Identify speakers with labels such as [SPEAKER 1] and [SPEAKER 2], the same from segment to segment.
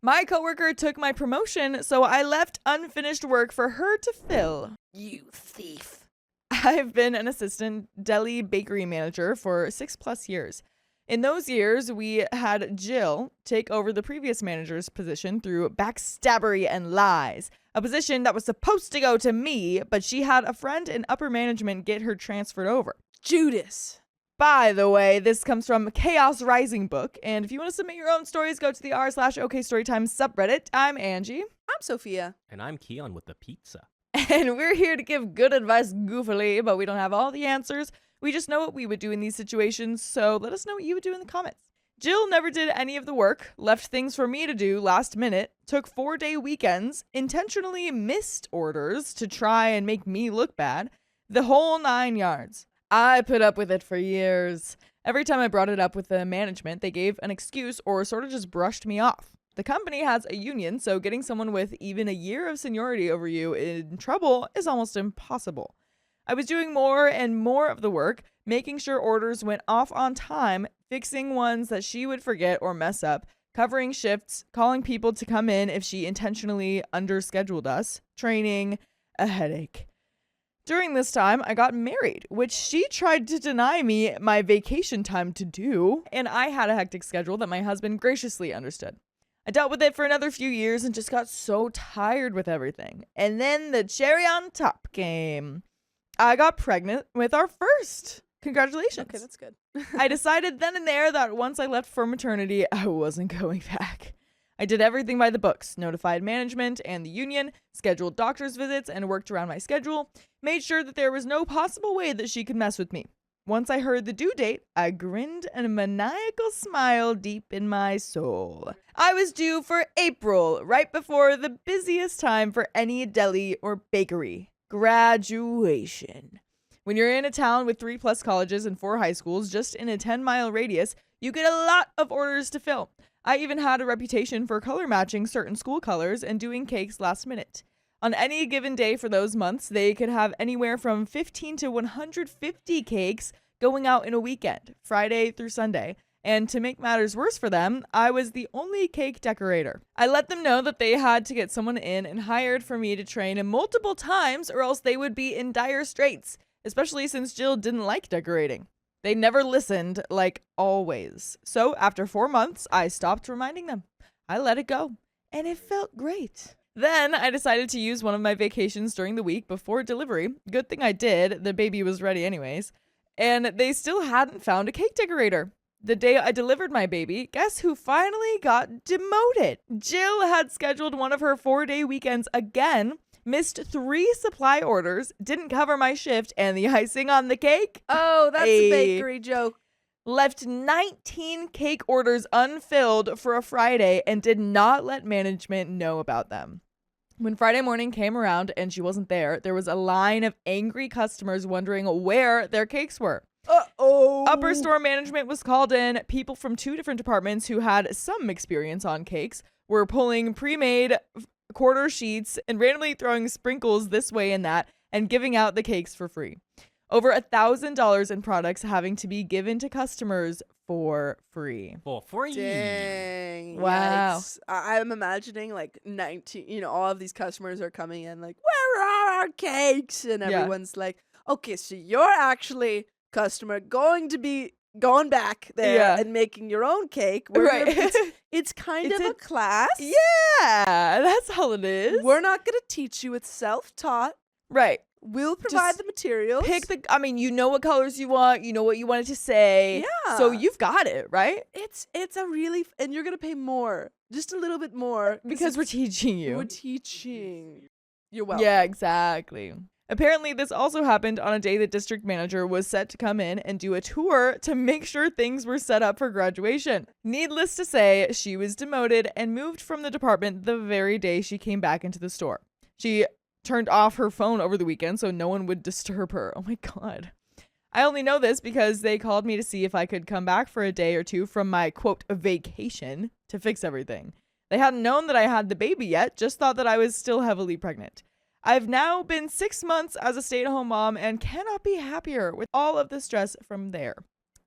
[SPEAKER 1] My coworker took my promotion, so I left unfinished work for her to fill.
[SPEAKER 2] You thief.
[SPEAKER 1] I've been an assistant deli bakery manager for 6+ years. In those years, we had Jill take over the previous manager's position through backstabbery and lies, a position that was supposed to go to me, but she had a friend in upper management get her transferred over.
[SPEAKER 2] Judas.
[SPEAKER 1] By the way, this comes from Chaos Rising Book, and if you want to submit your own stories, go to the r/OKStorytime subreddit. I'm Angie.
[SPEAKER 2] I'm Sophia.
[SPEAKER 3] And I'm Keon with the pizza.
[SPEAKER 1] And we're here to give good advice goofily, but we don't have all the answers. We just know what we would do in these situations, so let us know what you would do in the comments. Jill never did any of the work, left things for me to do last minute, took 4-day weekends, intentionally missed orders to try and make me look bad, the whole 9 yards. I put up with it for years. Every time I brought it up with the management, they gave an excuse or sort of just brushed me off. The company has a union, so getting someone with even a year of seniority over you in trouble is almost impossible. I was doing more and more of the work, making sure orders went off on time, fixing ones that she would forget or mess up, covering shifts, calling people to come in if she intentionally underscheduled us, training, a headache. During this time, I got married, which she tried to deny me my vacation time to do, and I had a hectic schedule that my husband graciously understood. I dealt with it for another few years and just got so tired with everything. And then the cherry on top came. I got pregnant with our first. Congratulations.
[SPEAKER 2] Okay, that's good.
[SPEAKER 1] I decided then and there that once I left for maternity, I wasn't going back. I did everything by the books, notified management and the union, scheduled doctor's visits, and worked around my schedule, made sure that there was no possible way that she could mess with me. Once I heard the due date, I grinned a maniacal smile deep in my soul. I was due for April, right before the busiest time for any deli or bakery. Graduation. When you're in a town with 3+ colleges and 4 high schools just in a 10-mile radius, you get a lot of orders to fill. I even had a reputation for color matching certain school colors and doing cakes last minute. On any given day for those months, they could have anywhere from 15 to 150 cakes going out in a weekend, Friday through Sunday. And to make matters worse for them, I was the only cake decorator. I let them know that they had to get someone in and hired for me to train multiple times or else they would be in dire straits, especially since Jill didn't like decorating. They never listened, like always. So after 4 months, I stopped reminding them. I let it go, and it felt great. Then I decided to use one of my vacations during the week before delivery. Good thing I did. The baby was ready anyways. And they still hadn't found a cake decorator. The day I delivered my baby, guess who finally got demoted? Jill had scheduled one of her 4-day weekends again, missed 3 supply orders, didn't cover my shift, and the icing on the cake?
[SPEAKER 2] Oh, that's a bakery joke.
[SPEAKER 1] Left 19 cake orders unfilled for a Friday and did not let management know about them. When Friday morning came around and she wasn't there, there was a line of angry customers wondering where their cakes were.
[SPEAKER 2] Uh-oh.
[SPEAKER 1] Upper store management was called in. People from 2 different departments who had some experience on cakes were pulling pre-made quarter sheets and randomly throwing sprinkles this way and that and giving out the cakes for free. Over $1,000 in products having to be given to customers for free.
[SPEAKER 3] For free.
[SPEAKER 2] Dang.
[SPEAKER 1] Wow.
[SPEAKER 2] Yikes. I'm imagining like 19, all of these customers are coming in like, where are our cakes? And everyone's like, okay, so you're actually customer going to be going back there and making your own cake. It's kind of a class.
[SPEAKER 1] Yeah, that's all it is.
[SPEAKER 2] We're not going to teach you. It's self-taught.
[SPEAKER 1] Right.
[SPEAKER 2] We'll provide
[SPEAKER 1] Just
[SPEAKER 2] the materials.
[SPEAKER 1] you know what colors you want. You know what you want it to say.
[SPEAKER 2] Yeah.
[SPEAKER 1] So you've got it, right?
[SPEAKER 2] It's a really, and you're going to pay more. Just a little bit more.
[SPEAKER 1] Because we're teaching you.
[SPEAKER 2] We're teaching. You're welcome.
[SPEAKER 1] Yeah, exactly. Apparently, this also happened on a day the district manager was set to come in and do a tour to make sure things were set up for graduation. Needless to say, she was demoted and moved from the department the very day she came back into the store. She turned off her phone over the weekend so no one would disturb her. Oh my God. I only know this because they called me to see if I could come back for a day or 2 from my, quote, vacation to fix everything. They hadn't known that I had the baby yet, just thought that I was still heavily pregnant. I've now been 6 months as a stay-at-home mom and cannot be happier with all of the stress from there.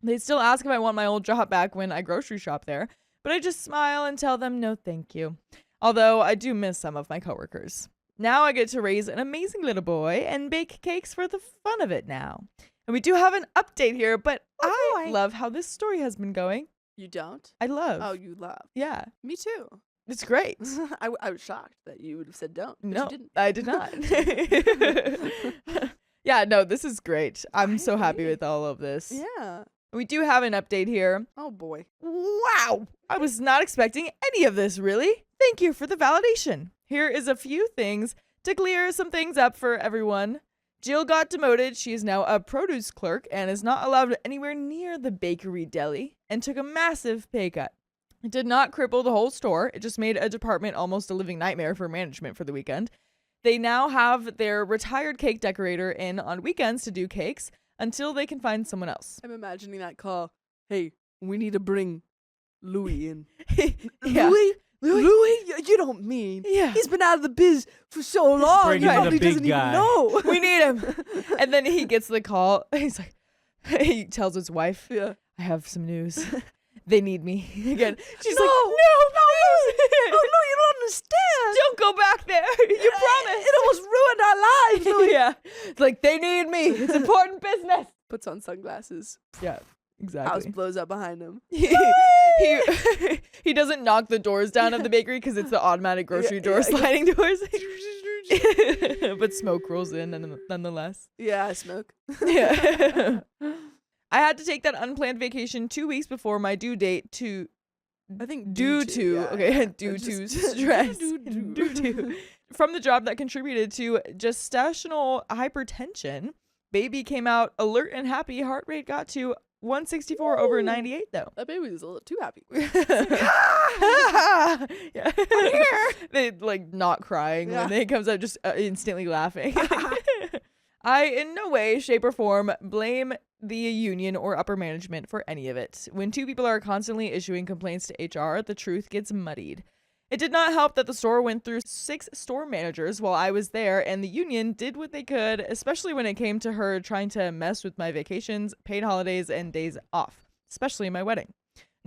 [SPEAKER 1] They still ask if I want my old job back when I grocery shop there, but I just smile and tell them no thank you. Although I do miss some of my coworkers. Now I get to raise an amazing little boy and bake cakes for the fun of it now. And we do have an update here, but I love how this story has been going.
[SPEAKER 2] You don't?
[SPEAKER 1] I love.
[SPEAKER 2] Oh, you love.
[SPEAKER 1] Yeah.
[SPEAKER 2] Me too.
[SPEAKER 1] It's great.
[SPEAKER 2] I was shocked that you would have said don't.
[SPEAKER 1] No,
[SPEAKER 2] you didn't.
[SPEAKER 1] I did not. Yeah, no, this is great. I'm so happy with all of this.
[SPEAKER 2] Yeah.
[SPEAKER 1] We do have an update here.
[SPEAKER 2] Oh, boy.
[SPEAKER 1] Wow. I was not expecting any of this, really. Thank you for the validation. Here is a few things to clear some things up for everyone. Jill got demoted. She is now a produce clerk and is not allowed anywhere near the bakery deli and took a massive pay cut. It did not cripple the whole store. It just made a department almost a living nightmare for management for the weekend. They now have their retired cake decorator in on weekends to do cakes until they can find someone else.
[SPEAKER 2] I'm imagining that call. Hey, we need to bring Louis in.
[SPEAKER 1] Yeah.
[SPEAKER 2] Louis? You don't mean.
[SPEAKER 1] Yeah.
[SPEAKER 2] He's been out of the biz for so long.
[SPEAKER 3] Bring
[SPEAKER 2] He
[SPEAKER 3] in the
[SPEAKER 2] probably
[SPEAKER 3] big
[SPEAKER 2] doesn't
[SPEAKER 3] guy.
[SPEAKER 2] even know.
[SPEAKER 1] We need him. And then he gets the call. He's like, he tells his wife,
[SPEAKER 2] Yeah.
[SPEAKER 1] I have some news. They need me again. She's
[SPEAKER 2] No,
[SPEAKER 1] like, no,
[SPEAKER 2] Oh, no, you don't understand.
[SPEAKER 1] don't go back there. You promised.
[SPEAKER 2] It almost ruined our lives, Louis.
[SPEAKER 1] Yeah. It's like, they need me. It's important business.
[SPEAKER 2] Puts on sunglasses.
[SPEAKER 1] Yeah,
[SPEAKER 2] House
[SPEAKER 1] exactly.
[SPEAKER 2] blows up behind him.
[SPEAKER 1] He doesn't knock the doors down of the bakery because it's the automatic grocery
[SPEAKER 2] Yeah,
[SPEAKER 1] door
[SPEAKER 2] yeah.
[SPEAKER 1] sliding doors. But smoke rolls in nonetheless.
[SPEAKER 2] Yeah, I smoke.
[SPEAKER 1] Yeah. I had to take that unplanned vacation 2 weeks before my due date to
[SPEAKER 2] I think
[SPEAKER 1] due to
[SPEAKER 2] yeah,
[SPEAKER 1] okay
[SPEAKER 2] yeah.
[SPEAKER 1] due to
[SPEAKER 2] Just-
[SPEAKER 1] stress
[SPEAKER 2] due to.
[SPEAKER 1] from the job that contributed to gestational hypertension. Baby came out alert and happy. Heart rate got to 164 over
[SPEAKER 2] Ooh.
[SPEAKER 1] 98 though.
[SPEAKER 2] That baby was a little too happy.
[SPEAKER 1] Yeah. They like not crying
[SPEAKER 2] Yeah.
[SPEAKER 1] when they comes out, just instantly laughing. I in no way, shape, or form blame the union or upper management for any of it. When two people are constantly issuing complaints to HR, the truth gets muddied. It did not help that the store went through 6 store managers while I was there, and the union did what they could, especially when it came to her trying to mess with my vacations, paid holidays, and days off, especially my wedding.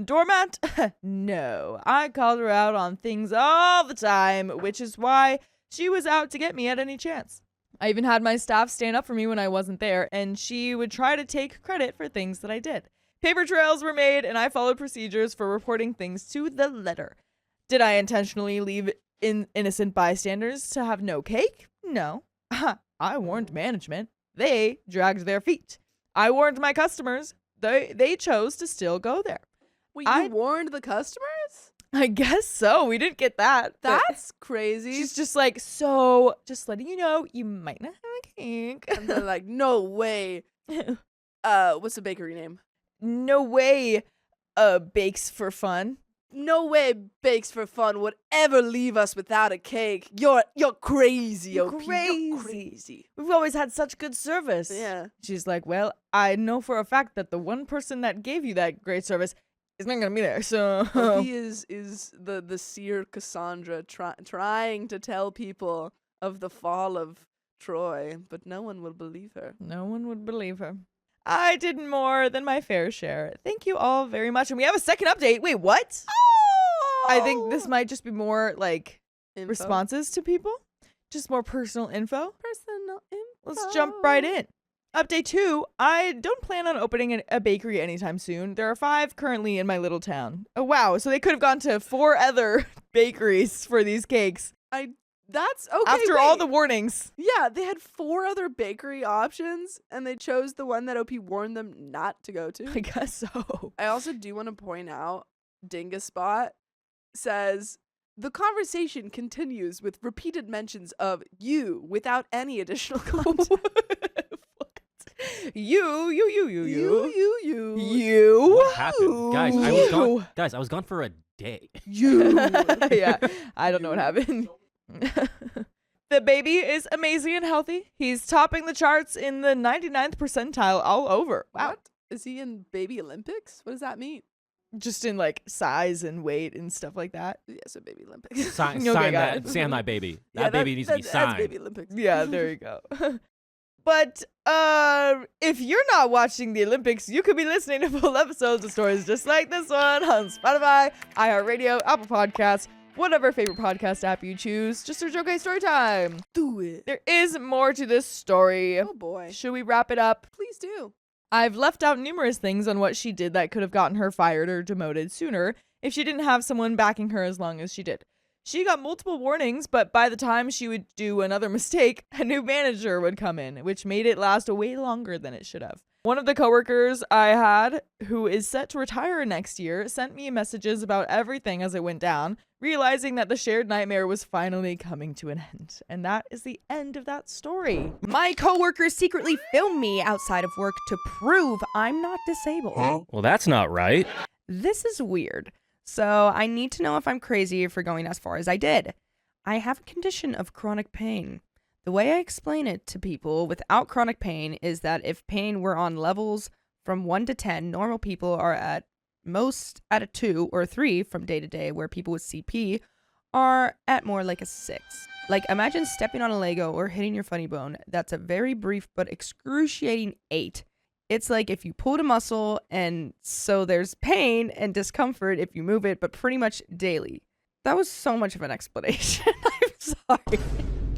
[SPEAKER 1] Doormat? No. I called her out on things all the time, which is why she was out to get me at any chance. I even had my staff stand up for me when I wasn't there, and she would try to take credit for things that I did. Paper trails were made, and I followed procedures for reporting things to the letter. Did I intentionally leave innocent bystanders to have no cake? No. I warned management. They dragged their feet. I warned my customers. They chose to still go there.
[SPEAKER 2] Wait, you warned the customers?
[SPEAKER 1] I guess so. We didn't get that. but
[SPEAKER 2] That's crazy.
[SPEAKER 1] she's just like, so just letting you know, you might not have a cake.
[SPEAKER 2] And they're like, no way. What's the bakery name?
[SPEAKER 1] No way bakes for fun.
[SPEAKER 2] No way Bakes for Fun would ever leave us without a cake. You're crazy,
[SPEAKER 1] You're
[SPEAKER 2] OP.
[SPEAKER 1] crazy.
[SPEAKER 2] You're crazy.
[SPEAKER 1] We've always had such good service.
[SPEAKER 2] Yeah.
[SPEAKER 1] She's like, well, I know for a fact that the one person that gave you that great service is not going to be there. So
[SPEAKER 2] OP is the seer Cassandra trying to tell people of the fall of Troy, but no one will believe her.
[SPEAKER 1] no one would believe her. I did more than my fair share. Thank you all very much. And we have a second update. Wait, what? I think this might just be more like
[SPEAKER 2] Info.
[SPEAKER 1] responses to people. Just more personal info.
[SPEAKER 2] Personal info.
[SPEAKER 1] Let's jump right in. Update 2. I don't plan on opening a bakery anytime soon. There are 5 currently in my little town. Oh, wow. So they could have gone to 4 other bakeries for these cakes.
[SPEAKER 2] That's okay.
[SPEAKER 1] After all
[SPEAKER 2] wait.
[SPEAKER 1] the warnings.
[SPEAKER 2] Yeah, they had 4 other bakery options, and they chose the one that OP warned them not to go to.
[SPEAKER 1] I guess so.
[SPEAKER 2] I also do want to point out, Dingus Spot says, the conversation continues with repeated mentions of you without any additional context.
[SPEAKER 1] You.
[SPEAKER 3] What happened? Guys, I was gone. Guys, I was gone for a day.
[SPEAKER 2] You.
[SPEAKER 1] Yeah, I don't know what happened. The baby is amazing and healthy. He's topping the charts in the 99th percentile all over. Wow.
[SPEAKER 2] What? Is he in Baby Olympics? What does that mean?
[SPEAKER 1] Just in like size and weight and stuff like that.
[SPEAKER 2] Yeah, so Baby Olympics.
[SPEAKER 3] Sign
[SPEAKER 1] Okay, got
[SPEAKER 3] that.
[SPEAKER 1] it.
[SPEAKER 3] Sign my baby.
[SPEAKER 2] Yeah,
[SPEAKER 3] That baby needs to be
[SPEAKER 2] that's
[SPEAKER 3] signed.
[SPEAKER 2] Baby Olympics.
[SPEAKER 1] Yeah, there you go. But if you're not watching the Olympics, you could be listening to full episodes of stories just like this one on Spotify, iHeartRadio, Apple Podcasts, whatever favorite podcast app you choose. Just search OK Storytime.
[SPEAKER 2] Do it.
[SPEAKER 1] There is more to this story.
[SPEAKER 2] Oh boy.
[SPEAKER 1] Should we wrap it up?
[SPEAKER 2] Please do.
[SPEAKER 1] I've left out numerous things on what she did that could have gotten her fired or demoted sooner if she didn't have someone backing her as long as she did. She got multiple warnings, but by the time she would do another mistake, a new manager would come in, which made it last way longer than it should have. One of the coworkers I had, who is set to retire next year, sent me messages about everything as it went down, realizing that the shared nightmare was finally coming to an end. And that is the end of that story.
[SPEAKER 4] My coworkers secretly film me outside of work to prove I'm not disabled.
[SPEAKER 3] Well, that's not right.
[SPEAKER 4] This is weird. So I need to know if I'm crazy for going as far as I did. I have a condition of chronic pain. The way I explain it to people without chronic pain is that if pain were on levels from 1 to 10, normal people are at most at a 2 or 3 from day to day, where people with CP are at more like a 6. Like, imagine stepping on a Lego or hitting your funny bone. That's a very brief but excruciating 8. It's like if you pulled a muscle, and so there's pain and discomfort if you move it, but pretty much daily. That was so much of an explanation. I'm sorry.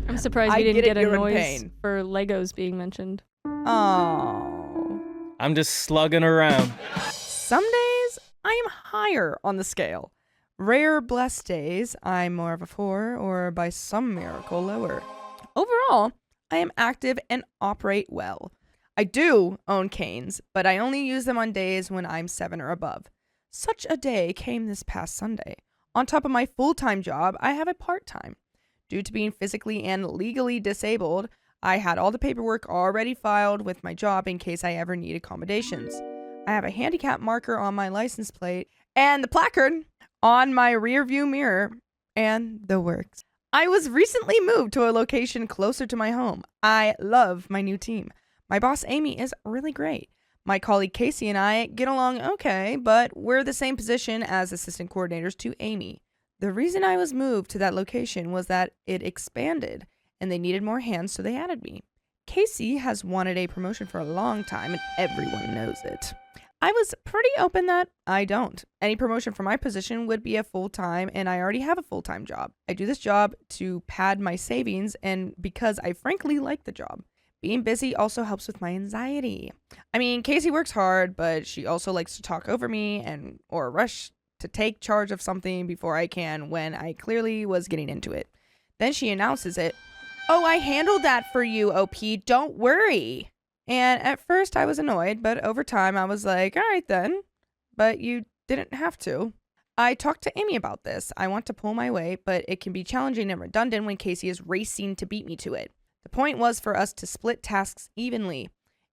[SPEAKER 5] I'm surprised
[SPEAKER 4] I
[SPEAKER 5] we didn't
[SPEAKER 4] get
[SPEAKER 5] get
[SPEAKER 4] it,
[SPEAKER 5] a
[SPEAKER 4] you're in
[SPEAKER 5] noise
[SPEAKER 4] pain.
[SPEAKER 5] for Legos being mentioned.
[SPEAKER 4] Oh.
[SPEAKER 3] I'm just slugging around.
[SPEAKER 4] Some days I am higher on the scale. Rare blessed days, I'm more of a 4, or by some miracle lower. Overall, I am active and operate well. I do own canes, but I only use them on days when I'm 7 or above. Such a day came this past Sunday. On top of my full-time job, I have a part-time. Due to being physically and legally disabled, I had all the paperwork already filed with my job in case I ever need accommodations. I have a handicap marker on my license plate and the placard on my rear view mirror, and the works. I was recently moved to a location closer to my home. I love my new team. My boss, Amy, is really great. My colleague, Casey, and I get along okay, but we're the same position as assistant coordinators to Amy. The reason I was moved to that location was that it expanded, and they needed more hands, so they added me. Casey has wanted a promotion for a long time, and everyone knows it. I was pretty open that I don't. Any promotion for my position would be a full-time, and I already have a full-time job. I do this job to pad my savings, and because I frankly like the job. Being busy also helps with my anxiety. I mean, Casey works hard, but she also likes to talk over me or rush to take charge of something before I can when I clearly was getting into it. Then she announces it. Oh, I handled that for you, OP. Don't worry. And at first I was annoyed, but over time I was like, all right then. But you didn't have to. I talked to Amy about this. I want to pull my weight, but it can be challenging and redundant when Casey is racing to beat me to it. The point was for us to split tasks evenly.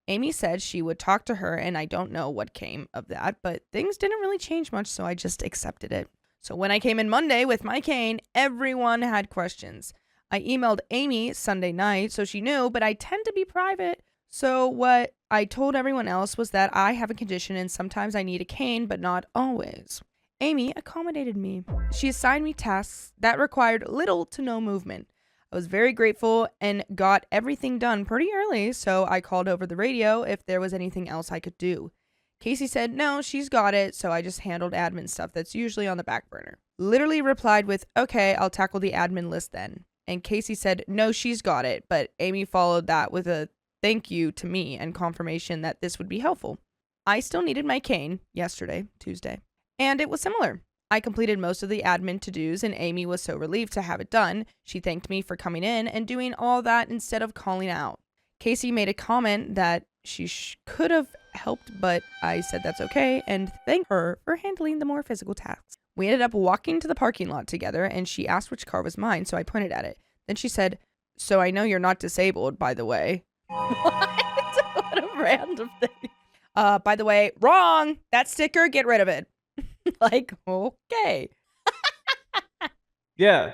[SPEAKER 4] Amy said she would talk to her, and I don't know what came of that, but things didn't really change much, so I just accepted it. So when I came in Monday with my cane, everyone had questions. I emailed Amy Sunday night, so she knew, but I tend to be private. So what I told everyone else was that I have a condition and sometimes I need a cane, but not always. Amy accommodated me. She assigned me tasks that required little to no movement. I was very grateful and got everything done pretty early, so I called over the radio if there was anything else I could do. Casey said no, she's got it, so I just handled admin stuff that's usually on the back burner. Literally replied with, okay, I'll tackle the admin list then. And Casey said no, she's got it, but Amy followed that with a thank you to me and confirmation that this would be helpful. I still needed my cane yesterday, Tuesday, and it was similar. I completed most of the admin to-dos, and Amy was so relieved to have it done. She thanked me for coming in and doing all that instead of calling out. Casey made a comment that she could have helped, but I said that's okay and thanked her for handling the more physical tasks. We ended up walking to the parking lot together, and she asked which car was mine, so I pointed at it. Then she said, so I know you're not disabled, by the way. What a random thing. By the way, wrong! That sticker, get rid of it. Like, okay.
[SPEAKER 6] Yeah.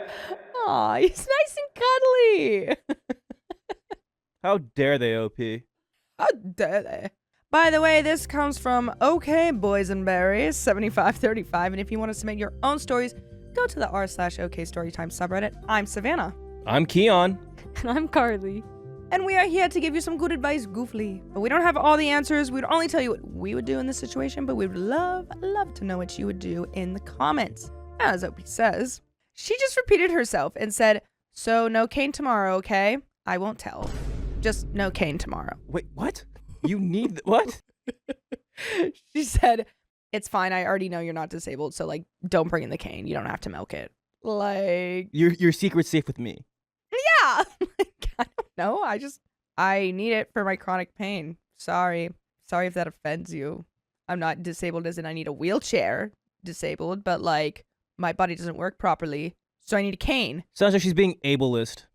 [SPEAKER 4] Aw, he's nice and cuddly.
[SPEAKER 6] How dare they, OP?
[SPEAKER 4] How dare they? By the way, this comes from OK Boysenberry 7535, and if you want to submit your own stories, go to the r/OK Storytime subreddit. I'm Savannah.
[SPEAKER 3] I'm Keon.
[SPEAKER 5] And I'm Carly.
[SPEAKER 4] And we are here to give you some good advice, goofly. But we don't have all the answers. We'd only tell you what we would do in this situation, but we would love to know what you would do in the comments. As Opie says, she just repeated herself and said, so no cane tomorrow, okay? I won't tell. Just no cane tomorrow.
[SPEAKER 6] Wait, what? You need what?
[SPEAKER 4] She said, it's fine. I already know you're not disabled, so like, don't bring in the cane. You don't have to milk it. Like,
[SPEAKER 6] Your secret's safe with me.
[SPEAKER 4] yeah. Like, I don't know. I need it for my chronic pain. Sorry if that offends you. I'm not disabled as in I need a wheelchair disabled, but like, my body doesn't work properly, so I need a cane.
[SPEAKER 6] Sounds like she's being ableist.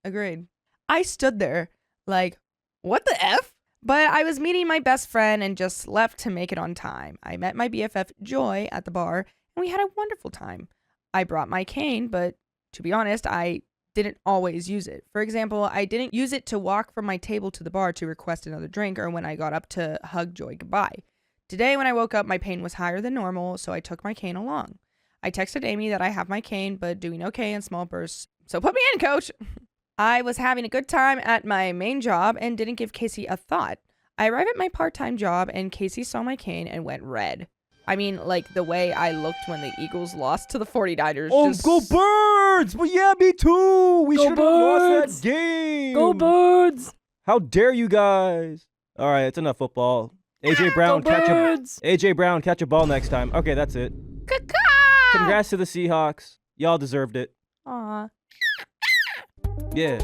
[SPEAKER 4] Agreed. I stood there like, what the F? But I was meeting my best friend and just left to make it on time. I met my BFF Joy at the bar, and we had a wonderful time. I brought my cane, but to be honest, I didn't always use it. For example, I didn't use it to walk from my table to the bar to request another drink or when I got up to hug Joy goodbye. Today, when I woke up, my pain was higher than normal, so I took my cane along. I texted Amy that I have my cane, but doing okay in small bursts. So put me in, coach. I was having a good time at my main job and didn't give Casey a thought. I arrived at my part-time job and Casey saw my cane and went red. I mean, like the way I looked when the Eagles lost to the 49ers.
[SPEAKER 6] Oh, go Birds! Well, yeah, me too! We should have lost that game!
[SPEAKER 5] Go Birds!
[SPEAKER 6] How dare you guys? All right, it's enough football. AJ Brown, catch a ball next time. Okay, that's it. Congrats to the Seahawks. Y'all deserved it.
[SPEAKER 4] Aw.
[SPEAKER 6] Yeah.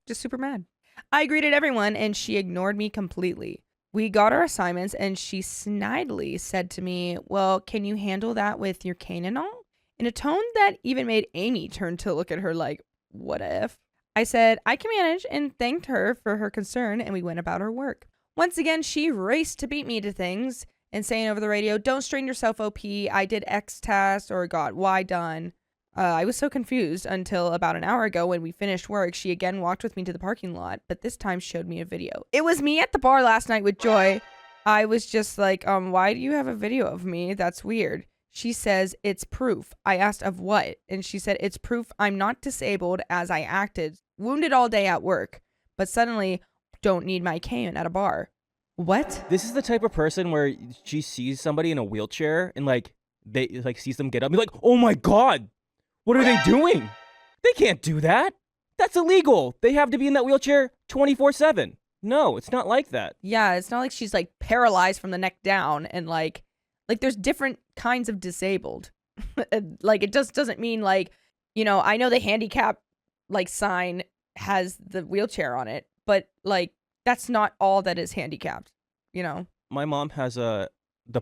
[SPEAKER 4] Just super mad. I greeted everyone and she ignored me completely. We got our assignments and she snidely said to me, well, can you handle that with your cane and all? In a tone that even made Amy turn to look at her like, what if? I said, I can manage and thanked her for her concern and we went about our work. Once again, she raced to beat me to things and saying over the radio, don't strain yourself, OP. I did X task or got Y done. I was so confused until about an hour ago when we finished work. She again walked with me to the parking lot, but this time showed me a video. It was me at the bar last night with Joy. I was just like, why do you have a video of me? That's weird. She says, it's proof. I asked of what? And she said, it's proof I'm not disabled as I acted, wounded all day at work, but suddenly don't need my cane at a bar. What?
[SPEAKER 6] This is the type of person where she sees somebody in a wheelchair and like they like sees them get up and be like, oh my God, what are they doing? They can't do that. That's illegal. They have to be in that wheelchair 24/7. No, it's not like that.
[SPEAKER 4] Yeah, it's not like she's like paralyzed from the neck down and like there's different kinds of disabled. Like it just doesn't mean like, you know, I know the handicap like sign has the wheelchair on it, but like that's not all that is handicapped, you know?
[SPEAKER 6] My mom has the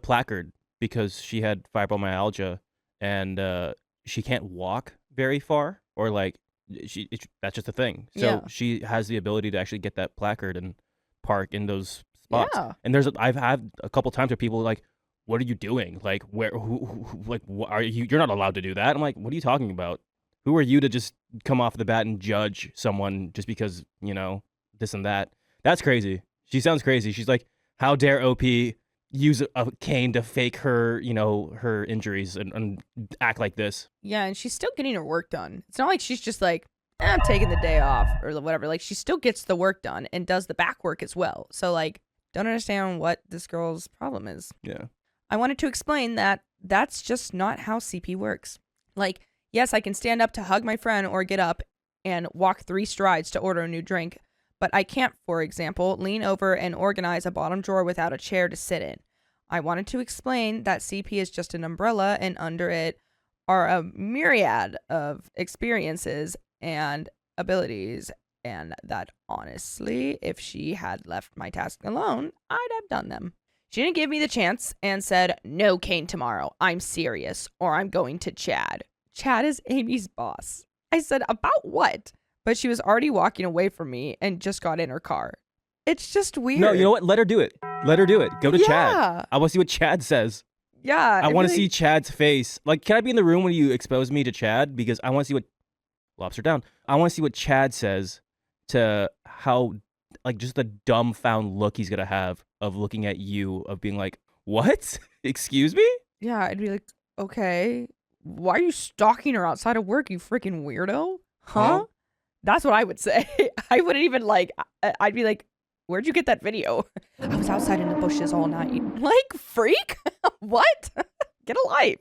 [SPEAKER 6] placard because she had fibromyalgia and she can't walk very far or like that's just a thing. So
[SPEAKER 4] Yeah.
[SPEAKER 6] she has the ability to actually get that placard and park in those spots.
[SPEAKER 4] Yeah.
[SPEAKER 6] And I've had a couple times where people are like, what are you doing? Like what are you? You're not allowed to do that. I'm like, what are you talking about? Who are you to just come off the bat and judge someone just because, you know, this and that? That's crazy. She sounds crazy. She's like, how dare OP use a cane to fake her, you know, her injuries and act like this.
[SPEAKER 4] Yeah, and she's still getting her work done. It's not like she's just like, I'm taking the day off or whatever. Like she still gets the work done and does the back work as well. So like, don't understand what this girl's problem is.
[SPEAKER 6] Yeah.
[SPEAKER 4] I wanted to explain that that's just not how CP works. Like, yes, I can stand up to hug my friend or get up and walk 3 strides to order a new drink, but I can't, for example, lean over and organize a bottom drawer without a chair to sit in. I wanted to explain that CP is just an umbrella and under it are a myriad of experiences and abilities, and that honestly, if she had left my task alone, I'd have done them. She didn't give me the chance and said, no cane tomorrow. I'm serious, or I'm going to Chad. Chad is Amy's boss. I said, about what? But she was already walking away from me and just got in her car. It's just weird.
[SPEAKER 6] No, you know what? Let her do it. Let her do it. Go to
[SPEAKER 4] Yeah.
[SPEAKER 6] Chad. I want to see what Chad says.
[SPEAKER 4] Yeah.
[SPEAKER 6] I want to see Chad's face. Like, can I be in the room when you expose me to Chad? Because I want to see what... Lobster down. I want to see what Chad says to how... Like, just the dumbfound look he's going to have of looking at you, of being like, what? Excuse me?
[SPEAKER 4] Yeah, I'd be like, okay, why are you stalking her outside of work, you freaking weirdo? Huh?
[SPEAKER 6] Huh?
[SPEAKER 4] That's what I would say. I wouldn't even like, I'd be like, where'd you get that video? I was outside in the bushes all night. Like, freak? What? Get a life.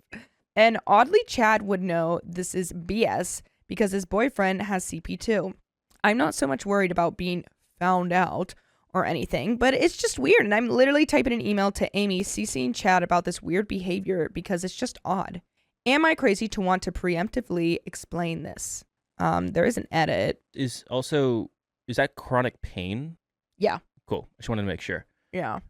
[SPEAKER 4] And oddly, Chad would know this is BS because his boyfriend has CP2. I'm not so much worried about being found out or anything, but it's just weird. And I'm literally typing an email to Amy, CCing Chad about this weird behavior because it's just odd. Am I crazy to want to preemptively explain this? There is an edit.
[SPEAKER 6] Is that chronic pain?
[SPEAKER 4] Yeah.
[SPEAKER 6] Cool. I just wanted to make sure.
[SPEAKER 4] Yeah.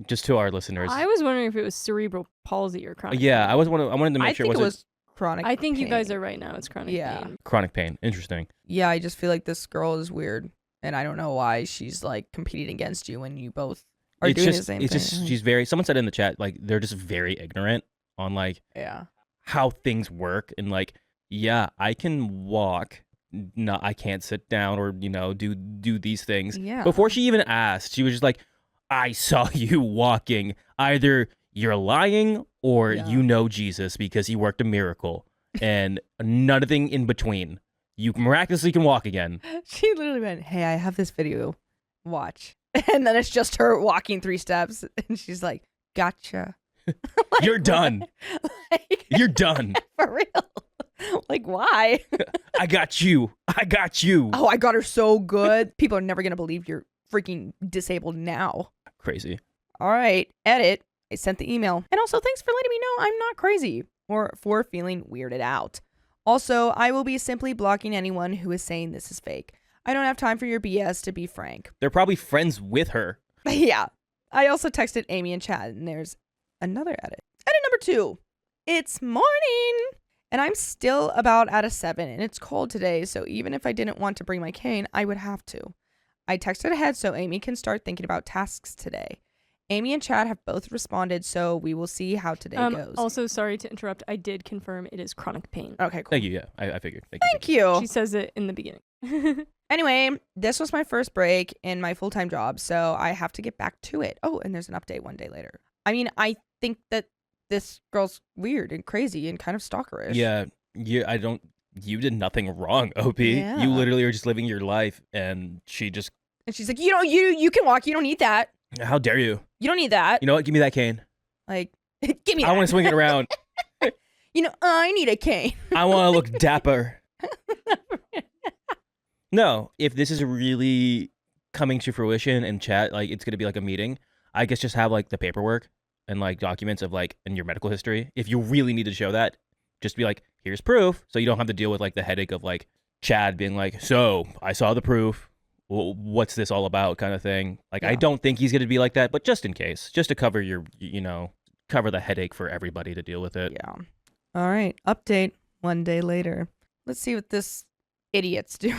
[SPEAKER 6] Just to our listeners.
[SPEAKER 5] I was wondering if it was cerebral palsy or chronic.
[SPEAKER 6] Yeah,
[SPEAKER 5] pain.
[SPEAKER 6] I wanted to make
[SPEAKER 4] I
[SPEAKER 6] sure.
[SPEAKER 4] think it was chronic
[SPEAKER 5] I think you guys
[SPEAKER 4] pain.
[SPEAKER 5] are right now. It's chronic
[SPEAKER 4] Yeah.
[SPEAKER 5] pain.
[SPEAKER 6] chronic pain. Interesting.
[SPEAKER 4] Yeah, I just feel like this girl is weird. And I don't know why she's like competing against you when you both are
[SPEAKER 6] It's
[SPEAKER 4] doing
[SPEAKER 6] just,
[SPEAKER 4] the same
[SPEAKER 6] it's
[SPEAKER 4] thing.
[SPEAKER 6] just she's very. Someone said in the chat like they're just very ignorant on like
[SPEAKER 4] Yeah.
[SPEAKER 6] how things work and like yeah, I can walk. No, I can't sit down or do these things.
[SPEAKER 4] Yeah.
[SPEAKER 6] Before she even asked, she was just like, I saw you walking. Either you're lying or
[SPEAKER 4] Yeah.
[SPEAKER 6] you know Jesus because he worked a miracle and nothing in between. You miraculously can walk again.
[SPEAKER 4] She literally went, hey, I have this video. Watch. And then it's just her walking 3 steps. And she's like, gotcha. Like,
[SPEAKER 6] You're done.
[SPEAKER 4] Like,
[SPEAKER 6] You're done.
[SPEAKER 4] for real. Like, why?
[SPEAKER 6] I got you. I got you.
[SPEAKER 4] Oh, I got her so good. People are never going to believe you're freaking disabled now.
[SPEAKER 6] Crazy.
[SPEAKER 4] All right, edit. I sent the email. And also, thanks for letting me know I'm not crazy or for feeling weirded out. Also, I will be simply blocking anyone who is saying this is fake. I don't have time for your BS, to be frank.
[SPEAKER 6] They're probably friends with her.
[SPEAKER 4] Yeah. I also texted Amy and Chad, and there's another edit. Edit number 2. It's morning. And I'm still about at a 7, and it's cold today, so even if I didn't want to bring my cane, I would have to. I texted ahead so Amy can start thinking about tasks today. Amy and Chad have both responded, so we will see how today goes.
[SPEAKER 5] Also, sorry to interrupt. I did confirm it is chronic pain.
[SPEAKER 4] Okay, cool.
[SPEAKER 6] Thank you. Yeah, I figured.
[SPEAKER 4] Thank you.
[SPEAKER 5] She says it in the beginning.
[SPEAKER 4] Anyway, this was my first break in my full-time job, so I have to get back to it. Oh, and there's an update one day later. I mean, I think that this girl's weird and crazy and kind of stalkerish.
[SPEAKER 6] Yeah, you did nothing wrong, OP.
[SPEAKER 4] Yeah.
[SPEAKER 6] You literally are just living your life, and she just,
[SPEAKER 4] And she's like, you can walk. You don't need that.
[SPEAKER 6] how dare you?
[SPEAKER 4] You don't need that.
[SPEAKER 6] You know what? Give me that cane.
[SPEAKER 4] Like, give me that.
[SPEAKER 6] I want to swing it around.
[SPEAKER 4] I need a cane.
[SPEAKER 6] I want to look dapper. No, if this is really coming to fruition and chat, like it's going to be like a meeting, I guess just have like the paperwork and like documents of like in your medical history. If you really need to show that, just be like, here's proof. So you don't have to deal with like the headache of like Chad being like, so I saw the proof. Well, what's this all about kind of thing. Like, I don't think he's going to be like that, but just in case, just to cover cover the headache for everybody to deal with it.
[SPEAKER 4] Yeah. All right. Update one day later. Let's see what this idiot's doing.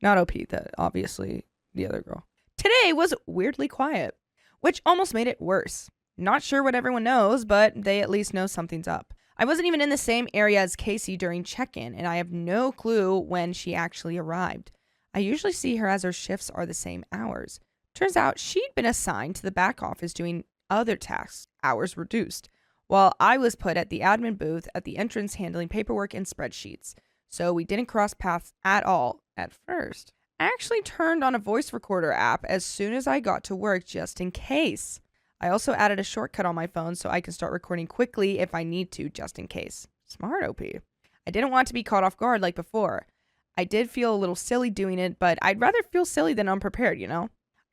[SPEAKER 4] Not OP, obviously the other girl. Today was weirdly quiet, which almost made it worse. Not sure what everyone knows, but they at least know something's up. I wasn't even in the same area as Casey during check-in, and I have no clue when she actually arrived. I usually see her as her shifts are the same hours. Turns out she'd been assigned to the back office doing other tasks, hours reduced, while I was put at the admin booth at the entrance handling paperwork and spreadsheets. So we didn't cross paths at all at first. I actually turned on a voice recorder app as soon as I got to work just in case. I also added a shortcut on my phone so I can start recording quickly if I need to just in case. Smart, OP. I didn't want to be caught off guard like before. I did feel a little silly doing it, but I'd rather feel silly than unprepared,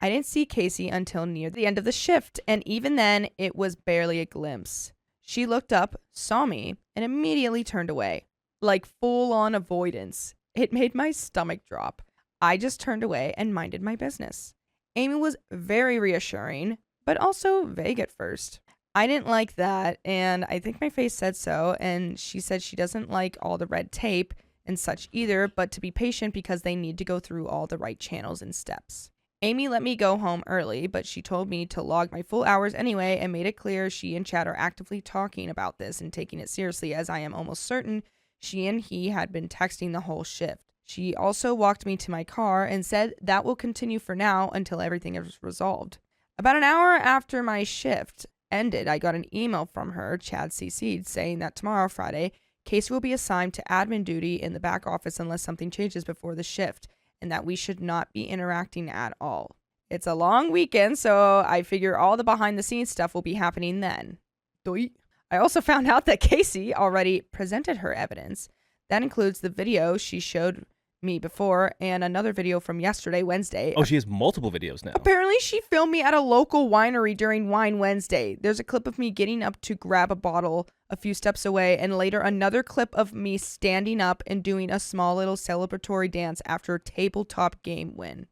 [SPEAKER 4] I didn't see Casey until near the end of the shift, and even then, it was barely a glimpse. She looked up, saw me, and immediately turned away. Like full-on avoidance. It made my stomach drop. I just turned away and minded my business. Amy was very reassuring, but also vague at first. I didn't like that, and I think my face said so, and she said she doesn't like all the red tape and such either, but to be patient because they need to go through all the right channels and steps. Amy let me go home early, but she told me to log my full hours anyway and made it clear she and Chad are actively talking about this and taking it seriously, as I am almost certain she and he had been texting the whole shift. She also walked me to my car and said that will continue for now until everything is resolved. About an hour after my shift ended, I got an email from her, Chad CC'd, saying that tomorrow, Friday, Casey will be assigned to admin duty in the back office unless something changes before the shift, and that we should not be interacting at all. It's a long weekend, so I figure all the behind the scenes stuff will be happening then. Doi. I also found out that Casey already presented her evidence. That includes the video she showed me before and another video from yesterday, Wednesday.
[SPEAKER 6] Oh, she has multiple videos now.
[SPEAKER 4] Apparently, she filmed me at a local winery during Wine Wednesday. There's a clip of me getting up to grab a bottle a few steps away, and later another clip of me standing up and doing a small little celebratory dance after a tabletop game win.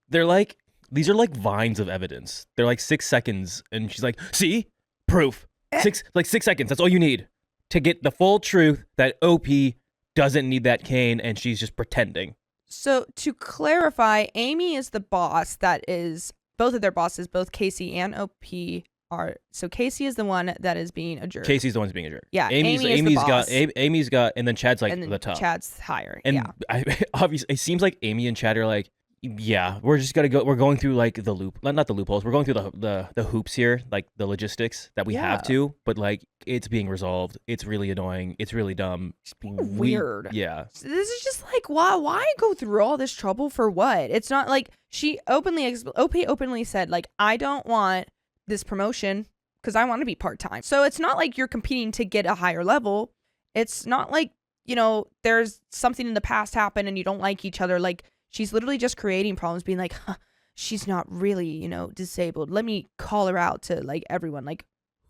[SPEAKER 6] They're like, these are like vines of evidence. They're like 6 seconds, and she's like, see? Proof. 6 seconds. That's all you need to get the full truth that OP doesn't need that cane, and she's just pretending.
[SPEAKER 4] So to clarify, Amy is the boss that is, both of their bosses, both Casey and OP are, so Casey is the one that is being a jerk.
[SPEAKER 6] Casey's the one who's being a jerk.
[SPEAKER 4] Yeah,
[SPEAKER 6] Amy's
[SPEAKER 4] Amy is the boss.
[SPEAKER 6] Amy's got, and then Chad's like
[SPEAKER 4] And then
[SPEAKER 6] the top.
[SPEAKER 4] Chad's higher,
[SPEAKER 6] And
[SPEAKER 4] yeah.
[SPEAKER 6] obviously, it seems like Amy and Chad are like, yeah, we're going through like the loop, not the loopholes. We're going through the hoops here, like the logistics that we have to, but like it's being resolved. It's really annoying. It's really dumb.
[SPEAKER 4] It's being weird.
[SPEAKER 6] Yeah.
[SPEAKER 4] So this is just like, why go through all this trouble for what? It's not like OP openly said, like, I don't want this promotion because I want to be part-time. So it's not like you're competing to get a higher level. It's not like, there's something in the past happened and you don't like each other. Like, she's literally just creating problems, being like, she's not really, disabled. Let me call her out to, like, everyone. Like,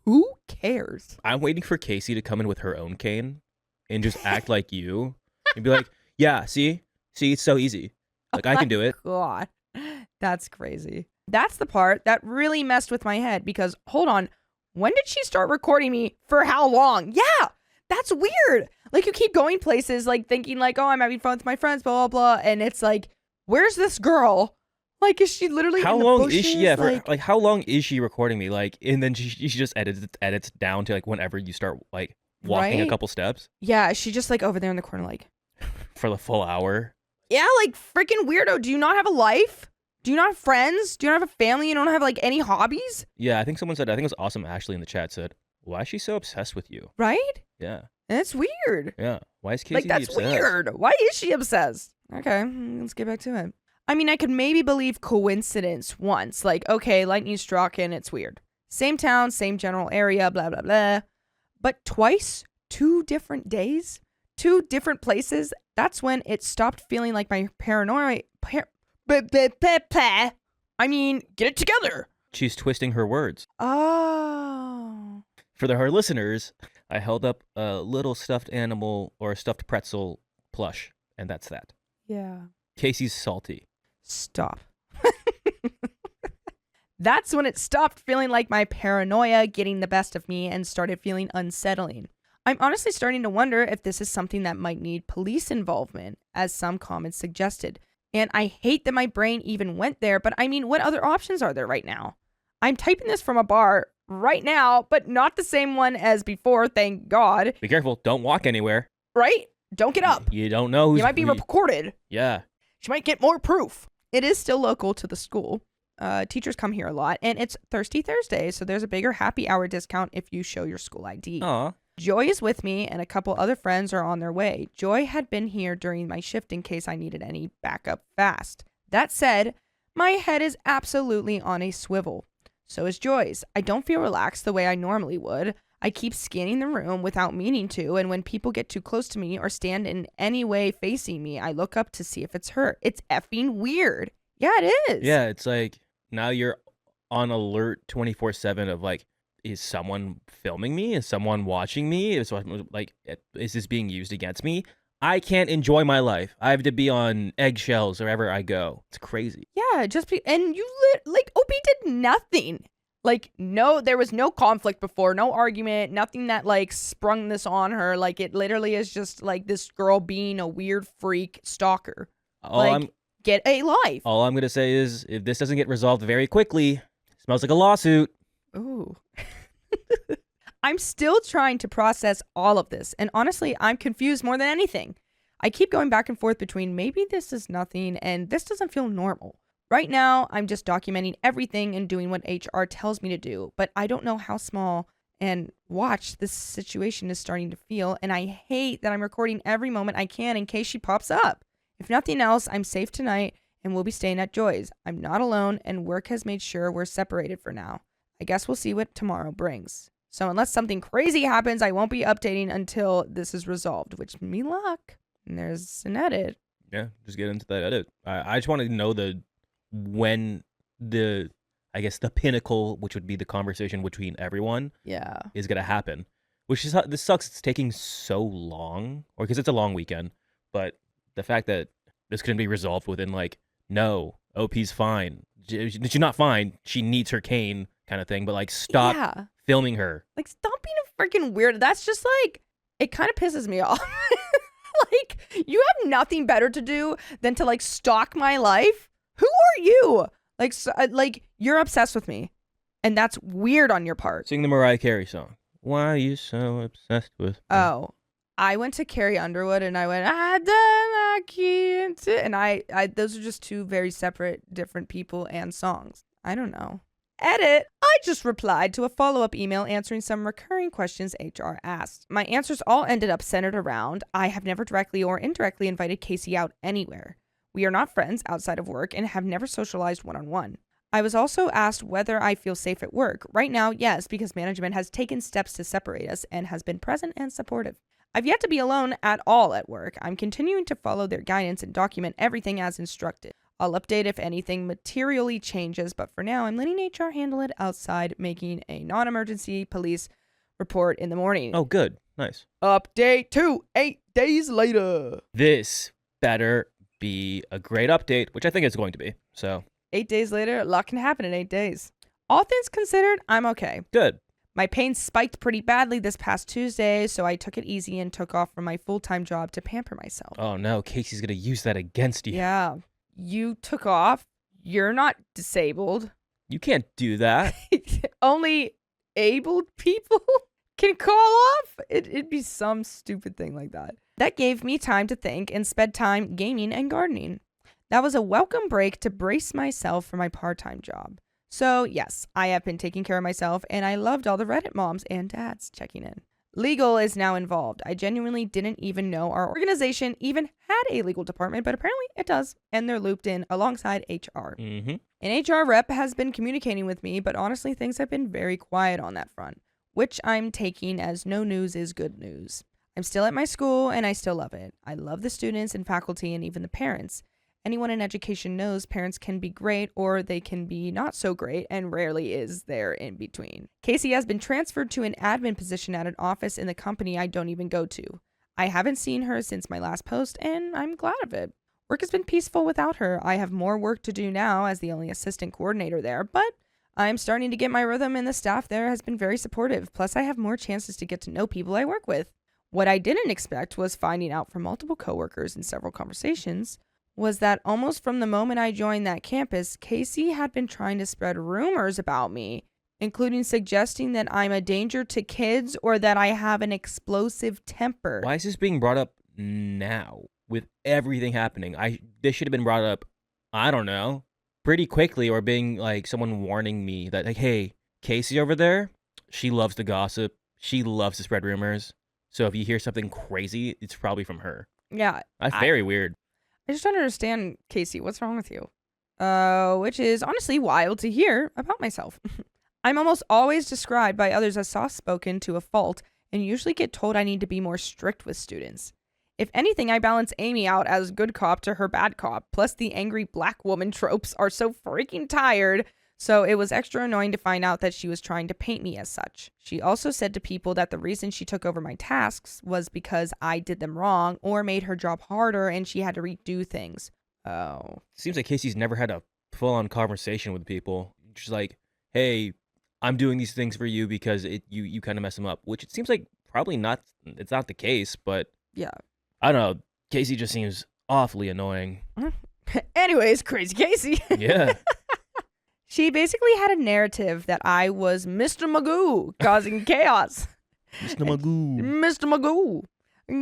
[SPEAKER 4] who cares?
[SPEAKER 6] I'm waiting for Casey to come in with her own cane and just act like you and be like, yeah, see, it's so easy. Like, I can do it.
[SPEAKER 4] God, that's crazy. That's the part that really messed with my head because, hold on, when did she start recording me? For how long? Yeah, that's weird. Like, you keep going places, like, thinking, like, oh, I'm having fun with my friends, blah, blah, blah. And it's like, where's this girl? Like, is she literally
[SPEAKER 6] how
[SPEAKER 4] in the
[SPEAKER 6] long
[SPEAKER 4] bushes?
[SPEAKER 6] is she? Yeah, like, how long is she recording me? Like, and then she just edits down to, like, whenever you start, like, walking a couple steps.
[SPEAKER 4] Yeah, she just, like, over there in the corner, like.
[SPEAKER 6] For the full hour.
[SPEAKER 4] Yeah, like, freaking weirdo. Do you not have a life? Do you not have friends? Do you not have a family? You don't have, like, any hobbies?
[SPEAKER 6] Yeah, I think it was Awesome Ashley in the chat said, why is she so obsessed with you?
[SPEAKER 4] Right?
[SPEAKER 6] Yeah.
[SPEAKER 4] And it's weird.
[SPEAKER 6] Yeah. Why is Casey
[SPEAKER 4] Like, that's
[SPEAKER 6] obsessed?
[SPEAKER 4] weird. Why is she obsessed? Okay, let's get back to it. I mean, I could maybe believe coincidence once. Like, okay, lightning struck and it's weird. Same town, same general area, blah, blah, blah. But twice, 2 different days, 2 different places, that's when it stopped feeling like my paranoia. I mean, get it together.
[SPEAKER 6] She's twisting her words.
[SPEAKER 4] Oh.
[SPEAKER 6] For her listeners, I held up a little stuffed animal or a stuffed pretzel plush, and that's that.
[SPEAKER 4] Yeah.
[SPEAKER 6] Casey's salty.
[SPEAKER 4] Stop. That's when it stopped feeling like my paranoia getting the best of me and started feeling unsettling. I'm honestly starting to wonder if this is something that might need police involvement, as some comments suggested. And I hate that my brain even went there, but I mean, what other options are there right now? I'm typing this from a bar right now, but not the same one as before, thank God.
[SPEAKER 6] Be careful. Don't walk anywhere.
[SPEAKER 4] Right? Don't get up.
[SPEAKER 6] You don't know who's...
[SPEAKER 4] You might be recorded.
[SPEAKER 6] Yeah.
[SPEAKER 4] She might get more proof. It is still local to the school. Teachers come here a lot, and it's Thirsty Thursday, so there's a bigger happy hour discount if you show your school ID.
[SPEAKER 6] Aw.
[SPEAKER 4] Joy is with me, and a couple other friends are on their way. Joy had been here during my shift in case I needed any backup fast. That said, my head is absolutely on a swivel. So is Joy's. I don't feel relaxed the way I normally would. I keep scanning the room without meaning to, and when people get too close to me or stand in any way facing me, I look up to see if it's her. It's effing weird. Yeah, it is.
[SPEAKER 6] Yeah, it's like, now you're on alert 24/7 of like, is someone filming me? Is someone watching me? Is this being used against me? I can't enjoy my life. I have to be on eggshells wherever I go. It's crazy.
[SPEAKER 4] Yeah, and you OP did nothing. Like, no, there was no conflict before, no argument, nothing that like sprung this on her. Like, it literally is just like this girl being a weird freak stalker. Get a life.
[SPEAKER 6] All I'm gonna say is, if this doesn't get resolved very quickly, it smells like a lawsuit.
[SPEAKER 4] Ooh. I'm still trying to process all of this, and honestly, I'm confused more than anything. I keep going back and forth between maybe this is nothing and this doesn't feel normal. Right now, I'm just documenting everything and doing what HR tells me to do, but I don't know how small and watch this situation is starting to feel, and I hate that I'm recording every moment I can in case she pops up. If nothing else, I'm safe tonight and we'll be staying at Joy's. I'm not alone and work has made sure we're separated for now. I guess we'll see what tomorrow brings. So unless something crazy happens, I won't be updating until this is resolved. Wish me luck. And there's an edit.
[SPEAKER 6] Yeah, just get into that edit. I just want to know when the pinnacle, which would be the conversation between everyone, is gonna happen. Which is this sucks. It's taking so long, or because it's a long weekend. But the fact that this couldn't be resolved within no, OP's fine. She's not fine. She needs her cane, kind of thing. But stop filming her.
[SPEAKER 4] Stop being a freaking weirdo. That's just it kind of pisses me off. You have nothing better to do than to stalk my life. Who are you? You're obsessed with me, and that's weird on your part.
[SPEAKER 6] Sing the Mariah Carey song. Why are you so obsessed with me?
[SPEAKER 4] Oh, I went to Carrie Underwood, and I went, I don't like you. And I those are just two very separate, different people and songs. I don't know. Edit. I just replied to a follow-up email answering some recurring questions HR asked. My answers all ended up centered around, I have never directly or indirectly invited Casey out anywhere. We are not friends outside of work and have never socialized one-on-one. I was also asked whether I feel safe at work. Right now, yes, because management has taken steps to separate us and has been present and supportive. I've yet to be alone at all at work. I'm continuing to follow their guidance and document everything as instructed. I'll update if anything materially changes, but for now, I'm letting HR handle it outside, making a non-emergency police report in the morning.
[SPEAKER 6] Oh, good. Nice.
[SPEAKER 1] Update 2, 8 days later.
[SPEAKER 6] This better be a great update, which I think it's going to be. So
[SPEAKER 4] 8 days later, a lot can happen in 8 days. All things considered, I'm okay.
[SPEAKER 6] Good.
[SPEAKER 4] My pain spiked pretty badly this past Tuesday, so I took it easy and took off from my full-time job to pamper myself.
[SPEAKER 6] Oh no, Casey's gonna use that against you.
[SPEAKER 4] Yeah. You took off. You're not disabled.
[SPEAKER 6] You can't do that.
[SPEAKER 4] Only abled people can call off? It'd be some stupid thing like that. That gave me time to think and spend time gaming and gardening. That was a welcome break to brace myself for my part-time job. So yes, I have been taking care of myself, and I loved all the Reddit moms and dads checking in. Legal is now involved. I genuinely didn't even know our organization even had a legal department, but apparently it does, and they're looped in alongside HR.
[SPEAKER 6] Mm-hmm.
[SPEAKER 4] An HR rep has been communicating with me, but honestly things have been very quiet on that front, which I'm taking as no news is good news. I'm still at my school, and I still love it. I love the students and faculty and even the parents. Anyone in education knows parents can be great or they can be not so great, and rarely is there in between. Casey has been transferred to an admin position at an office in the company I don't even go to. I haven't seen her since my last post, and I'm glad of it. Work has been peaceful without her. I have more work to do now as the only assistant coordinator there, but I'm starting to get my rhythm, and the staff there has been very supportive. Plus, I have more chances to get to know people I work with. What I didn't expect was finding out from multiple coworkers in several conversations was that almost from the moment I joined that campus, Casey had been trying to spread rumors about me, including suggesting that I'm a danger to kids or that I have an explosive temper.
[SPEAKER 6] Why is this being brought up now with everything happening? This should have been brought up, I don't know, pretty quickly, or being someone warning me that hey, Casey over there, she loves to gossip. She loves to spread rumors. So if you hear something crazy, it's probably from her.
[SPEAKER 4] Yeah.
[SPEAKER 6] That's very weird.
[SPEAKER 4] I just don't understand, Casey. What's wrong with you? Which is honestly wild to hear about myself. I'm almost always described by others as soft-spoken to a fault and usually get told I need to be more strict with students. If anything, I balance Amy out as good cop to her bad cop. Plus, the angry black woman tropes are so freaking tired, so it was extra annoying to find out that she was trying to paint me as such. She also said to people that the reason she took over my tasks was because I did them wrong or made her job harder and she had to redo things. Oh.
[SPEAKER 6] Seems like Casey's never had a full-on conversation with people. Just hey, I'm doing these things for you because you kind of mess them up, which it seems like probably not, it's not the case, but
[SPEAKER 4] yeah.
[SPEAKER 6] I don't know. Casey just seems awfully annoying.
[SPEAKER 4] Anyways, crazy Casey.
[SPEAKER 6] Yeah.
[SPEAKER 4] She basically had a narrative that I was Mr. Magoo causing chaos.
[SPEAKER 6] Mr. Magoo.
[SPEAKER 4] Mr. Magoo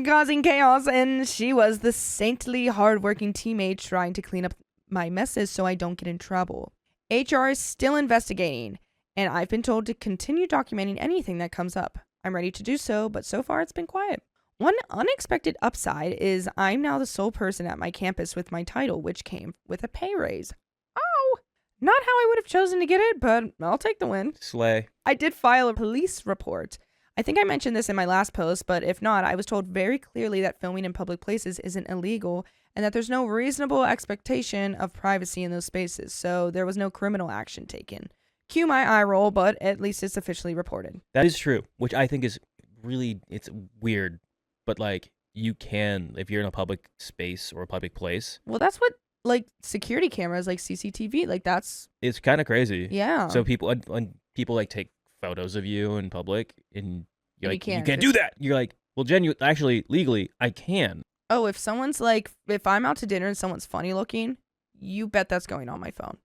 [SPEAKER 4] causing chaos, and she was the saintly, hardworking teammate trying to clean up my messes so I don't get in trouble. HR is still investigating, and I've been told to continue documenting anything that comes up. I'm ready to do so, but so far it's been quiet. One unexpected upside is I'm now the sole person at my campus with my title, which came with a pay raise. Oh, not how I would have chosen to get it, but I'll take the win.
[SPEAKER 6] Slay.
[SPEAKER 4] I did file a police report. I think I mentioned this in my last post, but if not, I was told very clearly that filming in public places isn't illegal and that there's no reasonable expectation of privacy in those spaces, so there was no criminal action taken. Cue my eye roll, but at least it's officially reported.
[SPEAKER 6] That is true, which I think is really, it's weird, but like you can, if you're in a public space or a public place.
[SPEAKER 4] Well, that's what like security cameras, like CCTV, like that's.
[SPEAKER 6] It's kind of crazy.
[SPEAKER 4] Yeah.
[SPEAKER 6] So people, when people like take photos of you in public and you're like, you
[SPEAKER 4] can't.
[SPEAKER 6] can't do that. You're like, well, actually, legally, I can.
[SPEAKER 4] Oh, if someone's like, if I'm out to dinner and someone's funny looking, you bet that's going on my phone.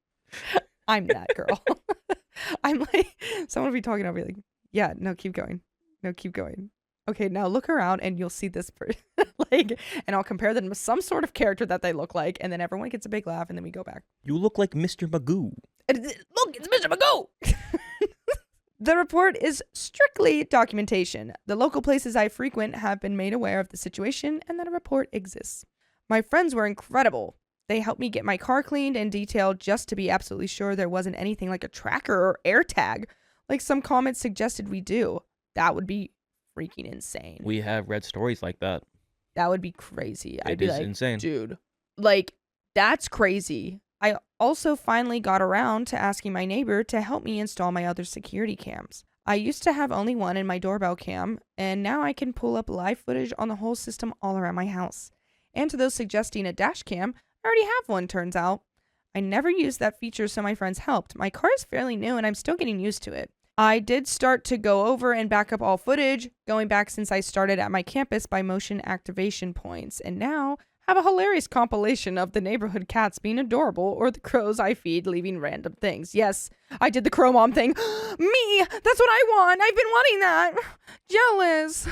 [SPEAKER 4] I'm that girl. I'm like, someone will be talking, I'll be like, yeah, no, keep going. No, keep going. Okay, now look around and you'll see this person. Like, and I'll compare them to some sort of character that they look like, and then everyone gets a big laugh, and then we go back.
[SPEAKER 6] You look like Mr. Magoo.
[SPEAKER 4] Look, it's Mr. Magoo! The report is strictly documentation. The local places I frequent have been made aware of the situation and that a report exists. My friends were incredible. They helped me get my car cleaned and detailed just to be absolutely sure there wasn't anything like a tracker or AirTag, like some comments suggested we do. That would be freaking insane.
[SPEAKER 6] We have read stories like that.
[SPEAKER 4] That would be crazy. I'd
[SPEAKER 6] It
[SPEAKER 4] be
[SPEAKER 6] is
[SPEAKER 4] like,
[SPEAKER 6] insane.
[SPEAKER 4] dude, like, that's crazy. I also finally got around to asking my neighbor to help me install my other security cams. I used to have only one in my doorbell cam, and now I can pull up live footage on the whole system all around my house. And to those suggesting a dash cam, I already have one, turns out. I never used that feature, so my friends helped. My car is fairly new, and I'm still getting used to it. I did start to go over and back up all footage, going back since I started at my campus by motion activation points, and now have a hilarious compilation of the neighborhood cats being adorable or the crows I feed leaving random things. Yes, I did the crow mom thing. Me! That's what I want! I've been wanting that! Jealous!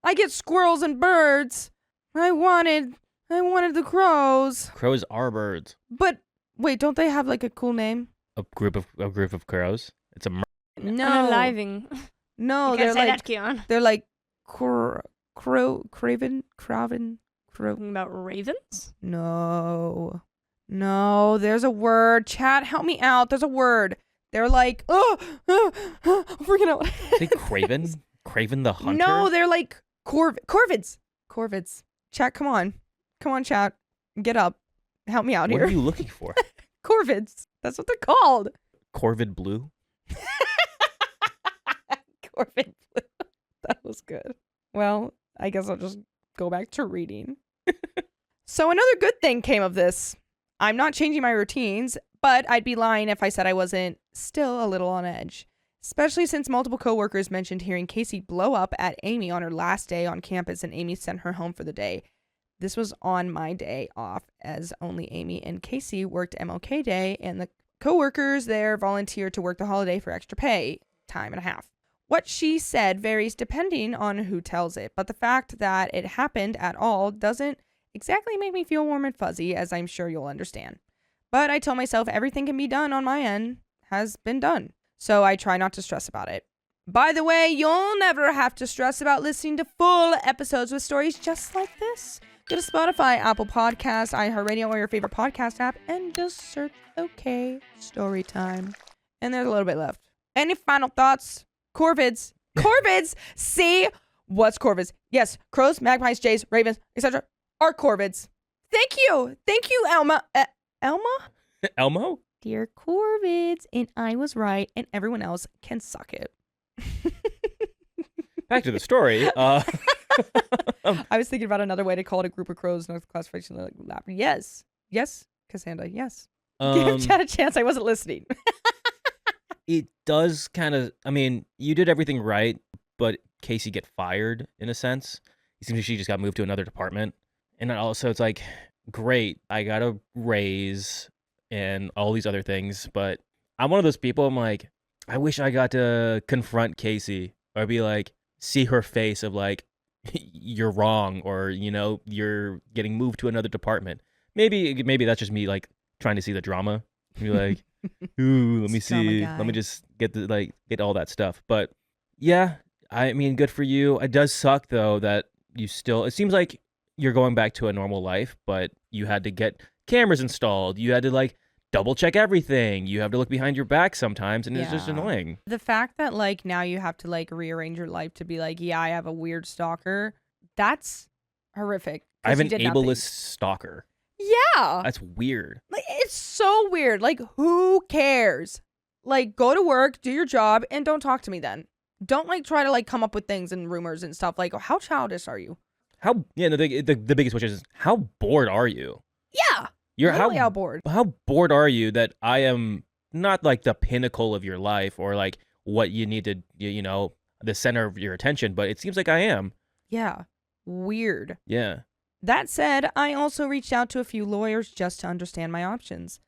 [SPEAKER 4] I get squirrels and birds. I wanted the crows.
[SPEAKER 6] Crows are birds.
[SPEAKER 4] But wait, don't they have like a cool name?
[SPEAKER 6] A group of crows. It's a
[SPEAKER 4] No.
[SPEAKER 5] Unaliving.
[SPEAKER 4] No,
[SPEAKER 5] You
[SPEAKER 4] they're
[SPEAKER 5] can't say
[SPEAKER 4] like
[SPEAKER 5] that, Keon.
[SPEAKER 4] they're like craven.
[SPEAKER 5] Talking about ravens?
[SPEAKER 4] No, there's a word. Chat, help me out. There's a word. They're like, I'm freaking out.
[SPEAKER 6] I think Craven? Craven the Hunter?
[SPEAKER 4] No, they're like corvids. Chat, come on, chat, get up, help me out
[SPEAKER 6] What
[SPEAKER 4] here.
[SPEAKER 6] are you looking for?
[SPEAKER 4] Corvids. That's what they're called.
[SPEAKER 6] Corvid Blue?
[SPEAKER 4] Corvid blue. That was good. Well, I guess I'll just go back to reading. So another good thing came of this. I'm not changing my routines, but I'd be lying if I said I wasn't still a little on edge. Especially since multiple coworkers mentioned hearing Casey blow up at Amy on her last day on campus and Amy sent her home for the day. This was on my day off, as only Amy and Casey worked MLK Day, and the coworkers there volunteered to work the holiday for extra pay, time and a half. What she said varies depending on who tells it, but the fact that it happened at all doesn't exactly make me feel warm and fuzzy, as I'm sure you'll understand. But I tell myself everything can be done on my end has been done, so I try not to stress about it. By the way, you'll never have to stress about listening to full episodes with stories just like this. Go to Spotify, Apple Podcasts, iHeartRadio, or your favorite podcast app, and just search OK Storytime. And there's a little bit left. Any final thoughts? Corvids. See? What's corvids? Yes, crows, magpies, jays, ravens, etc. are corvids. Thank you, Elma. Elma?
[SPEAKER 6] Elmo?
[SPEAKER 4] Dear corvids, and I was right, and everyone else can suck it.
[SPEAKER 6] Back to the story.
[SPEAKER 4] I was thinking about another way to call it a group of crows, no classification. Like laughter. Yes, Cassandra. Yes. Give Chad a chance. I wasn't listening.
[SPEAKER 6] It does kind of, I mean, you did everything right, but Casey get fired in a sense. It seems like she just got moved to another department. And also it's like, great, I got a raise and all these other things, but I'm one of those people, I'm like, I wish I got to confront Casey or be like, see her face of like, you're wrong, or, you know, you're getting moved to another department. Maybe that's just me like trying to see the drama. Be like, ooh, let me see. Let me just get all that stuff. But yeah, I mean, good for you. It does suck though that you still, it seems like you're going back to a normal life, but you had to get cameras installed. You had to like double check everything. You have to look behind your back sometimes, and it's just
[SPEAKER 4] Yeah.
[SPEAKER 6] annoying.
[SPEAKER 4] The fact that like now you have to like rearrange your life to be like, yeah, I have a weird stalker. That's horrific. 'cause
[SPEAKER 6] I have
[SPEAKER 4] you
[SPEAKER 6] an
[SPEAKER 4] did nothing.
[SPEAKER 6] ableist stalker.
[SPEAKER 4] Yeah.
[SPEAKER 6] That's weird.
[SPEAKER 4] Like, it's so weird. Like, who cares? Like, go to work, do your job, and don't talk to me then. Don't like try to like come up with things and rumors and stuff. Like, how childish are you?
[SPEAKER 6] How? Yeah, the biggest question is how bored are you?
[SPEAKER 4] Yeah.
[SPEAKER 6] You're
[SPEAKER 4] Literally how bored.
[SPEAKER 6] How bored are you that I am not like the pinnacle of your life or like what you need to, the center of your attention, but it seems like I am.
[SPEAKER 4] Yeah. Weird.
[SPEAKER 6] Yeah.
[SPEAKER 4] That said, I also reached out to a few lawyers just to understand my options.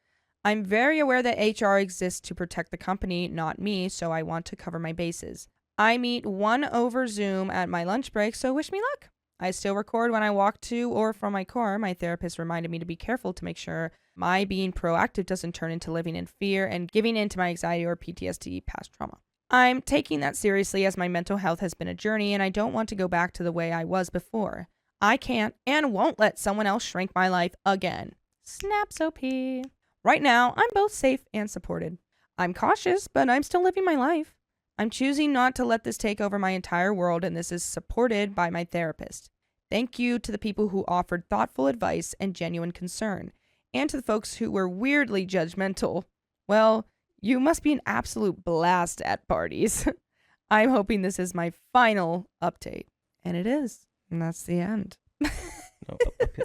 [SPEAKER 4] I'm very aware that HR exists to protect the company, not me, so I want to cover my bases. I meet one over Zoom at my lunch break, so wish me luck. I still record when I walk to or from my car. My therapist reminded me to be careful to make sure my being proactive doesn't turn into living in fear and giving in to my anxiety or PTSD past trauma. I'm taking that seriously as my mental health has been a journey and I don't want to go back to the way I was before. I can't and won't let someone else shrink my life again. Snaps OP. Right now, I'm both safe and supported. I'm cautious, but I'm still living my life. I'm choosing not to let this take over my entire world, and this is supported by my therapist. Thank you to the people who offered thoughtful advice and genuine concern, and to the folks who were weirdly judgmental. Well, you must be an absolute blast at parties. I'm hoping this is my final update. And it is. And that's the end.
[SPEAKER 6] No,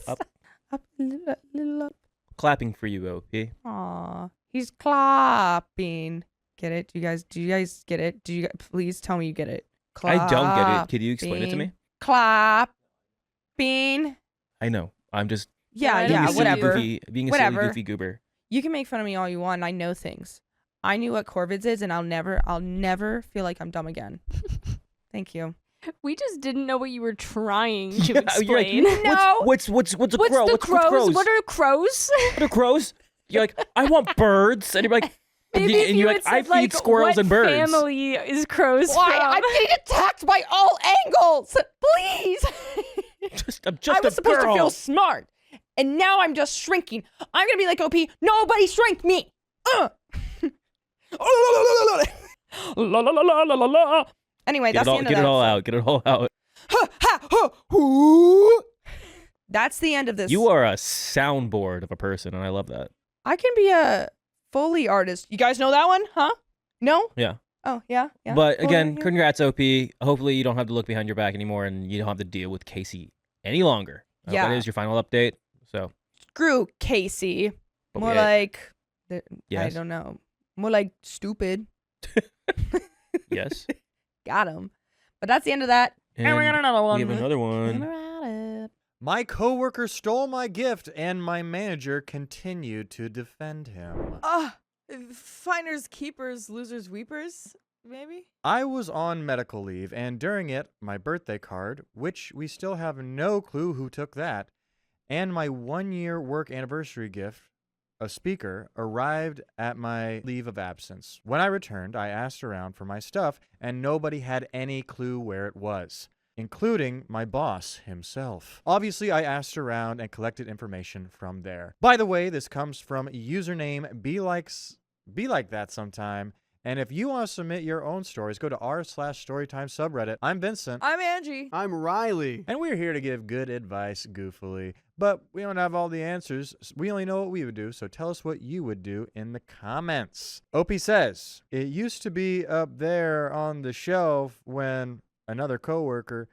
[SPEAKER 6] up.
[SPEAKER 4] Up, little up.
[SPEAKER 6] Clapping for you, OP.
[SPEAKER 4] Aw, he's clapping. Get it? Do you guys get it? Please tell me you get it.
[SPEAKER 6] I don't get it. Could you explain it to me?
[SPEAKER 4] Clapping.
[SPEAKER 6] I know. I'm just
[SPEAKER 4] Yeah,
[SPEAKER 6] being
[SPEAKER 4] yeah,
[SPEAKER 6] a silly
[SPEAKER 4] whatever.
[SPEAKER 6] being a
[SPEAKER 4] Whatever.
[SPEAKER 6] silly goofy goober.
[SPEAKER 4] You can make fun of me all you want. And I know things. I knew what Corvids is, and I'll never feel like I'm dumb again. Thank you.
[SPEAKER 5] We just didn't know what you were trying to
[SPEAKER 6] Yeah, you're like,
[SPEAKER 5] explain.
[SPEAKER 4] No.
[SPEAKER 6] What's a
[SPEAKER 5] What's
[SPEAKER 6] crow?
[SPEAKER 5] the
[SPEAKER 6] What's
[SPEAKER 5] crows?
[SPEAKER 6] crows?
[SPEAKER 5] What are crows?
[SPEAKER 6] What are crows? You're like, I want birds, and you're like,
[SPEAKER 5] Maybe if
[SPEAKER 6] and
[SPEAKER 5] you
[SPEAKER 6] you're
[SPEAKER 5] had
[SPEAKER 6] like, I
[SPEAKER 5] said,
[SPEAKER 6] feed squirrels
[SPEAKER 5] what
[SPEAKER 6] and birds.
[SPEAKER 5] family is crows
[SPEAKER 4] Why?
[SPEAKER 5] from?
[SPEAKER 4] I'm getting attacked by all angles. Please.
[SPEAKER 6] I'm just
[SPEAKER 4] I was
[SPEAKER 6] a
[SPEAKER 4] supposed
[SPEAKER 6] girl.
[SPEAKER 4] to feel smart, and now I'm just shrinking. I'm gonna be like OP. Nobody shrink me. Anyway,
[SPEAKER 6] Get
[SPEAKER 4] that's the end of
[SPEAKER 6] it
[SPEAKER 4] that.
[SPEAKER 6] all out. Get it all out.
[SPEAKER 4] That's the end of this.
[SPEAKER 6] You are a soundboard of a person, and I love that.
[SPEAKER 4] I can be a Foley artist. You guys know that one, huh? No?
[SPEAKER 6] Yeah.
[SPEAKER 4] Oh, yeah. Yeah.
[SPEAKER 6] But
[SPEAKER 4] Foley,
[SPEAKER 6] again,
[SPEAKER 4] yeah.
[SPEAKER 6] congrats, OP. Hopefully, you don't have to look behind your back anymore, and you don't have to deal with Casey any longer. I hope
[SPEAKER 4] Yeah.
[SPEAKER 6] that is your final update. So,
[SPEAKER 4] Screw Casey.
[SPEAKER 6] but
[SPEAKER 4] More
[SPEAKER 6] we-
[SPEAKER 4] like, I
[SPEAKER 6] Yes.
[SPEAKER 4] don't know. More like stupid.
[SPEAKER 6] yes.
[SPEAKER 4] Got him. But that's the end of that.
[SPEAKER 6] And
[SPEAKER 5] we got another
[SPEAKER 6] we
[SPEAKER 5] one.
[SPEAKER 6] have another
[SPEAKER 4] And
[SPEAKER 6] one.
[SPEAKER 4] we're at it.
[SPEAKER 7] My coworker stole my gift, and my manager continued to defend him.
[SPEAKER 1] Finders, keepers, losers, weepers, maybe?
[SPEAKER 7] I was on medical leave, and during it, my birthday card, which we still have no clue who took that, and my 1-year work anniversary gift, a speaker, arrived at my leave of absence. When I returned, I asked around for my stuff, and nobody had any clue where it was, including my boss himself. Obviously, I asked around and collected information from there. By the way, this comes from username Be Like That Sometime. And if you want to submit your own stories, go to r/storytime subreddit. I'm Vincent,
[SPEAKER 1] I'm Angie.
[SPEAKER 8] I'm Riley.
[SPEAKER 7] and we're here to give good advice goofily. But we don't have all the answers. We only know what we would do, so tell us what you would do in the comments. OP says, it used to be up there on the shelf when another coworker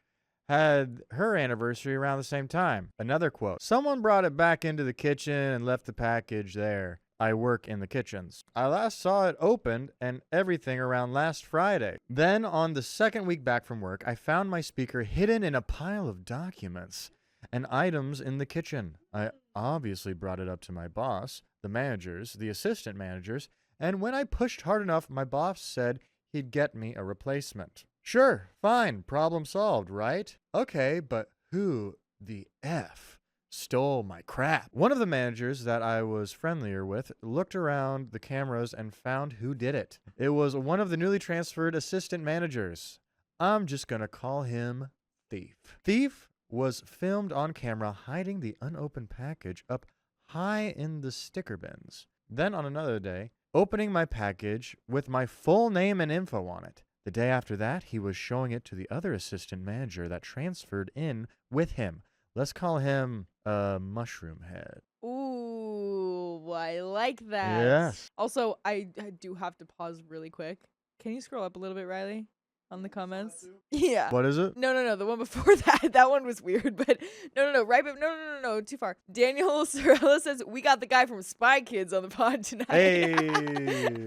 [SPEAKER 7] had her anniversary around the same time. Another quote, someone brought it back into the kitchen and left the package there. I work in the kitchens. I last saw it opened and everything around last Friday. Then on the second week back from work, I found my speaker hidden in a pile of documents and items in the kitchen. I obviously brought it up to my boss, the managers, the assistant managers, and when I pushed hard enough, my boss said he'd get me a replacement. Sure, fine, problem solved, right? Okay, but who the F stole my crap? One of the managers that I was friendlier with looked around the cameras and found who did it. It was one of the newly transferred assistant managers. I'm just gonna call him Thief. Thief was filmed on camera hiding the unopened package up high in the sticker bins. Then on another day, opening my package with my full name and info on it. The day after that, he was showing it to the other assistant manager that transferred in with him. Let's call him Mushroom Head.
[SPEAKER 1] Ooh, I like that.
[SPEAKER 7] Yes.
[SPEAKER 1] Also, I do have to pause really quick. Can you scroll up a little bit, Riley, on the comments? Yeah.
[SPEAKER 7] What is it?
[SPEAKER 1] No. The one before that. That one was weird, but no. Right, but no. Too far. Daniel Sorella says, we got the guy from Spy Kids on the pod tonight.
[SPEAKER 7] Hey.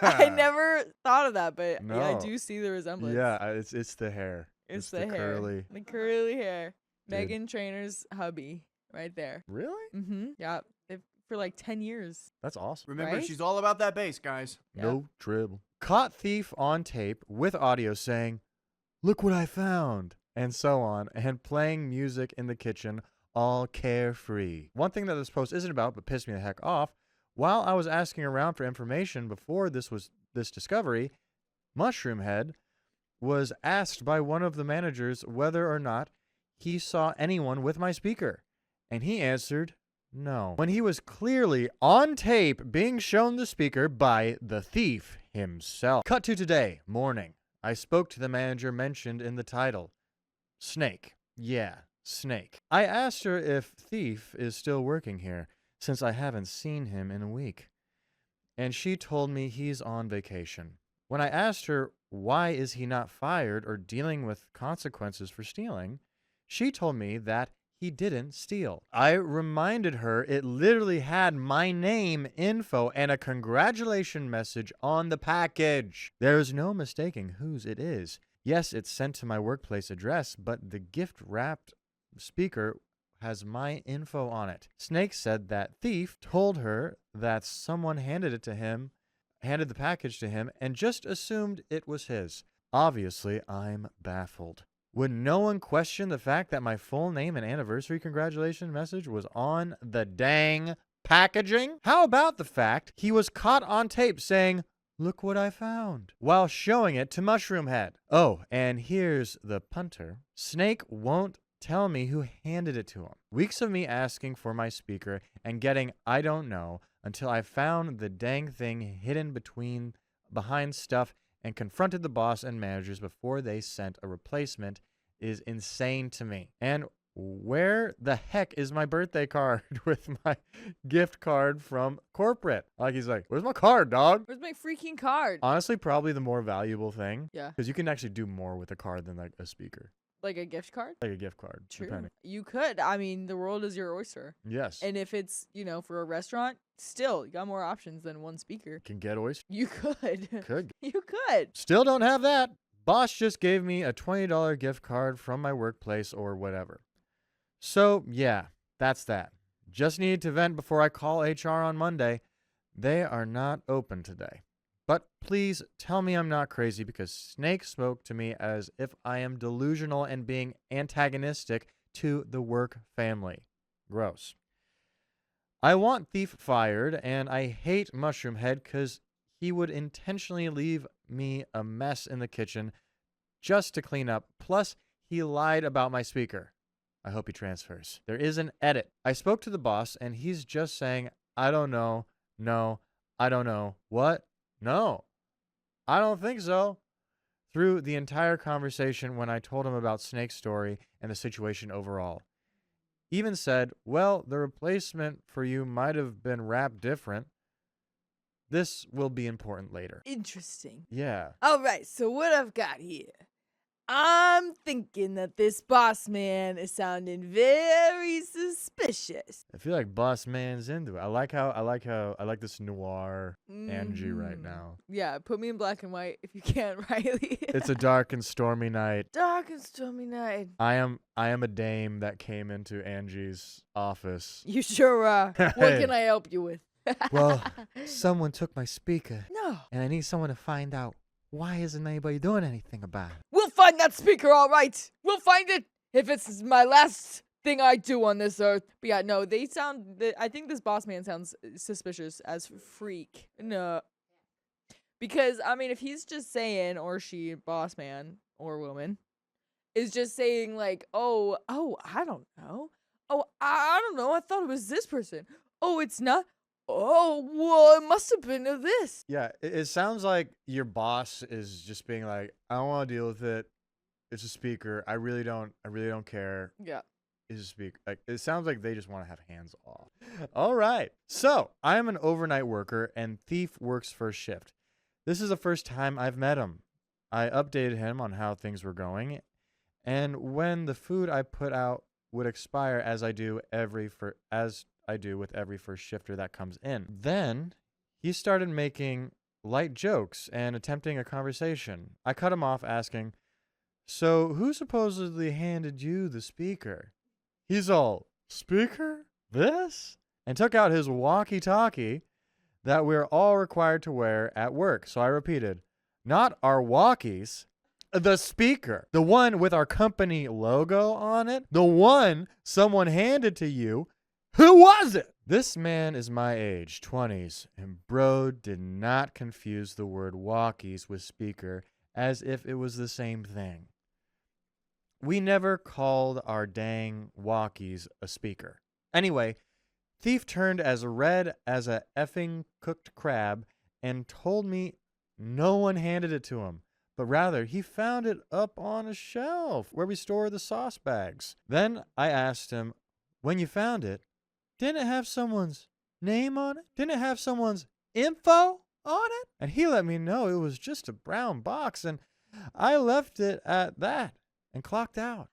[SPEAKER 1] I never thought of that, but yeah, I
[SPEAKER 7] No.
[SPEAKER 1] do see the resemblance.
[SPEAKER 7] Yeah, it's the hair.
[SPEAKER 1] It's the hair.
[SPEAKER 7] curly.
[SPEAKER 1] The curly hair.
[SPEAKER 7] Dude.
[SPEAKER 1] Megan Trainor's hubby right there.
[SPEAKER 7] Really?
[SPEAKER 1] Mm-hmm. Yeah. For like 10 years.
[SPEAKER 7] That's awesome.
[SPEAKER 8] Remember,
[SPEAKER 1] Right?
[SPEAKER 8] she's all about that bass, guys.
[SPEAKER 1] Yeah.
[SPEAKER 7] No trouble. Caught thief on tape with audio saying, "Look what I found," and so on, and playing music in the kitchen, all carefree. One thing that this post isn't about, but pissed me the heck off, while I was asking around for information before this discovery, Mushroom Head was asked by one of the managers whether or not he saw anyone with my speaker, and he answered no, when he was clearly on tape being shown the speaker by the thief himself. Cut to today, morning. I spoke to the manager mentioned in the title. Snake. Yeah, Snake. I asked her if Thief is still working here, since I haven't seen him in a week. And she told me he's on vacation. When I asked her why is he not fired or dealing with consequences for stealing, she told me that he didn't steal. I reminded her it literally had my name, info, and a congratulation message on the package. There is no mistaking whose it is. Yes, it's sent to my workplace address, but the gift-wrapped speaker has my info on it. Snake said that Thief told her that someone handed the package to him, and just assumed it was his. Obviously, I'm baffled. Would no one question the fact that my full name and anniversary congratulation message was on the dang packaging? How about the fact he was caught on tape saying, "Look what I found," while showing it to Mushroom Head? Oh, and here's the punter. Snake won't tell me who handed it to him. Weeks of me asking for my speaker and getting I don't know until I found the dang thing hidden behind stuff and confronted the boss and managers before they sent a replacement is insane to me. And where the heck is my birthday card with my gift card from corporate? Like, he's like, "Where's my card, dog?"
[SPEAKER 1] Where's my freaking card?
[SPEAKER 7] Honestly, probably the more valuable thing.
[SPEAKER 1] Yeah.
[SPEAKER 7] Because you can actually do more with a card than like a speaker.
[SPEAKER 1] Like a gift card?
[SPEAKER 7] Like a gift card.
[SPEAKER 1] True.
[SPEAKER 7] Depending.
[SPEAKER 1] You could. I mean, the world is your oyster.
[SPEAKER 7] Yes.
[SPEAKER 1] And if it's, for a restaurant, still, you got more options than one speaker.
[SPEAKER 7] Can get oyster.
[SPEAKER 1] You could.
[SPEAKER 7] Could.
[SPEAKER 1] You could.
[SPEAKER 7] Still don't have that. Boss just gave me a $20 gift card from my workplace or whatever. So, yeah, that's that. Just needed to vent before I call HR on Monday. They are not open today. But please tell me I'm not crazy, because Snake spoke to me as if I am delusional and being antagonistic to the work family. Gross. I want Thief fired, and I hate Mushroom Head because he would intentionally leave me a mess in the kitchen just to clean up. Plus, he lied about my speaker. I hope he transfers. There is an edit. I spoke to the boss, and he's just saying, "I don't know. No, I don't know." What? No, I don't think so. Through the entire conversation when I told him about Snake's story and the situation overall. Even said, "Well, the replacement for you might have been wrapped different. This will be important later."
[SPEAKER 1] Interesting.
[SPEAKER 7] Yeah.
[SPEAKER 1] All right, so what I've got here. I'm thinking that this boss man is sounding very suspicious.
[SPEAKER 7] I feel like Boss Man's into it. I like this noir Angie right
[SPEAKER 1] Mhm.
[SPEAKER 7] now.
[SPEAKER 1] Yeah, put me in black and white if you can, Riley.
[SPEAKER 7] It's a dark and stormy night.
[SPEAKER 1] dark and stormy night.
[SPEAKER 7] I am a dame that came into Angie's office.
[SPEAKER 1] You sure are. What can I help you with?
[SPEAKER 7] Well, someone took my speaker,
[SPEAKER 1] No.
[SPEAKER 7] and I need someone to find out why isn't anybody doing anything about it.
[SPEAKER 1] We'll find that speaker, all right. We'll find it if it's my last thing I do on this earth. But yeah, no, I think this boss man sounds suspicious as freak. No. Because, I mean, if he's just saying, or she, boss man or woman, is just saying like, oh, I don't know. Oh, I don't know. I thought it was this person. Oh, it's not. Oh, well, it must have been of this.
[SPEAKER 7] Yeah, it sounds like your boss is just being like, I don't want to deal with it. It's a speaker. I really don't care.
[SPEAKER 1] Yeah.
[SPEAKER 7] It's a speaker. Like, it sounds like they just want to have hands off. All right. So I am an overnight worker, and Thief works first shift. This is the first time I've met him. I updated him on how things were going, and when the food I put out would expire, as I do with every first shifter that comes in. Then he started making light jokes and attempting a conversation. I cut him off asking, so who supposedly handed you the speaker? He's all, speaker? This? And took out his walkie-talkie that we're all required to wear at work. So I repeated, not our walkies, the speaker, the one with our company logo on it, the one someone handed to you. Who was it? This man is my age, 20s, and bro did not confuse the word walkies with speaker as if it was the same thing. We never called our dang walkies a speaker. Anyway, Thief turned as red as a effing cooked crab and told me no one handed it to him, but rather he found it up on a shelf where we store the sauce bags. Then I asked him, when you found it, didn't it have someone's name on it? Didn't it have someone's info on it? And he let me know it was just a brown box, and I left it at that and clocked out.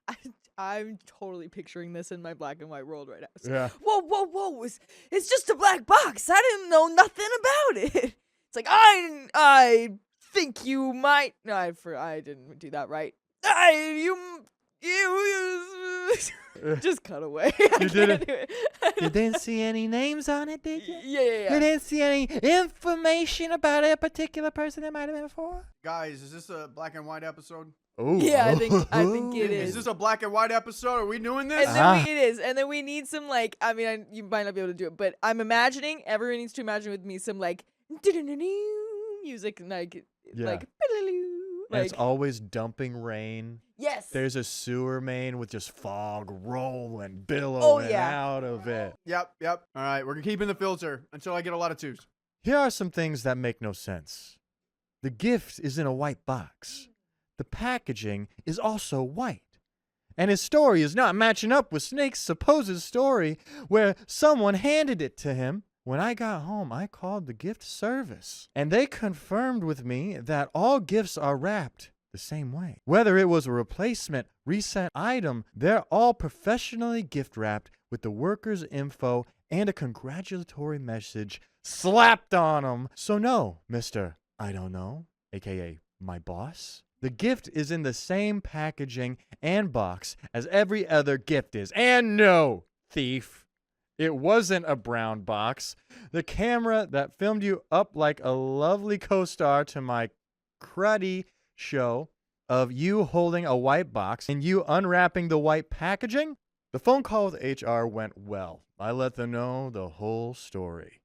[SPEAKER 1] I'm totally picturing this in my black and white world right now. So,
[SPEAKER 7] Yeah.
[SPEAKER 1] Whoa. It's just a black box. I didn't know nothing about it. It's like, I think you might. No, I didn't do that right. You just cut away.
[SPEAKER 7] You didn't.
[SPEAKER 1] You
[SPEAKER 7] didn't see any names on it, did you?
[SPEAKER 1] Yeah.
[SPEAKER 7] You didn't see any information about a particular person it might have been for?
[SPEAKER 8] Guys, is this a black and white episode?
[SPEAKER 7] Oh,
[SPEAKER 1] Yeah, I think it
[SPEAKER 8] Is
[SPEAKER 1] is.
[SPEAKER 8] this a black and white episode? Are we doing this?
[SPEAKER 1] And then it is. And then we need some, like, I mean, you might not be able to do it, but I'm imagining, everyone needs to imagine with me some, like, music, like,
[SPEAKER 7] Yeah.
[SPEAKER 1] like,
[SPEAKER 7] And it's always dumping rain.
[SPEAKER 1] yes.
[SPEAKER 7] There's a sewer main with just fog rolling, billowing out of it.
[SPEAKER 8] Yep. All right, we're keeping the filter until I get a lot of twos.
[SPEAKER 7] Here are some things that make no sense. The gift is in a white box. The packaging is also white. And his story is not matching up with Snake's supposed story where someone handed it to him. When I got home, I called the gift service, and they confirmed with me that all gifts are wrapped the same way. Whether it was a replacement, resent item, they're all professionally gift wrapped with the worker's info and a congratulatory message slapped on them. So no, Mr. I don't know, aka my boss. The gift is in the same packaging and box as every other gift is. And no, Thief, it wasn't a brown box. The camera that filmed you up like a lovely co-star to my cruddy show of you holding a white box and you unwrapping the white packaging, the phone call with HR went well. I let them know the whole story.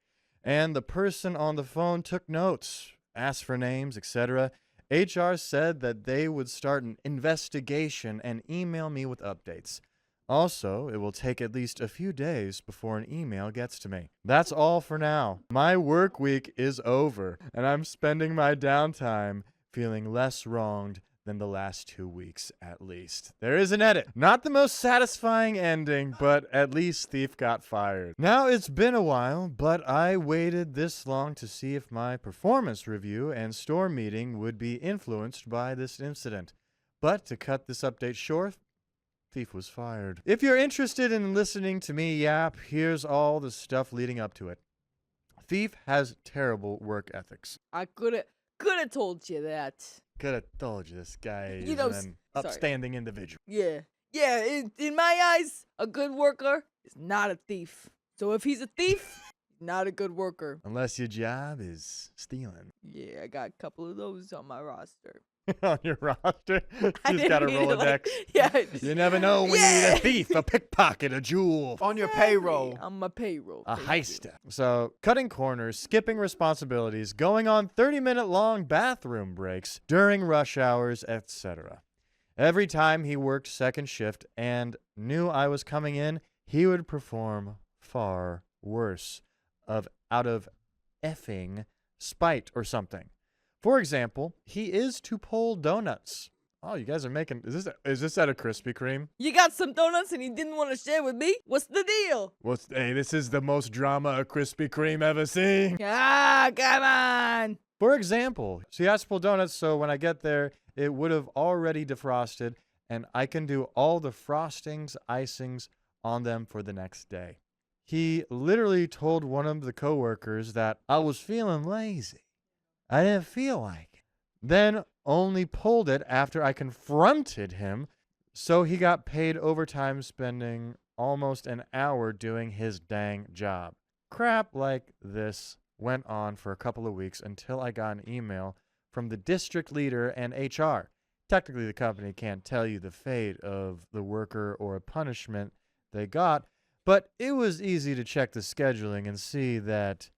[SPEAKER 7] And the person on the phone took notes, asked for names, etc. HR said that they would start an investigation and email me with updates. Also, it will take at least a few days before an email gets to me. That's all for now. My work week is over, and I'm spending my downtime feeling less wronged than the last 2 weeks at least. There is an edit. Not the most satisfying ending, but at least Thief got fired. Now it's been a while, but I waited this long to see if my performance review and store meeting would be influenced by this incident. But to cut this update short, Thief was fired. If you're interested in listening to me yap, here's all the stuff leading up to it. Thief has terrible work ethics.
[SPEAKER 1] I could have told you that.
[SPEAKER 7] Could have told you this guy is
[SPEAKER 1] You know,
[SPEAKER 7] an
[SPEAKER 1] sorry.
[SPEAKER 7] upstanding individual.
[SPEAKER 1] Yeah. In my eyes, a good worker is not a thief. So if he's a thief, he's not a good worker.
[SPEAKER 7] Unless your job is stealing.
[SPEAKER 1] Yeah, I got a couple of those on my roster.
[SPEAKER 7] On your roster,
[SPEAKER 1] I
[SPEAKER 7] he's got a
[SPEAKER 1] didn't mean to,
[SPEAKER 7] Rolodex.
[SPEAKER 1] yeah.
[SPEAKER 7] You never know when you need a thief, a pickpocket, a jewel,
[SPEAKER 8] On your payroll.
[SPEAKER 1] On my payroll.
[SPEAKER 7] a
[SPEAKER 1] Thank you.
[SPEAKER 7] heister. So, cutting corners, skipping responsibilities, going on 30-minute long bathroom breaks during rush hours, etc. Every time he worked second shift and knew I was coming in, he would perform far worse out of effing spite or something. For example, he is to pull donuts. Oh, you guys are making... Is this at a Krispy Kreme?
[SPEAKER 1] You got some donuts and you didn't want to share with me? What's the deal?
[SPEAKER 7] Hey, this is the most drama a Krispy Kreme ever seen.
[SPEAKER 1] Ah, come on.
[SPEAKER 7] For example, so he has to pull donuts, so when I get there, it would have already defrosted, and I can do all the frostings, icings on them for the next day. He literally told one of the coworkers that I was feeling lazy. I didn't feel like it. Then only pulled it after I confronted him, so he got paid overtime spending almost an hour doing his dang job. Crap like this went on for a couple of weeks until I got an email from the district leader and HR. Technically, the company can't tell you the fate of the worker or a punishment they got, but it was easy to check the scheduling and see that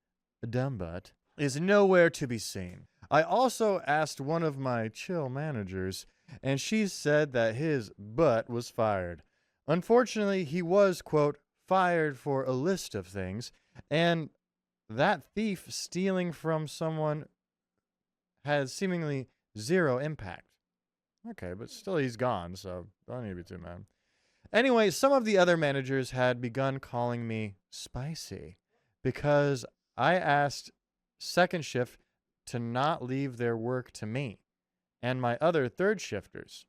[SPEAKER 7] Dumbbutt is nowhere to be seen. I also asked one of my chill managers, and she said that his butt was fired. Unfortunately, he was, quote, fired for a list of things, and that thief stealing from someone had seemingly zero impact. Okay, but still he's gone, so don't need to be too mad. Anyway, some of the other managers had begun calling me spicy because I asked second shift to not leave their work to me and my other third shifters,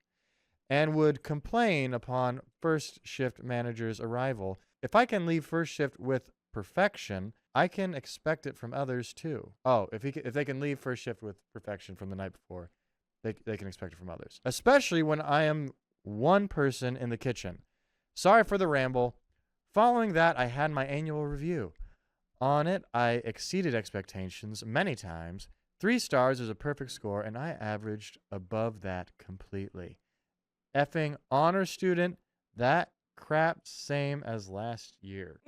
[SPEAKER 7] and would complain upon first shift manager's arrival. If I can leave first shift with perfection, I can expect it from others too. Oh, if they can leave first shift with perfection from the night before, they can expect it from others. Especially when I am one person in the kitchen. Sorry for the ramble. Following that, I had my annual review. On it, I exceeded expectations many times. 3 stars is a perfect score, and I averaged above that completely. Effing honor student, that crap same as last year.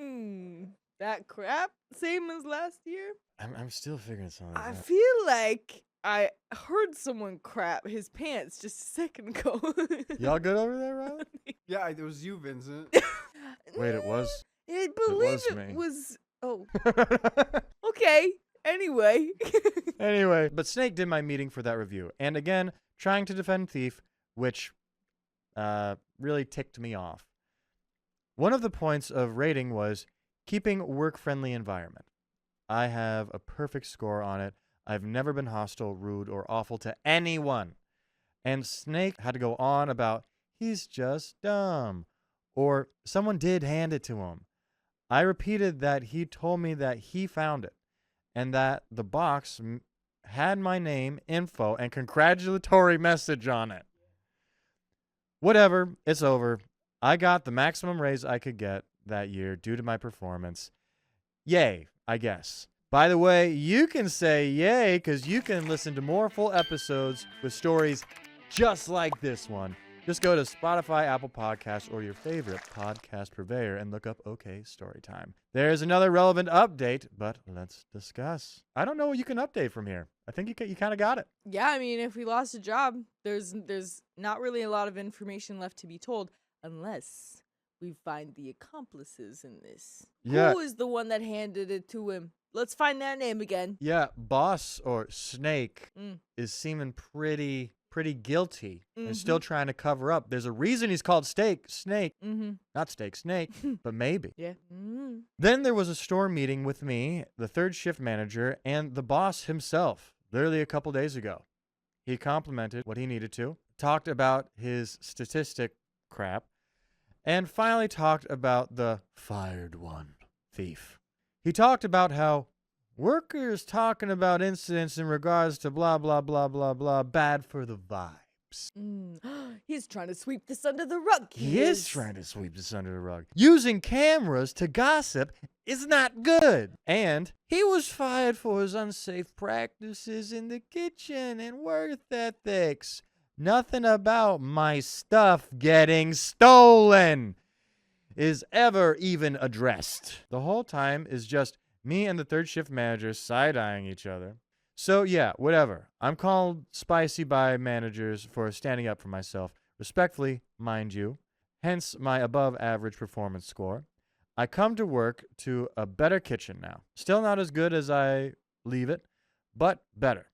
[SPEAKER 1] That crap? Same as last year?
[SPEAKER 7] I'm still figuring something
[SPEAKER 1] I
[SPEAKER 7] out.
[SPEAKER 1] feel like I heard someone crap his pants just a second ago.
[SPEAKER 7] Y'all good over there, Riley?
[SPEAKER 8] Yeah, it was you, Vincent.
[SPEAKER 7] Wait, it was?
[SPEAKER 1] I believe
[SPEAKER 7] was
[SPEAKER 1] it
[SPEAKER 7] me.
[SPEAKER 1] was. Oh, okay. Anyway.
[SPEAKER 7] Anyway, but Snake did my meeting for that review. And again, trying to defend Thief, which really ticked me off. One of the points of rating was keeping work-friendly environment. I have a perfect score on it. I've never been hostile, rude, or awful to anyone. And Snake had to go on about, he's just dumb. Or someone did hand it to him. I repeated that he told me that he found it. And that the box had my name, info, and congratulatory message on it. Whatever, it's over. I got the maximum raise I could get that year due to my performance. Yay, I guess. By the way, you can say yay because you can listen to more full episodes with stories just like this one. Just go to Spotify, Apple Podcasts, or your favorite podcast purveyor and look up OK Storytime. There's another relevant update, but let's discuss. I don't know what you can update from here. I think you kind of got it.
[SPEAKER 1] Yeah, I mean, if we lost a job, there's not really a lot of information left to be told unless we find the accomplices in this.
[SPEAKER 7] Yeah.
[SPEAKER 1] Who is the one that handed it to him? Let's find that name again.
[SPEAKER 7] Yeah, Boss or Snake
[SPEAKER 1] Mm.
[SPEAKER 7] is seeming pretty guilty and still trying to cover up. There's a reason he's called Snake, not Steak, Snake, but maybe.
[SPEAKER 1] Yeah.
[SPEAKER 7] Then there was a store meeting with me, the third shift manager, and the boss himself, literally a couple days ago. He complimented what he needed to, talked about his statistic crap, and finally talked about the fired one, Thief. He talked about how workers talking about incidents in regards to blah, blah, blah, blah, blah, bad for the vibes.
[SPEAKER 1] He's trying to sweep this under the rug.
[SPEAKER 7] He is trying to sweep this under the rug. Using cameras to gossip is not good. And he was fired for his unsafe practices in the kitchen and work ethics. Nothing about my stuff getting stolen is ever even addressed. The whole time is just me and the third shift manager side-eyeing each other. So yeah, whatever. I'm called spicy by managers for standing up for myself, Respectfully, mind you, hence my above average performance score. I come to work to a better kitchen now. Still not as good as I leave it, but better.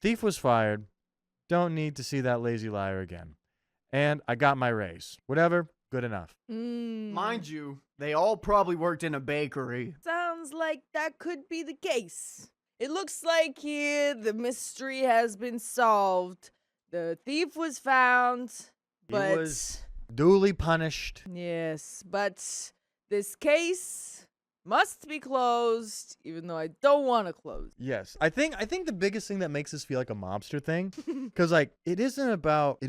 [SPEAKER 7] Thief was fired. Don't need to see that lazy liar again. And I got my raise. Whatever, good enough.
[SPEAKER 8] Mind you, they all probably worked in a bakery.
[SPEAKER 1] Sounds like that could be the case. It looks like here the mystery has been solved. The thief was found, but
[SPEAKER 7] He was duly punished.
[SPEAKER 1] yes, but this case must be closed, even though I don't want to close.
[SPEAKER 7] Yes. I think the biggest thing that makes this feel like a mobster thing, because like it isn't about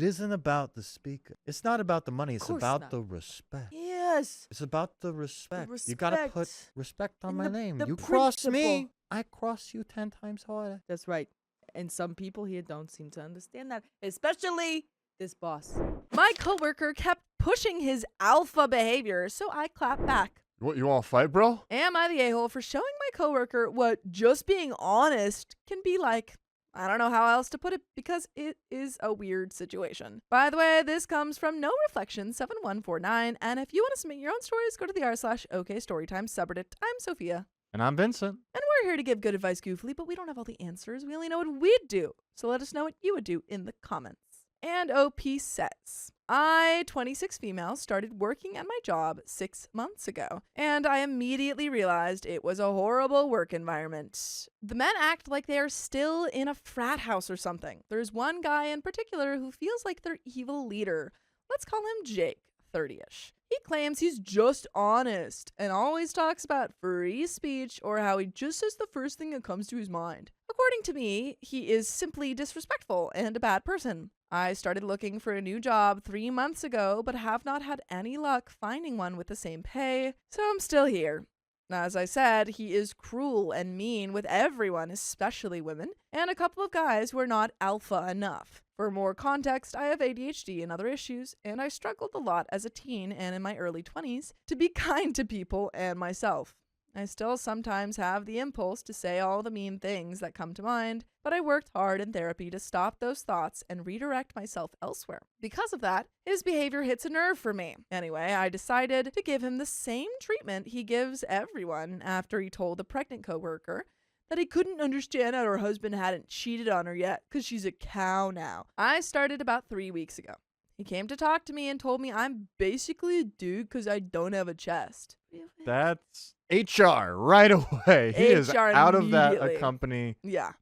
[SPEAKER 7] the speaker. It's not about the money. It's
[SPEAKER 1] course
[SPEAKER 7] about
[SPEAKER 1] not.
[SPEAKER 7] the respect.
[SPEAKER 1] Yes.
[SPEAKER 7] It's about the respect.
[SPEAKER 1] The
[SPEAKER 7] You gotta put
[SPEAKER 1] respect
[SPEAKER 7] respect on
[SPEAKER 1] and
[SPEAKER 7] my
[SPEAKER 1] the-
[SPEAKER 7] name.
[SPEAKER 1] the
[SPEAKER 7] You cross me,
[SPEAKER 1] principle.
[SPEAKER 7] I cross you 10 times harder.
[SPEAKER 1] That's right. And some people here don't seem to understand that, especially this boss.
[SPEAKER 2] My coworker kept pushing his alpha behavior, so I clapped back.
[SPEAKER 7] What, you want to fight, bro?
[SPEAKER 2] Am I the a-hole for showing my coworker what just being honest can be like? I don't know how else to put it because it is a weird situation. By the way, this comes from No Reflection 7149, and if you want to submit your own stories, go to the r/OKStorytime subreddit. I'm Sophia.
[SPEAKER 7] And I'm Vincent.
[SPEAKER 2] And we're here to give good advice goofily, but we don't have all the answers. We only know what we'd do. So let us know what you would do in the comments. And OP says, I, 26 female, started working at my job 6 months ago, and I immediately realized it was a horrible work environment. The men act like they are still in a frat house or something. There's one guy in particular who feels like their evil leader. Let's call him Jake, 30-ish. He claims he's just honest and always talks about free speech or how he just says the first thing that comes to his mind. According to me, he is simply disrespectful and a bad person. I started looking for a new job 3 months ago, but have not had any luck finding one with the same pay, so I'm still here. As I said, he is cruel and mean with everyone, especially women, and a couple of guys who are not alpha enough. For more context, I have ADHD and other issues, and I struggled a lot as a teen and in my early 20s to be kind to people and myself. I still sometimes have the impulse to say all the mean things that come to mind, but I worked hard in therapy to stop those thoughts and redirect myself elsewhere. Because of that, his behavior hits a nerve for me. Anyway, I decided to give him the same treatment he gives everyone after he told the pregnant coworker that he couldn't understand how her husband hadn't cheated on her yet because she's a cow now. I started about 3 weeks ago. He came to talk to me and told me I'm basically a dude because I don't have a chest.
[SPEAKER 7] That's HR right away. He is
[SPEAKER 2] HR
[SPEAKER 7] out of that
[SPEAKER 2] immediately.
[SPEAKER 7] company.
[SPEAKER 2] Yeah.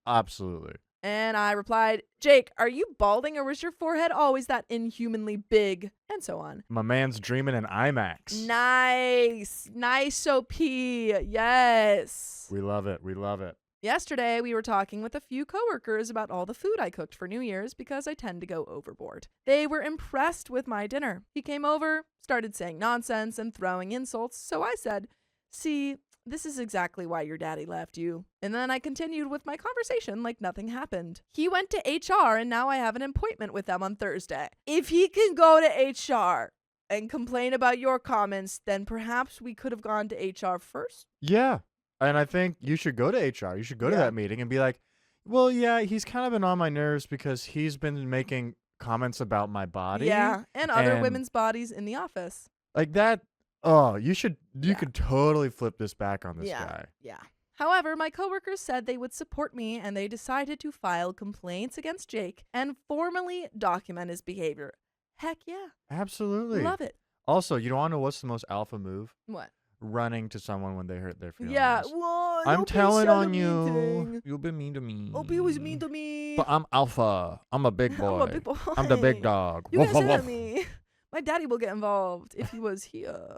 [SPEAKER 7] Absolutely.
[SPEAKER 2] And I replied, Jake, are you balding or was your forehead always that inhumanly big? And so on.
[SPEAKER 7] My man's dreaming in IMAX.
[SPEAKER 2] Nice. Nice OP. Yes.
[SPEAKER 7] We love it. We love it.
[SPEAKER 2] Yesterday, we were talking with a few coworkers about all the food I cooked for New Year's because I tend to go overboard. They were impressed with my dinner. He came over, started saying nonsense and throwing insults, so I said, see, this is exactly why your daddy left you. And then I continued with my conversation like nothing happened. He went to HR and now I have an appointment with them on Thursday. If he can go to HR and complain about your comments, then perhaps we could have gone to HR first.
[SPEAKER 7] Yeah. And I think you should go to HR. You should go to that meeting and be like, well, yeah, he's kind of been on my nerves because he's been making comments about my body.
[SPEAKER 2] Yeah, and other
[SPEAKER 7] and-
[SPEAKER 2] women's bodies in the office.
[SPEAKER 7] Like that. Oh, you could totally flip this back on this guy.
[SPEAKER 2] Yeah. However, my coworkers said they would support me and they decided to file complaints against Jake and formally document his behavior. Heck yeah.
[SPEAKER 7] Absolutely.
[SPEAKER 2] Love it.
[SPEAKER 7] Also, you want to know what's the most alpha move?
[SPEAKER 2] What?
[SPEAKER 7] Running to someone when they hurt their feelings.
[SPEAKER 2] Yeah. Well,
[SPEAKER 7] I'm
[SPEAKER 2] OP
[SPEAKER 7] telling
[SPEAKER 2] said a
[SPEAKER 7] on
[SPEAKER 2] mean
[SPEAKER 7] you.
[SPEAKER 2] thing.
[SPEAKER 7] You've been mean to me.
[SPEAKER 2] OP was mean to me.
[SPEAKER 7] But I'm alpha. I'm a big boy.
[SPEAKER 2] I'm a big boy.
[SPEAKER 7] I'm the big dog.
[SPEAKER 2] You
[SPEAKER 7] Woof,
[SPEAKER 2] guys
[SPEAKER 7] woof,
[SPEAKER 2] said
[SPEAKER 7] woof.
[SPEAKER 2] me. My daddy will get involved if he was here.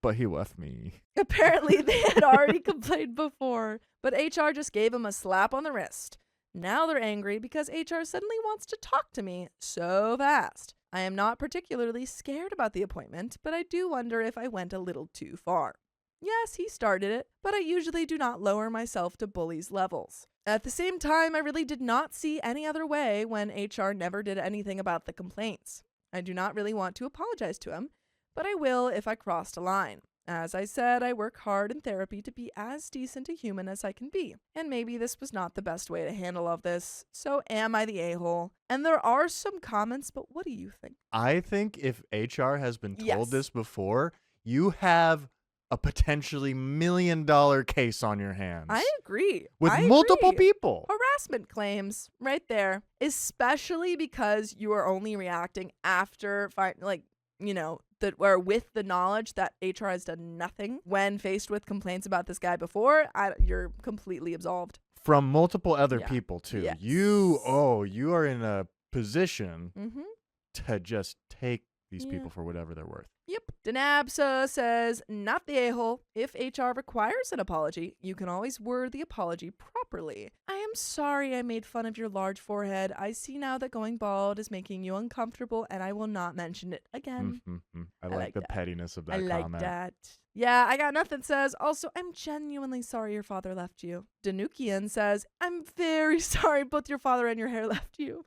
[SPEAKER 7] But he left me.
[SPEAKER 2] Apparently, they had already complained before, but HR just gave him a slap on the wrist. Now they're angry because HR suddenly wants to talk to me so fast. I am not particularly scared about the appointment, but I do wonder if I went a little too far. Yes, he started it, but I usually do not lower myself to bullies' levels. At the same time, I really did not see any other way when HR never did anything about the complaints. I do not really want to apologize to him, but I will if I crossed a line. As I said, I work hard in therapy to be as decent a human as I can be. And maybe this was not the best way to handle all of this. So am I the a-hole? And there are some comments, but what do you think?
[SPEAKER 7] I think if HR has been told
[SPEAKER 2] Yes.
[SPEAKER 7] this before, you have a potentially $1 million case on your hands.
[SPEAKER 2] I agree.
[SPEAKER 7] With
[SPEAKER 2] I
[SPEAKER 7] multiple
[SPEAKER 2] agree.
[SPEAKER 7] people.
[SPEAKER 2] Harassment claims right there, especially because you are only reacting after, or with the knowledge that HR has done nothing when faced with complaints about this guy before. You're completely absolved.
[SPEAKER 7] From multiple other
[SPEAKER 2] Yeah.
[SPEAKER 7] people, too.
[SPEAKER 2] Yes.
[SPEAKER 7] You are in a position
[SPEAKER 2] Mm-hmm.
[SPEAKER 7] to just take these
[SPEAKER 2] Yeah.
[SPEAKER 7] people for whatever they're worth.
[SPEAKER 2] Yep. Denabsa says, not the a-hole. If HR requires an apology, you can always word the apology properly. I am sorry I made fun of your large forehead. I see now that going bald is making you uncomfortable, and I will not mention it again.
[SPEAKER 7] I
[SPEAKER 2] I
[SPEAKER 7] like
[SPEAKER 2] like
[SPEAKER 7] the
[SPEAKER 2] that.
[SPEAKER 7] pettiness of that
[SPEAKER 2] I like
[SPEAKER 7] comment.
[SPEAKER 2] that. Yeah, I got nothing says, also, I'm genuinely sorry your father left you. Danukian says, I'm very sorry both your father and your hair left you.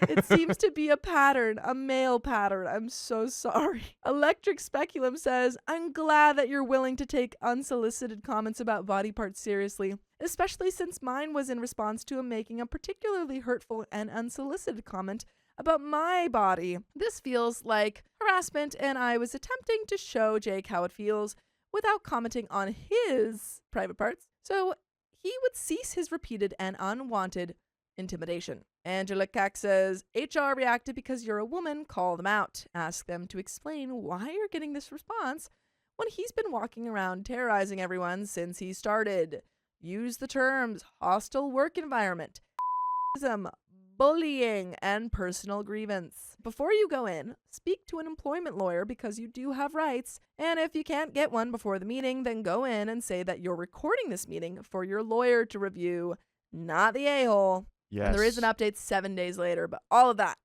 [SPEAKER 2] It seems to be a pattern, a male pattern. I'm so sorry. Electric Speculum says, I'm glad that you're willing to take unsolicited comments about body parts seriously, especially since mine was in response to him making a particularly hurtful and unsolicited comment about my body. This feels like harassment, and I was attempting to show Jake how it feels without commenting on his private parts, so he would cease his repeated and unwanted intimidation. Angela Cack says, HR reacted because you're a woman, call them out. Ask them to explain why you're getting this response when he's been walking around terrorizing everyone since he started. Use the terms hostile work environment, bullying, and personal grievance. Before you go in, speak to an employment lawyer because you do have rights, and if you can't get one before the meeting, then go in and say that you're recording this meeting for your lawyer to review, not the a-hole.
[SPEAKER 7] Yes.
[SPEAKER 2] And there is an update 7 days later, but all of that,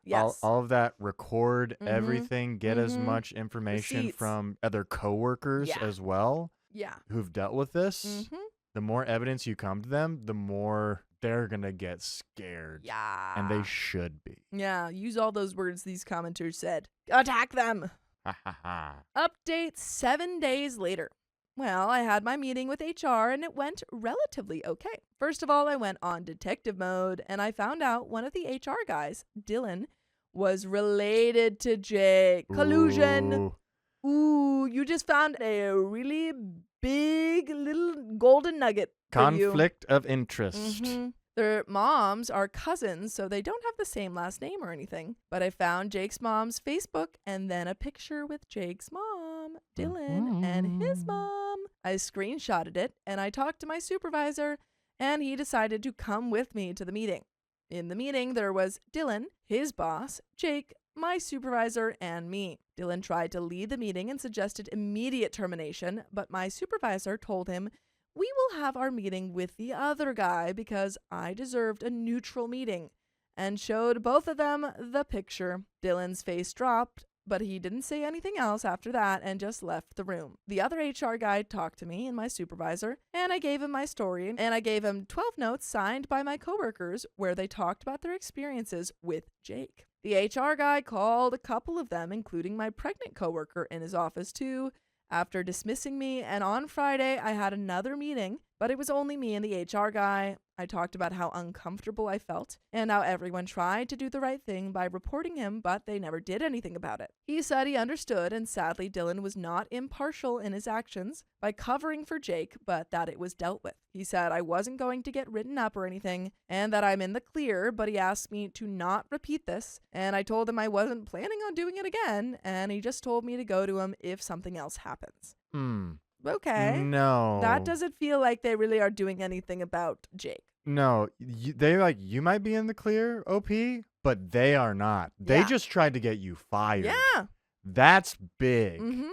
[SPEAKER 2] yes.
[SPEAKER 7] All of that, record
[SPEAKER 2] Mhm.
[SPEAKER 7] everything, get as
[SPEAKER 2] Mhm.
[SPEAKER 7] much information
[SPEAKER 2] Receipts.
[SPEAKER 7] from other coworkers
[SPEAKER 2] Yeah.
[SPEAKER 7] as well
[SPEAKER 2] Yeah.
[SPEAKER 7] who've dealt with this.
[SPEAKER 2] Mm-hmm.
[SPEAKER 7] The more evidence you come to them, the more they're going to get scared.
[SPEAKER 2] Yeah.
[SPEAKER 7] And they should be.
[SPEAKER 2] Yeah, use all those words these commenters said. Attack them.
[SPEAKER 7] Ha ha ha.
[SPEAKER 2] Update 7 days later. Well, I had my meeting with HR and it went relatively okay. First of all, I went on detective mode and I found out one of the HR guys, Dylan, was related to Jake. Collusion.
[SPEAKER 7] Ooh.
[SPEAKER 2] Ooh, you just found a really big little golden nugget. for you.
[SPEAKER 7] Conflict of interest.
[SPEAKER 2] Mhm. Their moms are cousins, so they don't have the same last name or anything. But I found Jake's mom's Facebook and then a picture with Jake's mom, Dylan, and his mom. I screenshotted it and I talked to my supervisor, and he decided to come with me to the meeting. In the meeting, there was Dylan, his boss, Jake, my supervisor, and me. Dylan tried to lead the meeting and suggested immediate termination, but my supervisor told him, we will have our meeting with the other guy because I deserved a neutral meeting, and showed both of them the picture. Dylan's face dropped, but he didn't say anything else after that and just left the room. The other HR guy talked to me and my supervisor, and I gave him my story, and I gave him 12 notes signed by my coworkers where they talked about their experiences with Jake. The HR guy called a couple of them, including my pregnant coworker, in his office too, after dismissing me, and on Friday I had another meeting, but it was only me and the HR guy. I talked about how uncomfortable I felt and how everyone tried to do the right thing by reporting him, but they never did anything about it. He said he understood, and sadly Dylan was not impartial in his actions by covering for Jake, but that it was dealt with. He said I wasn't going to get written up or anything and that I'm in the clear, but he asked me to not repeat this, and I told him I wasn't planning on doing it again, and he just told me to go to him if something else happens. Okay.
[SPEAKER 7] No.
[SPEAKER 2] That doesn't feel like they really are doing anything about Jake.
[SPEAKER 7] No, you might be in the clear, OP, but they are not. They
[SPEAKER 2] Yeah.
[SPEAKER 7] just tried to get you fired.
[SPEAKER 2] Yeah.
[SPEAKER 7] That's big.
[SPEAKER 2] Mm-hmm.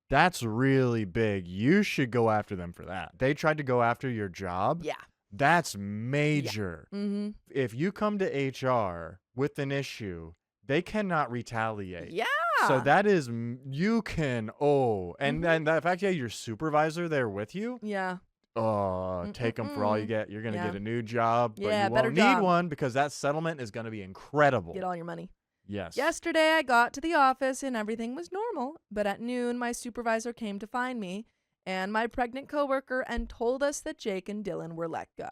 [SPEAKER 7] That's really big. You should go after them for that. They tried to go after your job.
[SPEAKER 2] Yeah.
[SPEAKER 7] That's major.
[SPEAKER 2] Mm-hmm.
[SPEAKER 7] If you come to HR with an issue, they cannot retaliate.
[SPEAKER 2] Yeah.
[SPEAKER 7] So that is, you can, and
[SPEAKER 2] Mhm.
[SPEAKER 7] then the fact you have your supervisor there with you,
[SPEAKER 2] Yeah.
[SPEAKER 7] take them for all you get. You're going to
[SPEAKER 2] Yeah.
[SPEAKER 7] get a new job, but
[SPEAKER 2] Yeah,
[SPEAKER 7] you
[SPEAKER 2] better
[SPEAKER 7] won't need
[SPEAKER 2] job.
[SPEAKER 7] one because that settlement is going to be incredible.
[SPEAKER 2] Get all your money.
[SPEAKER 7] Yes.
[SPEAKER 2] Yesterday, I got to the office and everything was normal, but at noon, my supervisor came to find me and my pregnant coworker and told us that Jake and Dylan were let go.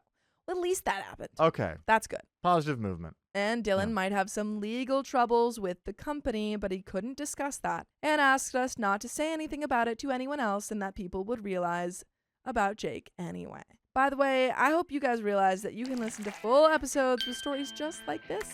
[SPEAKER 2] Well, at least that happened.
[SPEAKER 7] Okay.
[SPEAKER 2] That's good.
[SPEAKER 7] Positive movement.
[SPEAKER 2] And Dylan
[SPEAKER 7] Yeah.
[SPEAKER 2] might have some legal troubles with the company, but he couldn't discuss that and asked us not to say anything about it to anyone else and that people would realize about Jake anyway. By the way, I hope you guys realize that you can listen to full episodes with stories just like this.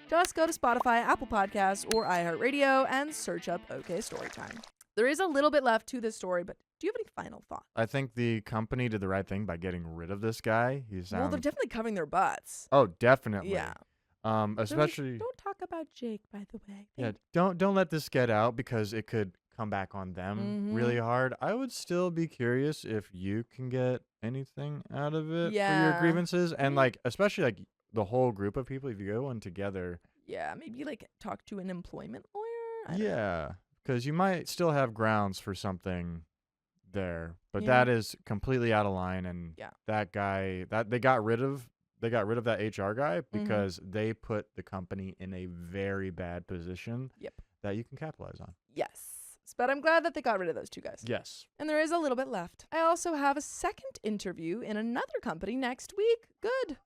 [SPEAKER 2] Just go to Spotify, Apple Podcasts, or iHeartRadio and search up OK Storytime. There is a little bit left to this story, but do you have any final thoughts?
[SPEAKER 7] I think the company did the right thing by getting rid of this guy.
[SPEAKER 2] Well, they're definitely covering their butts.
[SPEAKER 7] Oh, definitely.
[SPEAKER 2] Yeah.
[SPEAKER 7] Especially.
[SPEAKER 2] Don't talk about Jake, by the way.
[SPEAKER 7] Yeah. Don't let this get out because it could come back on them really hard. I would still be curious if you can get anything out of it for your
[SPEAKER 2] Yeah.
[SPEAKER 7] grievances, and like especially like the whole group of people. If you go in together,
[SPEAKER 2] Yeah, maybe like talk to an employment lawyer. I don't know.
[SPEAKER 7] yeah, because you might still have grounds for something there, but
[SPEAKER 2] Yeah.
[SPEAKER 7] that is completely out of line. And
[SPEAKER 2] Yeah.
[SPEAKER 7] that guy that they got rid of that HR guy because they put the company in a very bad position.
[SPEAKER 2] Yep.
[SPEAKER 7] That you can capitalize on.
[SPEAKER 2] Yes. But I'm glad that they got rid of those two guys.
[SPEAKER 7] Yes.
[SPEAKER 2] And there is a little bit left. I also have a second interview in another company next week. Good.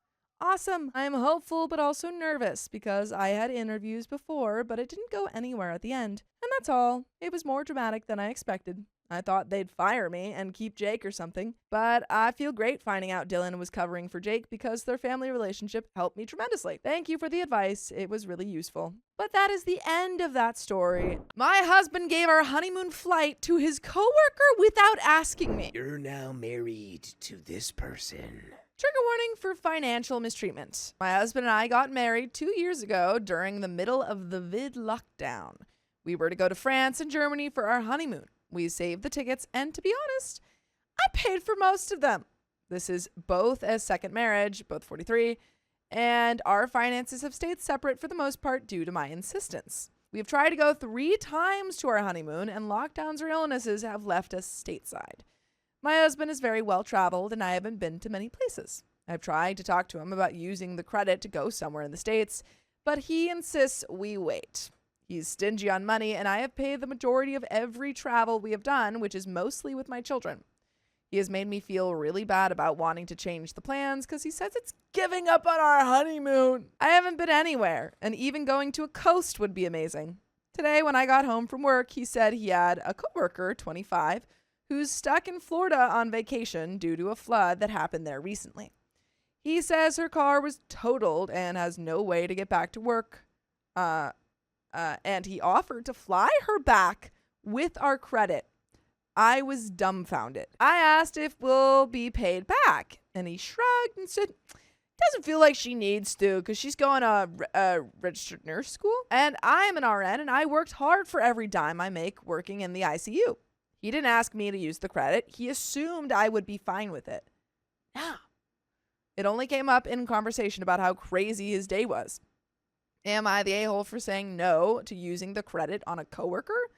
[SPEAKER 2] Awesome. I'm hopeful but also nervous because I had interviews before, but it didn't go anywhere at the end. And that's all. It was more dramatic than I expected. I thought they'd fire me and keep Jake or something, but I feel great finding out Dylan was covering for Jake because their family relationship helped me tremendously. Thank you for the advice. It was really useful. But that is the end of that story. My husband gave our honeymoon flight to his coworker without asking me.
[SPEAKER 9] You're now married to this person.
[SPEAKER 2] Trigger warning for financial mistreatment. My husband and I got married 2 years ago during the middle of the vid lockdown. We were to go to France and Germany for our honeymoon. We saved the tickets, and to be honest, I paid for most of them. This is both a second marriage, both 43, and our finances have stayed separate for the most part due to my insistence. We've tried to go 3 times to our honeymoon, and lockdowns or illnesses have left us stateside. My husband is very well traveled, and I haven't been to many places. I've tried to talk to him about using the credit to go somewhere in the States, but he insists we wait. He's stingy on money, and I have paid the majority of every travel we have done, which is mostly with my children. He has made me feel really bad about wanting to change the plans because he says it's giving up on our honeymoon. I haven't been anywhere, and even going to a coast would be amazing. Today, when I got home from work, he said he had a coworker, 25, who's stuck in Florida on vacation due to a flood that happened there recently. He says her car was totaled and has no way to get back to work. And he offered to fly her back with our credit. I was dumbfounded. I asked if we'll be paid back, and he shrugged and said, doesn't feel like she needs to because she's going to registered nurse school. And I am an RN, and I worked hard for every dime I make working in the ICU. He didn't ask me to use the credit. He assumed I would be fine with it. Now, it only came up in conversation about how crazy his day was. Am I the a-hole for saying no to using the credit on a coworker?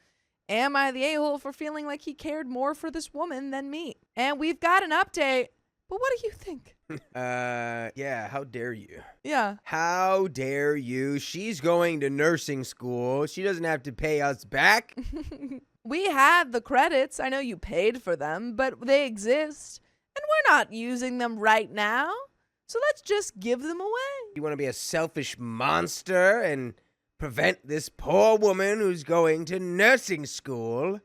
[SPEAKER 2] Am I the a-hole for feeling like he cared more for this woman than me? And we've got an update, but what do you think?
[SPEAKER 9] Yeah, how dare you?
[SPEAKER 2] Yeah.
[SPEAKER 9] How dare you? She's going to nursing school. She doesn't have to pay us back.
[SPEAKER 2] We had the credits. I know you paid for them, but they exist, and we're not using them right now. So let's just give them away.
[SPEAKER 9] You want to be a selfish monster and prevent this poor woman who's going to nursing school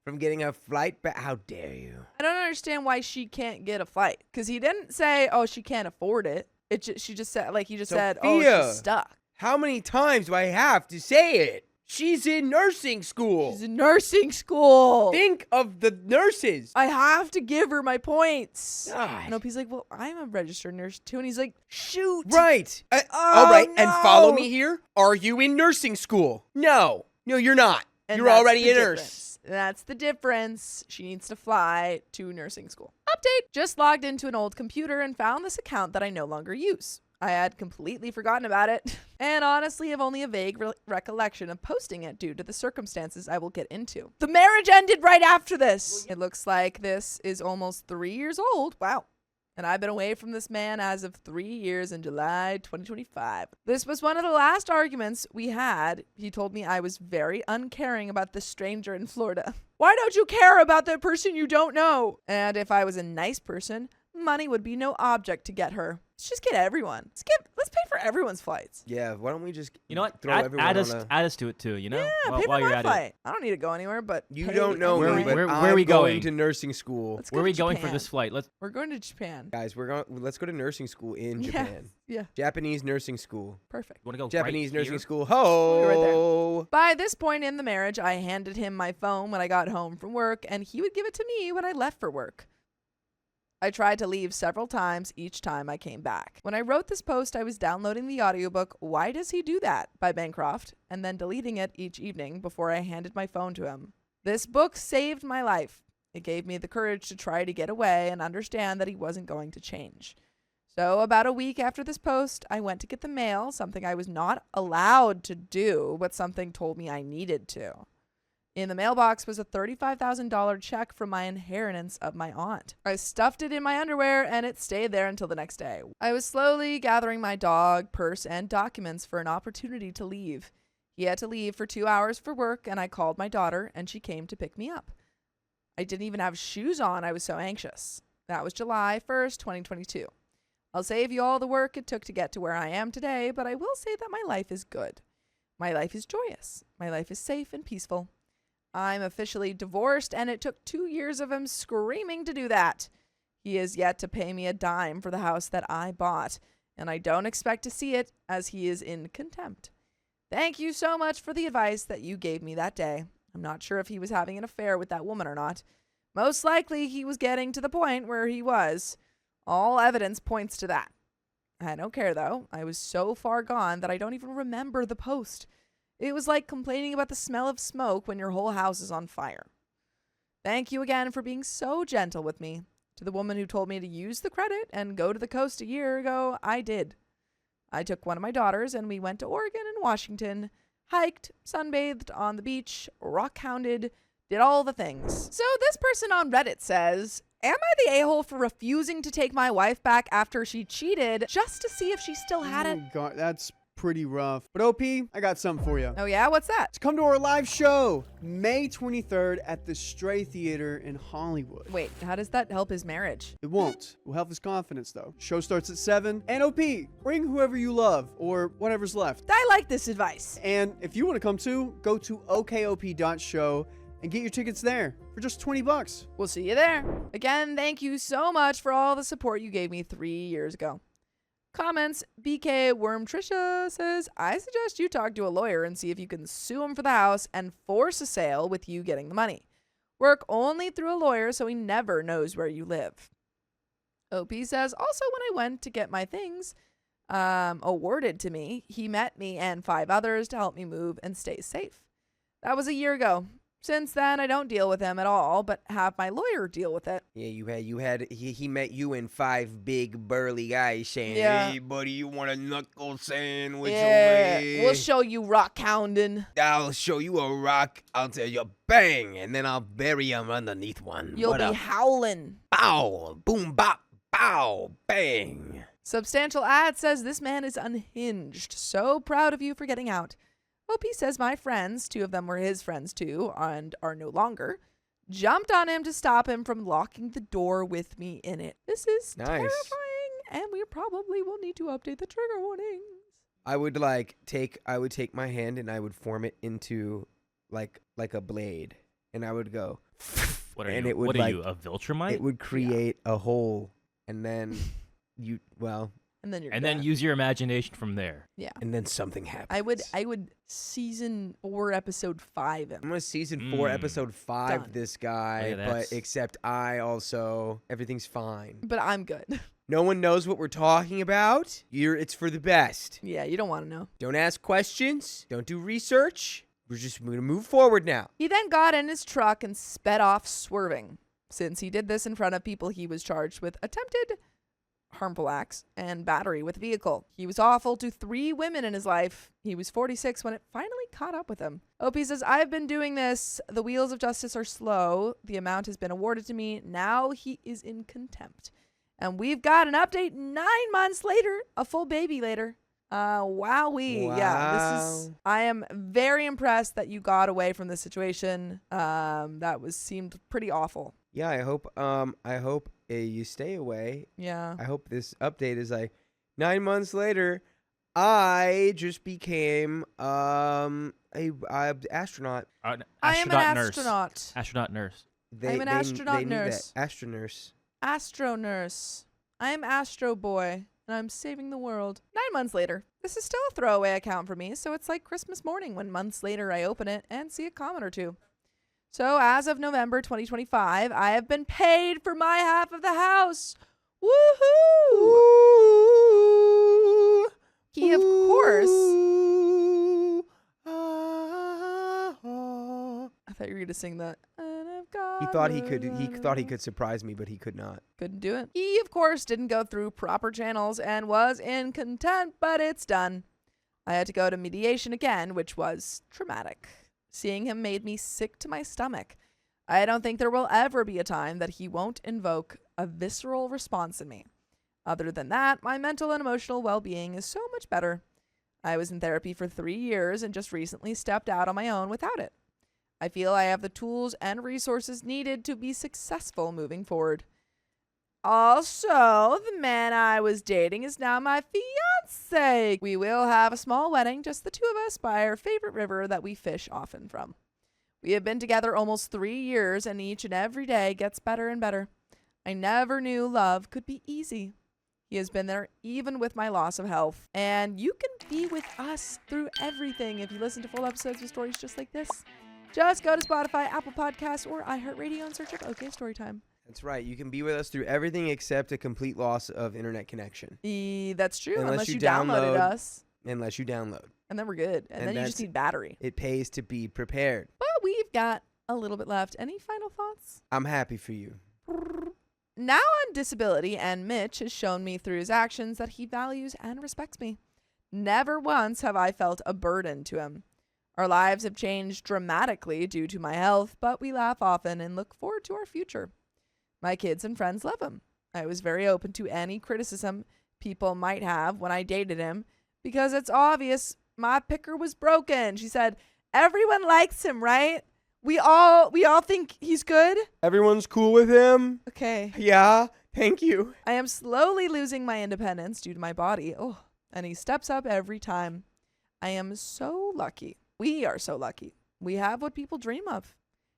[SPEAKER 9] from getting a flight back? How dare you?
[SPEAKER 2] I don't understand why she can't get a flight. Because he didn't say, oh, she can't afford it. She just said, like, he just said, oh,
[SPEAKER 9] Sophia,
[SPEAKER 2] she's stuck.
[SPEAKER 9] How many times do I have to say it? She's in nursing school.
[SPEAKER 2] She's in nursing school.
[SPEAKER 9] Think of the nurses.
[SPEAKER 2] I have to give her my points.
[SPEAKER 9] God.
[SPEAKER 2] Nope, he's like, well, I'm a registered nurse too. And he's like, shoot.
[SPEAKER 9] Right. All right. And follow me here. Are you in nursing school? No. No, you're not.
[SPEAKER 2] And
[SPEAKER 9] You're
[SPEAKER 2] that's
[SPEAKER 9] already
[SPEAKER 2] the
[SPEAKER 9] a nurse.
[SPEAKER 2] difference. That's the difference. She needs to fly to nursing school. Update. Just logged into an old computer and found this account that I no longer use. I had completely forgotten about it, and honestly have only a vague recollection of posting it due to the circumstances I will get into. The marriage ended right after this. It looks like this is almost 3 years old. Wow. And I've been away from this man as of 3 years in July 2025. This was one of the last arguments we had. He told me I was very uncaring about this stranger in Florida. Why don't you care about the person you don't know? And if I was a nice person, money would be no object to get her. Let's just get everyone. Let's pay for everyone's flights.
[SPEAKER 9] Yeah, why don't we just
[SPEAKER 3] You know what?
[SPEAKER 9] throw
[SPEAKER 3] Add,
[SPEAKER 9] everyone
[SPEAKER 3] add
[SPEAKER 9] on
[SPEAKER 3] us,
[SPEAKER 9] a...
[SPEAKER 3] add us to it too. You know,
[SPEAKER 2] Yeah, pay for
[SPEAKER 3] while you're
[SPEAKER 2] my
[SPEAKER 3] at
[SPEAKER 2] flight.
[SPEAKER 3] it.
[SPEAKER 2] I don't need to go anywhere, but
[SPEAKER 9] You
[SPEAKER 2] pay
[SPEAKER 9] don't know
[SPEAKER 2] everyone.
[SPEAKER 9] me, but
[SPEAKER 3] where
[SPEAKER 9] I'm
[SPEAKER 3] are we going?
[SPEAKER 9] to nursing school.
[SPEAKER 2] Let's go
[SPEAKER 3] Where are
[SPEAKER 2] to
[SPEAKER 3] we going for
[SPEAKER 2] Japan.
[SPEAKER 3] this flight?
[SPEAKER 2] We're going to Japan.
[SPEAKER 9] Guys, let's go to nursing school in
[SPEAKER 2] Yeah.
[SPEAKER 9] Japan.
[SPEAKER 2] Yeah,
[SPEAKER 9] Japanese nursing school.
[SPEAKER 2] perfect.
[SPEAKER 3] You want to go
[SPEAKER 9] Japanese
[SPEAKER 3] right
[SPEAKER 9] nursing
[SPEAKER 3] here?
[SPEAKER 9] school.
[SPEAKER 2] Right there.
[SPEAKER 9] Ho!
[SPEAKER 2] By this point in the marriage, I handed him my phone when I got home from work, and he would give it to me when I left for work. I tried to leave several times each time I came back. When I wrote this post, I was downloading the audiobook Why Does He Do That by Bancroft, and then deleting it each evening before I handed my phone to him. This book saved my life. It gave me the courage to try to get away and understand that he wasn't going to change. So about a week after this post, I went to get the mail, something I was not allowed to do, but something told me I needed to. In the mailbox was a $35,000 check from my inheritance of my aunt. I stuffed it in my underwear and it stayed there until the next day. I was slowly gathering my dog, purse, and documents for an opportunity to leave. He had to leave for 2 hours for work, and I called my daughter and she came to pick me up. I didn't even have shoes on, I was so anxious. That was July 1st, 2022. I'll save you all the work it took to get to where I am today, but I will say that my life is good. My life is joyous. My life is safe and peaceful. I'm officially divorced, and it took 2 years of him screaming to do that. He has yet to pay me a dime for the house that I bought, and I don't expect to see it as he is in contempt. Thank you so much for the advice that you gave me that day. I'm not sure if he was having an affair with that woman or not. Most likely he was getting to the point where he was. All evidence points to that. I don't care, though. I was so far gone that I don't even remember the post. It was like complaining about the smell of smoke when your whole house is on fire. Thank you again for being so gentle with me. To the woman who told me to use the credit and go to the coast a year ago, I did. I took one of my daughters and we went to Oregon and Washington, hiked, sunbathed on the beach, rock-hounded, did all the things. So this person on Reddit says, am I the a-hole for refusing to take my wife back after she cheated just to see if she still had it?
[SPEAKER 8] Oh, God, that's pretty rough. But OP, I got something for you.
[SPEAKER 2] Oh yeah, what's that?
[SPEAKER 8] Come to our live show, May 23rd at the Stray Theater in Hollywood.
[SPEAKER 2] Wait, how does that help his marriage?
[SPEAKER 8] It won't. It will help his confidence, though. Show starts at 7. And OP, bring whoever you love, or whatever's left.
[SPEAKER 2] I like this advice.
[SPEAKER 8] And if you want to come too, go to okop.show and get your tickets there for just $20.
[SPEAKER 2] We'll see you there. Again, thank you so much for all the support you gave me 3 years ago. Comments, BK Worm Trisha says, I suggest you talk to a lawyer and see if you can sue him for the house and force a sale with you getting the money. Work only through a lawyer so he never knows where you live. OP says, also when I went to get my things awarded to me, he met me and 5 others to help me move and stay safe. That was a year ago. Since then, I don't deal with him at all, but have my lawyer deal with it.
[SPEAKER 9] Yeah, he met you and 5 big burly guys saying,
[SPEAKER 2] Yeah.
[SPEAKER 9] hey, buddy, you want a knuckle sandwich?
[SPEAKER 2] Yeah,
[SPEAKER 9] away?
[SPEAKER 2] we'll show you rock hounding.
[SPEAKER 9] I'll show you a rock. I'll tell you bang, and then I'll bury him underneath one.
[SPEAKER 2] You'll
[SPEAKER 9] What
[SPEAKER 2] be
[SPEAKER 9] up?
[SPEAKER 2] howling.
[SPEAKER 9] Bow, boom, bop, bow, bang.
[SPEAKER 2] Substantial Ad says this man is unhinged. So proud of you for getting out. OP says my friends, 2 of them were his friends too, and are no longer, jumped on him to stop him from locking the door with me in it. This is
[SPEAKER 9] Nice.
[SPEAKER 2] terrifying, and we probably will need to update the trigger warnings.
[SPEAKER 9] I would take my hand and I would form it into like a blade, and I would go.
[SPEAKER 3] What are
[SPEAKER 9] and
[SPEAKER 3] you?
[SPEAKER 9] it would
[SPEAKER 3] What are
[SPEAKER 9] like
[SPEAKER 3] you? A Viltrumite?
[SPEAKER 9] it would create a hole, and then
[SPEAKER 2] And then you're
[SPEAKER 3] And
[SPEAKER 2] done.
[SPEAKER 3] then use your imagination from there.
[SPEAKER 9] and then something happens.
[SPEAKER 2] I would season 4 episode 5 him.
[SPEAKER 9] I'm gonna season 4
[SPEAKER 3] Mm.
[SPEAKER 9] episode 5
[SPEAKER 2] Done.
[SPEAKER 9] this guy,
[SPEAKER 3] Look at
[SPEAKER 9] but
[SPEAKER 3] that.
[SPEAKER 9] except everything's fine.
[SPEAKER 2] But I'm good.
[SPEAKER 9] No one knows what we're talking about. It's for the best.
[SPEAKER 2] Yeah, you don't want to know.
[SPEAKER 9] Don't ask questions. Don't do research. We're just gonna move forward now.
[SPEAKER 2] He then got in his truck and sped off, swerving. Since he did this in front of people, he was charged with attempted harmful acts and battery with vehicle. He was awful to 3 women in his life. He was 46 when it finally caught up with him. OP says, I've been doing this. The wheels of justice are slow. The amount has been awarded to me. Now he is in contempt. And we've got an update 9 months later, a full baby later. Wowee. Yeah, I am very impressed that you got away from this situation. That seemed pretty awful.
[SPEAKER 9] Yeah, I hope you stay away.
[SPEAKER 2] Yeah.
[SPEAKER 9] I hope this update is like 9 months later. I just became a astronaut.
[SPEAKER 2] I am an astronaut.
[SPEAKER 3] Astronaut nurse.
[SPEAKER 2] I'm an astronaut nurse.
[SPEAKER 9] Astronurse.
[SPEAKER 2] Astro nurse. I am Astro Boy, and I'm saving the world. 9 months later. This is still a throwaway account for me, so it's like Christmas morning when months later I open it and see a comment or two. So as of November 2025, I have been paid for my half of the house. Woohoo! He, of course... I thought you were going to sing that.
[SPEAKER 9] He thought he could surprise me, but he could not.
[SPEAKER 2] Couldn't do it. He, of course, didn't go through proper channels and was in contempt, but it's done. I had to go to mediation again, which was traumatic. Seeing him made me sick to my stomach. I don't think there will ever be a time that he won't invoke a visceral response in me. Other than that, my mental and emotional well-being is so much better. I was in therapy for 3 years and just recently stepped out on my own without it. I feel I have the tools and resources needed to be successful moving forward. Also, the man I was dating is now my fiancé. We will have a small wedding, just the two of us, by our favorite river that we fish often from. We have been together almost 3 years, and each and every day gets better and better. I never knew love could be easy. He has been there even with my loss of health. And you can be with us through everything if you listen to full episodes of stories just like this. Just go to Spotify, Apple Podcasts, or iHeartRadio and search up OK Storytime.
[SPEAKER 9] That's right. You can be with us through everything except a complete loss of internet connection.
[SPEAKER 2] That's true. Unless you downloaded us.
[SPEAKER 9] Unless you download.
[SPEAKER 2] And then we're good. And then you just need battery.
[SPEAKER 9] It pays to be prepared.
[SPEAKER 2] But we've got a little bit left. Any final thoughts?
[SPEAKER 9] I'm happy for you.
[SPEAKER 2] Now on disability, and Mitch has shown me through his actions that he values and respects me. Never once have I felt a burden to him. Our lives have changed dramatically due to my health, but we laugh often and look forward to our future. My kids and friends love him. I was very open to any criticism people might have when I dated him because it's obvious my picker was broken. She said, everyone likes him, right? We all think he's good.
[SPEAKER 9] Everyone's cool with him.
[SPEAKER 2] Okay.
[SPEAKER 9] Yeah, thank you.
[SPEAKER 2] I am slowly losing my independence due to my body. Oh, and he steps up every time. I am so lucky. We are so lucky. We have what people dream of.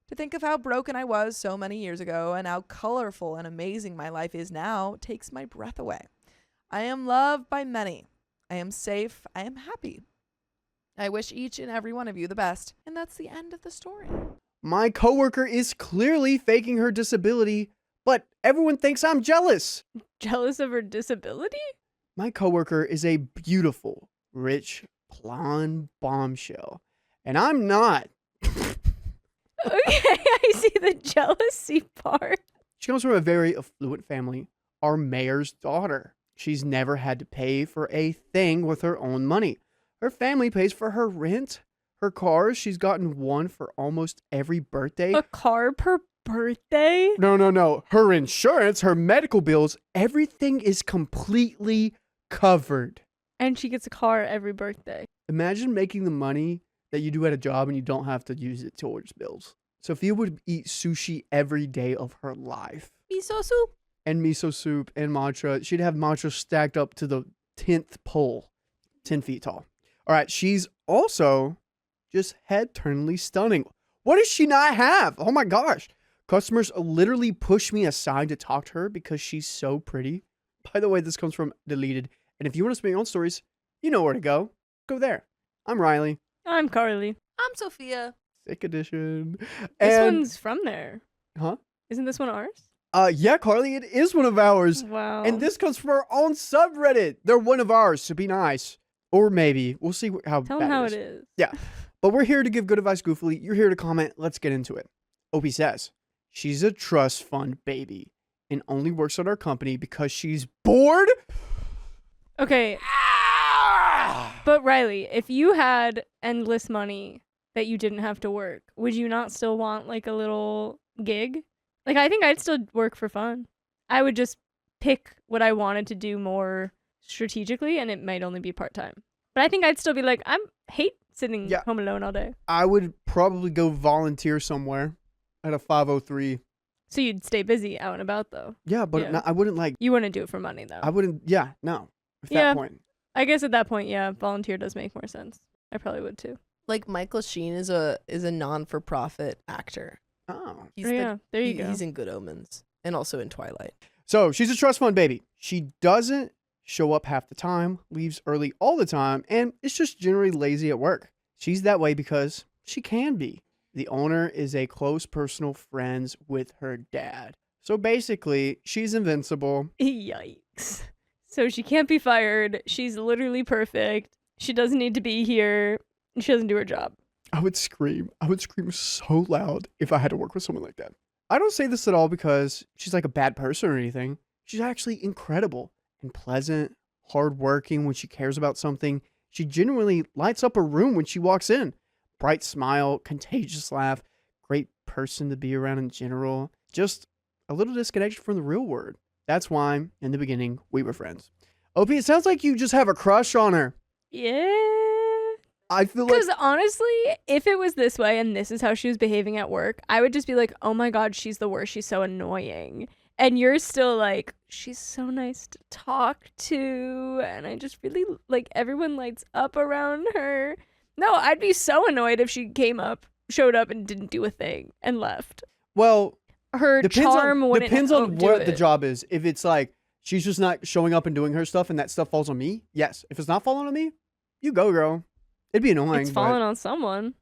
[SPEAKER 2] To think of how broken I was so many years ago and how colorful and amazing my life is now takes my breath away. I am loved by many. I am safe. I am happy. I wish each and every one of you the best. And that's the end of the story.
[SPEAKER 8] My coworker is clearly faking her disability, but everyone thinks I'm jealous.
[SPEAKER 5] Jealous of her disability?
[SPEAKER 8] My coworker is a beautiful, rich, blonde bombshell, and I'm not.
[SPEAKER 5] Okay, I see the jealousy part.
[SPEAKER 8] She comes from a very affluent family, our mayor's daughter. She's never had to pay for a thing with her own money. Her family pays for her rent, her cars. She's gotten one for almost every birthday.
[SPEAKER 5] A car per birthday?
[SPEAKER 8] No. Her insurance, her medical bills, everything is completely covered.
[SPEAKER 5] And she gets a car every birthday.
[SPEAKER 8] Imagine making the money that you do at a job and you don't have to use it towards bills. Sophia would eat sushi every day of her life.
[SPEAKER 2] Miso soup.
[SPEAKER 8] And miso soup and matcha. She'd have matcha stacked up to the 10th pole, 10 feet tall. All right, she's also just head-turningly stunning. What does she not have? Oh my gosh. Customers literally push me aside to talk to her because she's so pretty. By the way, this comes from Deleted. And if you want to submit your own stories, you know where to go. Go there. I'm Riley.
[SPEAKER 5] I'm Carly.
[SPEAKER 2] I'm Sophia.
[SPEAKER 8] Sick edition.
[SPEAKER 5] This one's from there.
[SPEAKER 8] Huh?
[SPEAKER 5] Isn't this one ours?
[SPEAKER 8] Yeah, Carly, it is one of ours.
[SPEAKER 5] Wow.
[SPEAKER 8] And this comes from our own subreddit. They're one of ours, so be nice. Or maybe. We'll see how
[SPEAKER 5] Tell
[SPEAKER 8] bad
[SPEAKER 5] them how
[SPEAKER 8] it
[SPEAKER 5] it
[SPEAKER 8] is.
[SPEAKER 5] is.
[SPEAKER 8] Yeah. But we're here to give good advice goofily. You're here to comment. Let's get into it. Opie says, she's a trust fund baby and only works at our company because she's bored.
[SPEAKER 5] Okay. But Riley, if you had endless money that you didn't have to work, would you not still want like a little gig? Like, I think I'd still work for fun. I would just pick what I wanted to do more strategically, and it might only be part-time. But I think I'd still be like, I hate sitting home alone all day.
[SPEAKER 8] I would probably go volunteer somewhere at a 503.
[SPEAKER 5] So you'd stay busy out and about, though.
[SPEAKER 8] Yeah, but
[SPEAKER 5] Yeah.
[SPEAKER 8] I wouldn't like.
[SPEAKER 5] You wouldn't do it for money, though.
[SPEAKER 8] I wouldn't. Yeah, no. At
[SPEAKER 5] Yeah.
[SPEAKER 8] that point.
[SPEAKER 5] I guess at that point, yeah, volunteer does make more sense. I probably would too.
[SPEAKER 2] Like Michael Sheen is a non-for-profit actor.
[SPEAKER 8] Oh.
[SPEAKER 2] He's
[SPEAKER 5] Yeah, there you go.
[SPEAKER 2] He's in Good Omens and also in Twilight.
[SPEAKER 8] So she's a trust fund baby. She doesn't show up half the time, leaves early all the time, and is just generally lazy at work. She's that way because she can be. The owner is a close personal friend with her dad. So basically, she's invincible.
[SPEAKER 5] Yikes. So she can't be fired. She's literally perfect. She doesn't need to be here. She doesn't do her job.
[SPEAKER 8] I would scream. I would scream so loud if I had to work with someone like that. I don't say this at all because she's like a bad person or anything. She's actually incredible and pleasant, hardworking when she cares about something. She genuinely lights up a room when she walks in. Bright smile, contagious laugh, great person to be around in general. Just a little disconnection from the real world. That's why, in the beginning, we were friends. OP, it sounds like you just have a crush on her.
[SPEAKER 5] Yeah.
[SPEAKER 8] I feel like...
[SPEAKER 5] Because honestly, if it was this way and this is how she was behaving at work, I would just be like, oh my God, she's the worst. She's so annoying. And you're still like, she's so nice to talk to. And I just really, like, everyone lights up around her. No, I'd be so annoyed if she showed up and didn't do a thing and left.
[SPEAKER 8] Well,
[SPEAKER 5] Her charm wouldn't
[SPEAKER 8] depends on
[SPEAKER 5] outdo
[SPEAKER 8] what
[SPEAKER 5] it.
[SPEAKER 8] the job is. If it's like she's just not showing up and doing her stuff and that stuff falls on me, yes. If it's not falling on me, you go, girl. It'd be annoying.
[SPEAKER 5] It's
[SPEAKER 8] but
[SPEAKER 5] falling on someone.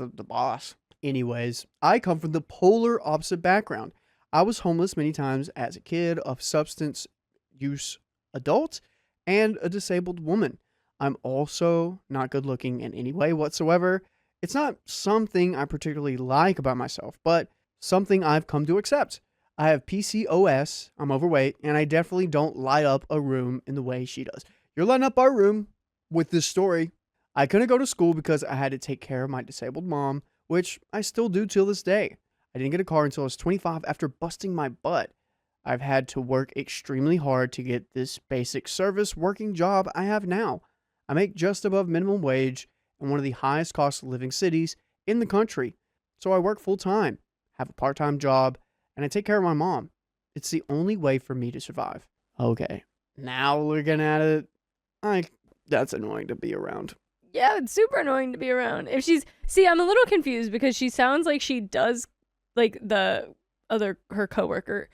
[SPEAKER 8] the boss. Anyways, I come from the polar opposite background. I was homeless many times as a kid, a substance use adult, and a disabled woman. I'm also not good looking in any way whatsoever. It's not something I particularly like about myself, but something I've come to accept. I have PCOS, I'm overweight, and I definitely don't light up a room in the way she does. You're lighting up our room with this story. I couldn't go to school because I had to take care of my disabled mom, which I still do till this day. I didn't get a car until I was 25 after busting my butt. I've had to work extremely hard to get this basic service working job I have now. I make just above minimum wage in one of the highest cost of living cities in the country. So I work full time, have a part-time job, and I take care of my mom. It's the only way for me to survive. Okay, now looking at it, that's annoying to be around.
[SPEAKER 5] Yeah, it's super annoying to be around. See, I'm a little confused because she sounds like she does, like her coworker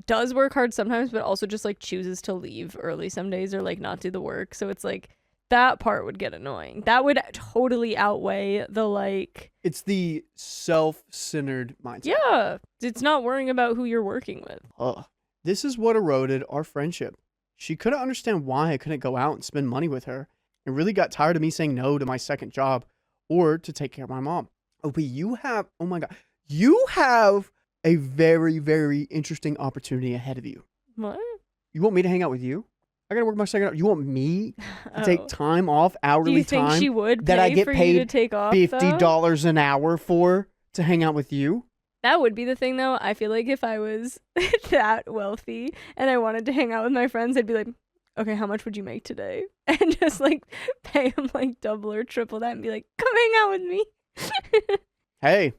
[SPEAKER 5] does work hard sometimes, but also just like chooses to leave early some days or like not do the work. So it's like that part would get annoying. That would totally outweigh the like.
[SPEAKER 8] It's the self-centered mindset.
[SPEAKER 5] Yeah, it's not worrying about who you're working with.
[SPEAKER 8] Ugh. This is what eroded our friendship. She couldn't understand why I couldn't go out and spend money with her, and really got tired of me saying no to my second job or to take care of my mom. Oh, but oh my God, you have a very, very interesting opportunity ahead of you.
[SPEAKER 5] What?
[SPEAKER 8] You want me to hang out with you? I gotta work my second job. You want me to take time off,
[SPEAKER 5] Do
[SPEAKER 8] hourly
[SPEAKER 5] you think
[SPEAKER 8] time
[SPEAKER 5] she would
[SPEAKER 8] that
[SPEAKER 5] pay
[SPEAKER 8] I get
[SPEAKER 5] for
[SPEAKER 8] paid
[SPEAKER 5] you to take off?
[SPEAKER 8] $50 an hour for to hang out with you?
[SPEAKER 5] That would be the thing, though. I feel like if I was that wealthy and I wanted to hang out with my friends, I'd be like, okay, how much would you make today? And just like pay them like double or triple that and be like, come hang out with me.
[SPEAKER 8] Hey,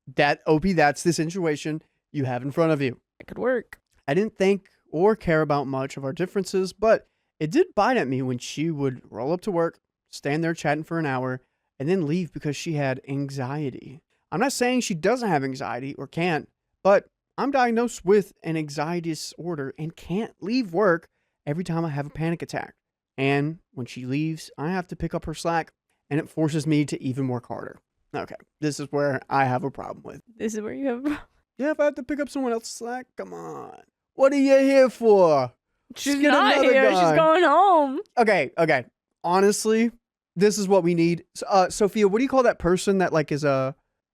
[SPEAKER 8] that's the situation you have in front of you.
[SPEAKER 5] It could work.
[SPEAKER 8] I didn't think or care about much of our differences, but it did bite at me when she would roll up to work, stand there chatting for an hour, and then leave because she had anxiety. I'm not saying she doesn't have anxiety or can't, but I'm diagnosed with an anxiety disorder and can't leave work every time I have a panic attack. And when she leaves, I have to pick up her slack, and it forces me to even work harder. Okay, this is where I have a problem with.
[SPEAKER 5] This is where you have.
[SPEAKER 8] Yeah, if I have to pick up someone else's slack, come on. What are you here for?
[SPEAKER 5] She's
[SPEAKER 8] Just get
[SPEAKER 5] not
[SPEAKER 8] another
[SPEAKER 5] here.
[SPEAKER 8] guy.
[SPEAKER 5] She's going home.
[SPEAKER 8] Okay. Honestly, this is what we need. Sophia, what do you call that person that like is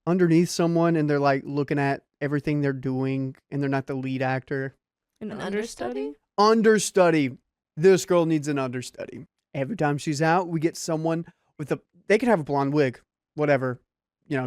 [SPEAKER 8] underneath someone and they're like looking at everything they're doing and they're not the lead actor?
[SPEAKER 5] An understudy?
[SPEAKER 8] Understudy. This girl needs an understudy. Every time she's out, we get someone they can have a blonde wig, whatever,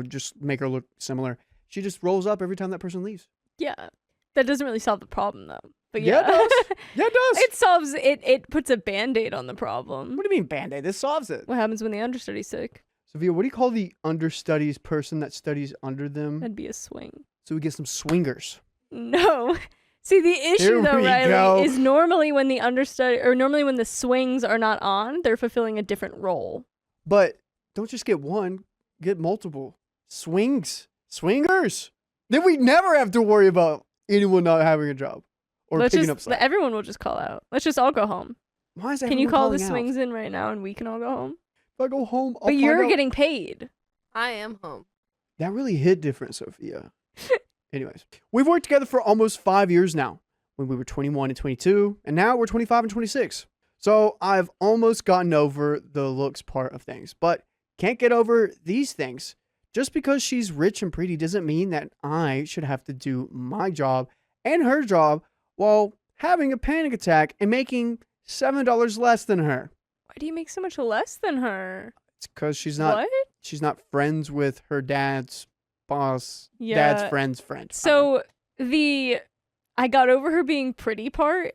[SPEAKER 8] just make her look similar. She just rolls up every time that person leaves.
[SPEAKER 5] Yeah. That doesn't really solve the problem, though. But
[SPEAKER 8] Yeah, it does. Yeah, it does.
[SPEAKER 5] It solves it. It puts a band-aid on the problem.
[SPEAKER 8] What do you mean Band-Aid? This solves it.
[SPEAKER 5] What happens when the understudy's sick?
[SPEAKER 8] Sophia, what do you call the understudies person that studies under them?
[SPEAKER 5] That'd be a swing.
[SPEAKER 8] So we get some swingers.
[SPEAKER 5] No. See, the issue
[SPEAKER 8] Here
[SPEAKER 5] though,
[SPEAKER 8] we
[SPEAKER 5] Riley,
[SPEAKER 8] go.
[SPEAKER 5] is normally when the understudy or normally when the swings are not on, they're fulfilling a different role.
[SPEAKER 8] But don't just get one, get multiple. Swingers. Then we never have to worry about anyone not having a job or picking up slack.
[SPEAKER 5] Everyone will just call out. Let's just all go home.
[SPEAKER 8] Why is
[SPEAKER 5] Can you
[SPEAKER 8] everyone
[SPEAKER 5] call the
[SPEAKER 8] calling out?
[SPEAKER 5] swings in right now and we can all go home?
[SPEAKER 8] If I go home, I'll
[SPEAKER 5] But
[SPEAKER 8] find
[SPEAKER 5] you're
[SPEAKER 8] out.
[SPEAKER 5] getting paid.
[SPEAKER 2] I am home.
[SPEAKER 8] That really hit different, Sophia. Anyways, we've worked together for almost 5 years now. When we were 21 and 22, and now we're 25 and 26. So I've almost gotten over the looks part of things, but can't get over these things. Just because she's rich and pretty doesn't mean that I should have to do my job and her job while having a panic attack and making $7 less than her.
[SPEAKER 5] Why do you make so much less than her?
[SPEAKER 8] It's because she's
[SPEAKER 5] What?
[SPEAKER 8] not friends with her dad's boss,
[SPEAKER 5] Yeah.
[SPEAKER 8] dad's friend's friend.
[SPEAKER 5] So I got over her being pretty part.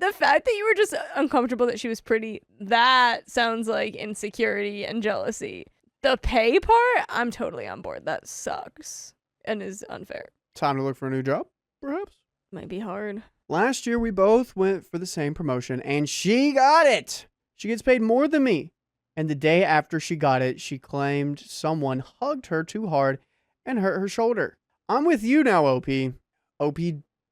[SPEAKER 5] The fact that you were just uncomfortable that she was pretty, that sounds like insecurity and jealousy. The pay part, I'm totally on board. That sucks and is unfair.
[SPEAKER 8] Time to look for a new job, perhaps?
[SPEAKER 5] Might be hard.
[SPEAKER 8] Last year, we both went for the same promotion, and she got it. She gets paid more than me. And the day after she got it, she claimed someone hugged her too hard and hurt her shoulder. I'm with you now, OP. OP,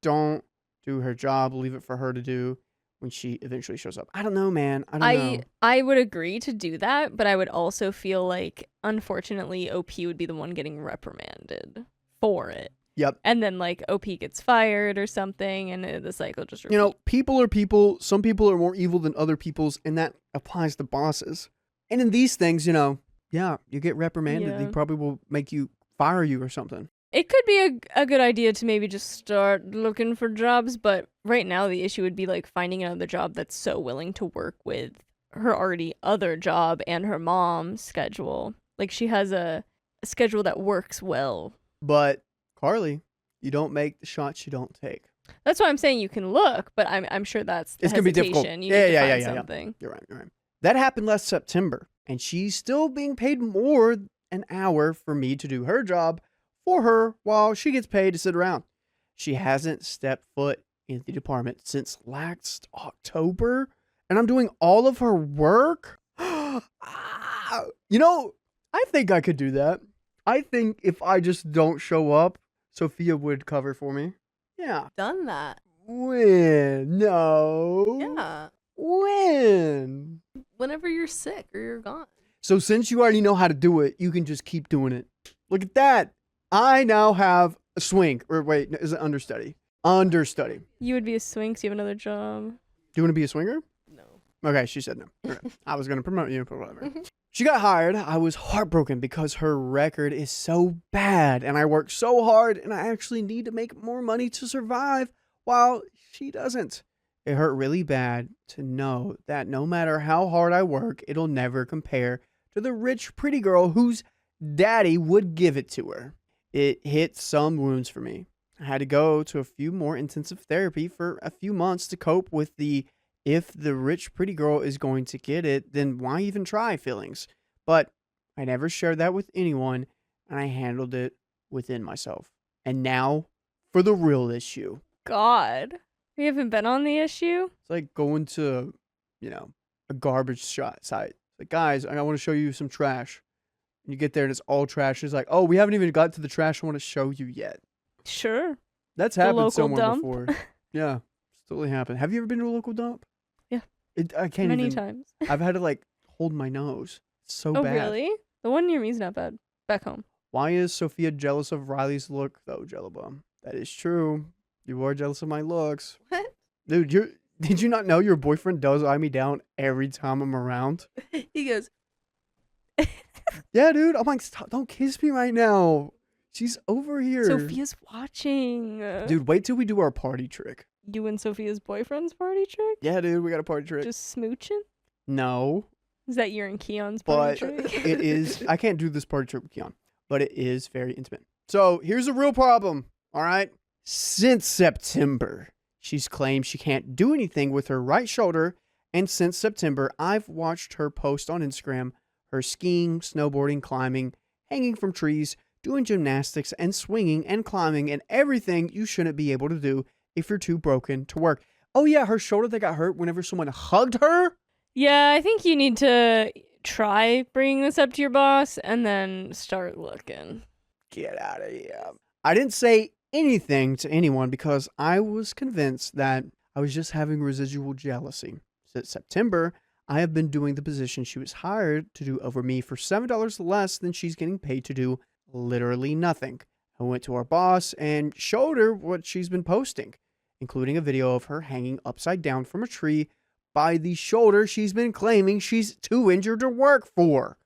[SPEAKER 8] don't do her job. Leave it for her to do when she eventually shows up. I don't know, man. I don't know.
[SPEAKER 5] I would agree to do that, but I would also feel like, unfortunately, OP would be the one getting reprimanded for it.
[SPEAKER 8] Yep.
[SPEAKER 5] And then, like, OP gets fired or something, and the cycle just repeats.
[SPEAKER 8] You know, people are people. Some people are more evil than other people's, and that applies to bosses. And in these things, you know, yeah, you get reprimanded.
[SPEAKER 5] Yeah.
[SPEAKER 8] They probably will fire you or something.
[SPEAKER 5] It could be a good idea to maybe just start looking for jobs, but right now the issue would be like finding another job that's so willing to work with her already other job and her mom's schedule. Like she has a schedule that works well.
[SPEAKER 8] But Carly, you don't make the shots you don't take.
[SPEAKER 5] That's why I'm saying you can look, but I'm sure that's the
[SPEAKER 8] It's gonna be difficult.
[SPEAKER 5] hesitation. You need to find
[SPEAKER 8] Yeah.
[SPEAKER 5] something.
[SPEAKER 8] You're right. That happened last September, and she's still being paid more an hour for me to do her job for her while she gets paid to sit around. She hasn't stepped foot in the department since last October, and I'm doing all of her work. You know, I think I could do that. I think if I just don't show up, Sophia would cover for me. Yeah.
[SPEAKER 2] Done that.
[SPEAKER 8] When? No.
[SPEAKER 2] Yeah.
[SPEAKER 8] When?
[SPEAKER 2] Whenever you're sick or you're gone.
[SPEAKER 8] So since you already know how to do it, you can just keep doing it. Look at that. I now have a swing. Or wait, is it understudy? Understudy.
[SPEAKER 5] You would be a swing, so you have another job.
[SPEAKER 8] Do you want to be a swinger?
[SPEAKER 2] No.
[SPEAKER 8] Okay, she said no. Okay. I was going to promote you, but whatever. She got hired. I was heartbroken because her record is so bad and I work so hard and I actually need to make more money to survive while she doesn't. It hurt really bad to know that no matter how hard I work, it'll never compare to the rich, pretty girl whose daddy would give it to her. It hit some wounds for me. I had to go to a few more intensive therapy for a few months to cope with the if the rich, pretty girl is going to get it, then why even try feelings? But I never shared that with anyone, and I handled it within myself. And now for the real issue.
[SPEAKER 5] God. We haven't been on the issue?
[SPEAKER 8] It's like going to, a garbage site. Like, guys, I want to show you some trash. And you get there and it's all trash. It's like, oh, we haven't even got to the trash I want to show you yet.
[SPEAKER 5] Sure.
[SPEAKER 8] That's
[SPEAKER 5] The
[SPEAKER 8] happened
[SPEAKER 5] local
[SPEAKER 8] somewhere
[SPEAKER 5] dump.
[SPEAKER 8] before. Yeah, it's totally happened. Have you ever been to a local dump?
[SPEAKER 5] Yeah.
[SPEAKER 8] I can't
[SPEAKER 5] Many
[SPEAKER 8] even.
[SPEAKER 5] times.
[SPEAKER 8] I've had to hold my nose. It's so
[SPEAKER 5] Oh,
[SPEAKER 8] bad.
[SPEAKER 5] really? The one near me is not bad. Back home.
[SPEAKER 8] Why is Sophia jealous of Riley's look, though, Jellabum? That is true. You are jealous of my looks.
[SPEAKER 2] What?
[SPEAKER 8] Dude, did you not know your boyfriend does eye me down every time I'm around?
[SPEAKER 2] He goes,
[SPEAKER 8] Yeah, dude. I'm like, stop, don't kiss me right now. She's over here.
[SPEAKER 5] Sophia's watching.
[SPEAKER 8] Dude, wait till we do our party trick.
[SPEAKER 5] You and Sophia's boyfriend's party trick?
[SPEAKER 8] Yeah, dude, we got a party trick.
[SPEAKER 5] Just smooching?
[SPEAKER 8] No,
[SPEAKER 5] Is that your and Keon's party
[SPEAKER 8] but
[SPEAKER 5] trick?
[SPEAKER 8] it is. I can't do this party trick with Keon, but it is very intimate. So here's a real problem, all right? Since September, She's claimed she can't do anything with her right shoulder, and since September, I've watched her post on Instagram her skiing, snowboarding, climbing, hanging from trees, doing gymnastics, and swinging and climbing and everything you shouldn't be able to do if you're too broken to work. Oh yeah, her shoulder that got hurt whenever someone hugged her?
[SPEAKER 5] Yeah, I think you need to try bringing this up to your boss and then start looking.
[SPEAKER 8] Get out of here. I didn't say anything to anyone because I was convinced that I was just having residual jealousy. Since September, I have been doing the position she was hired to do over me for $7 less than she's getting paid to do literally nothing. I went to our boss and showed her what she's been posting, including a video of her hanging upside down from a tree by the shoulder she's been claiming she's too injured to work for.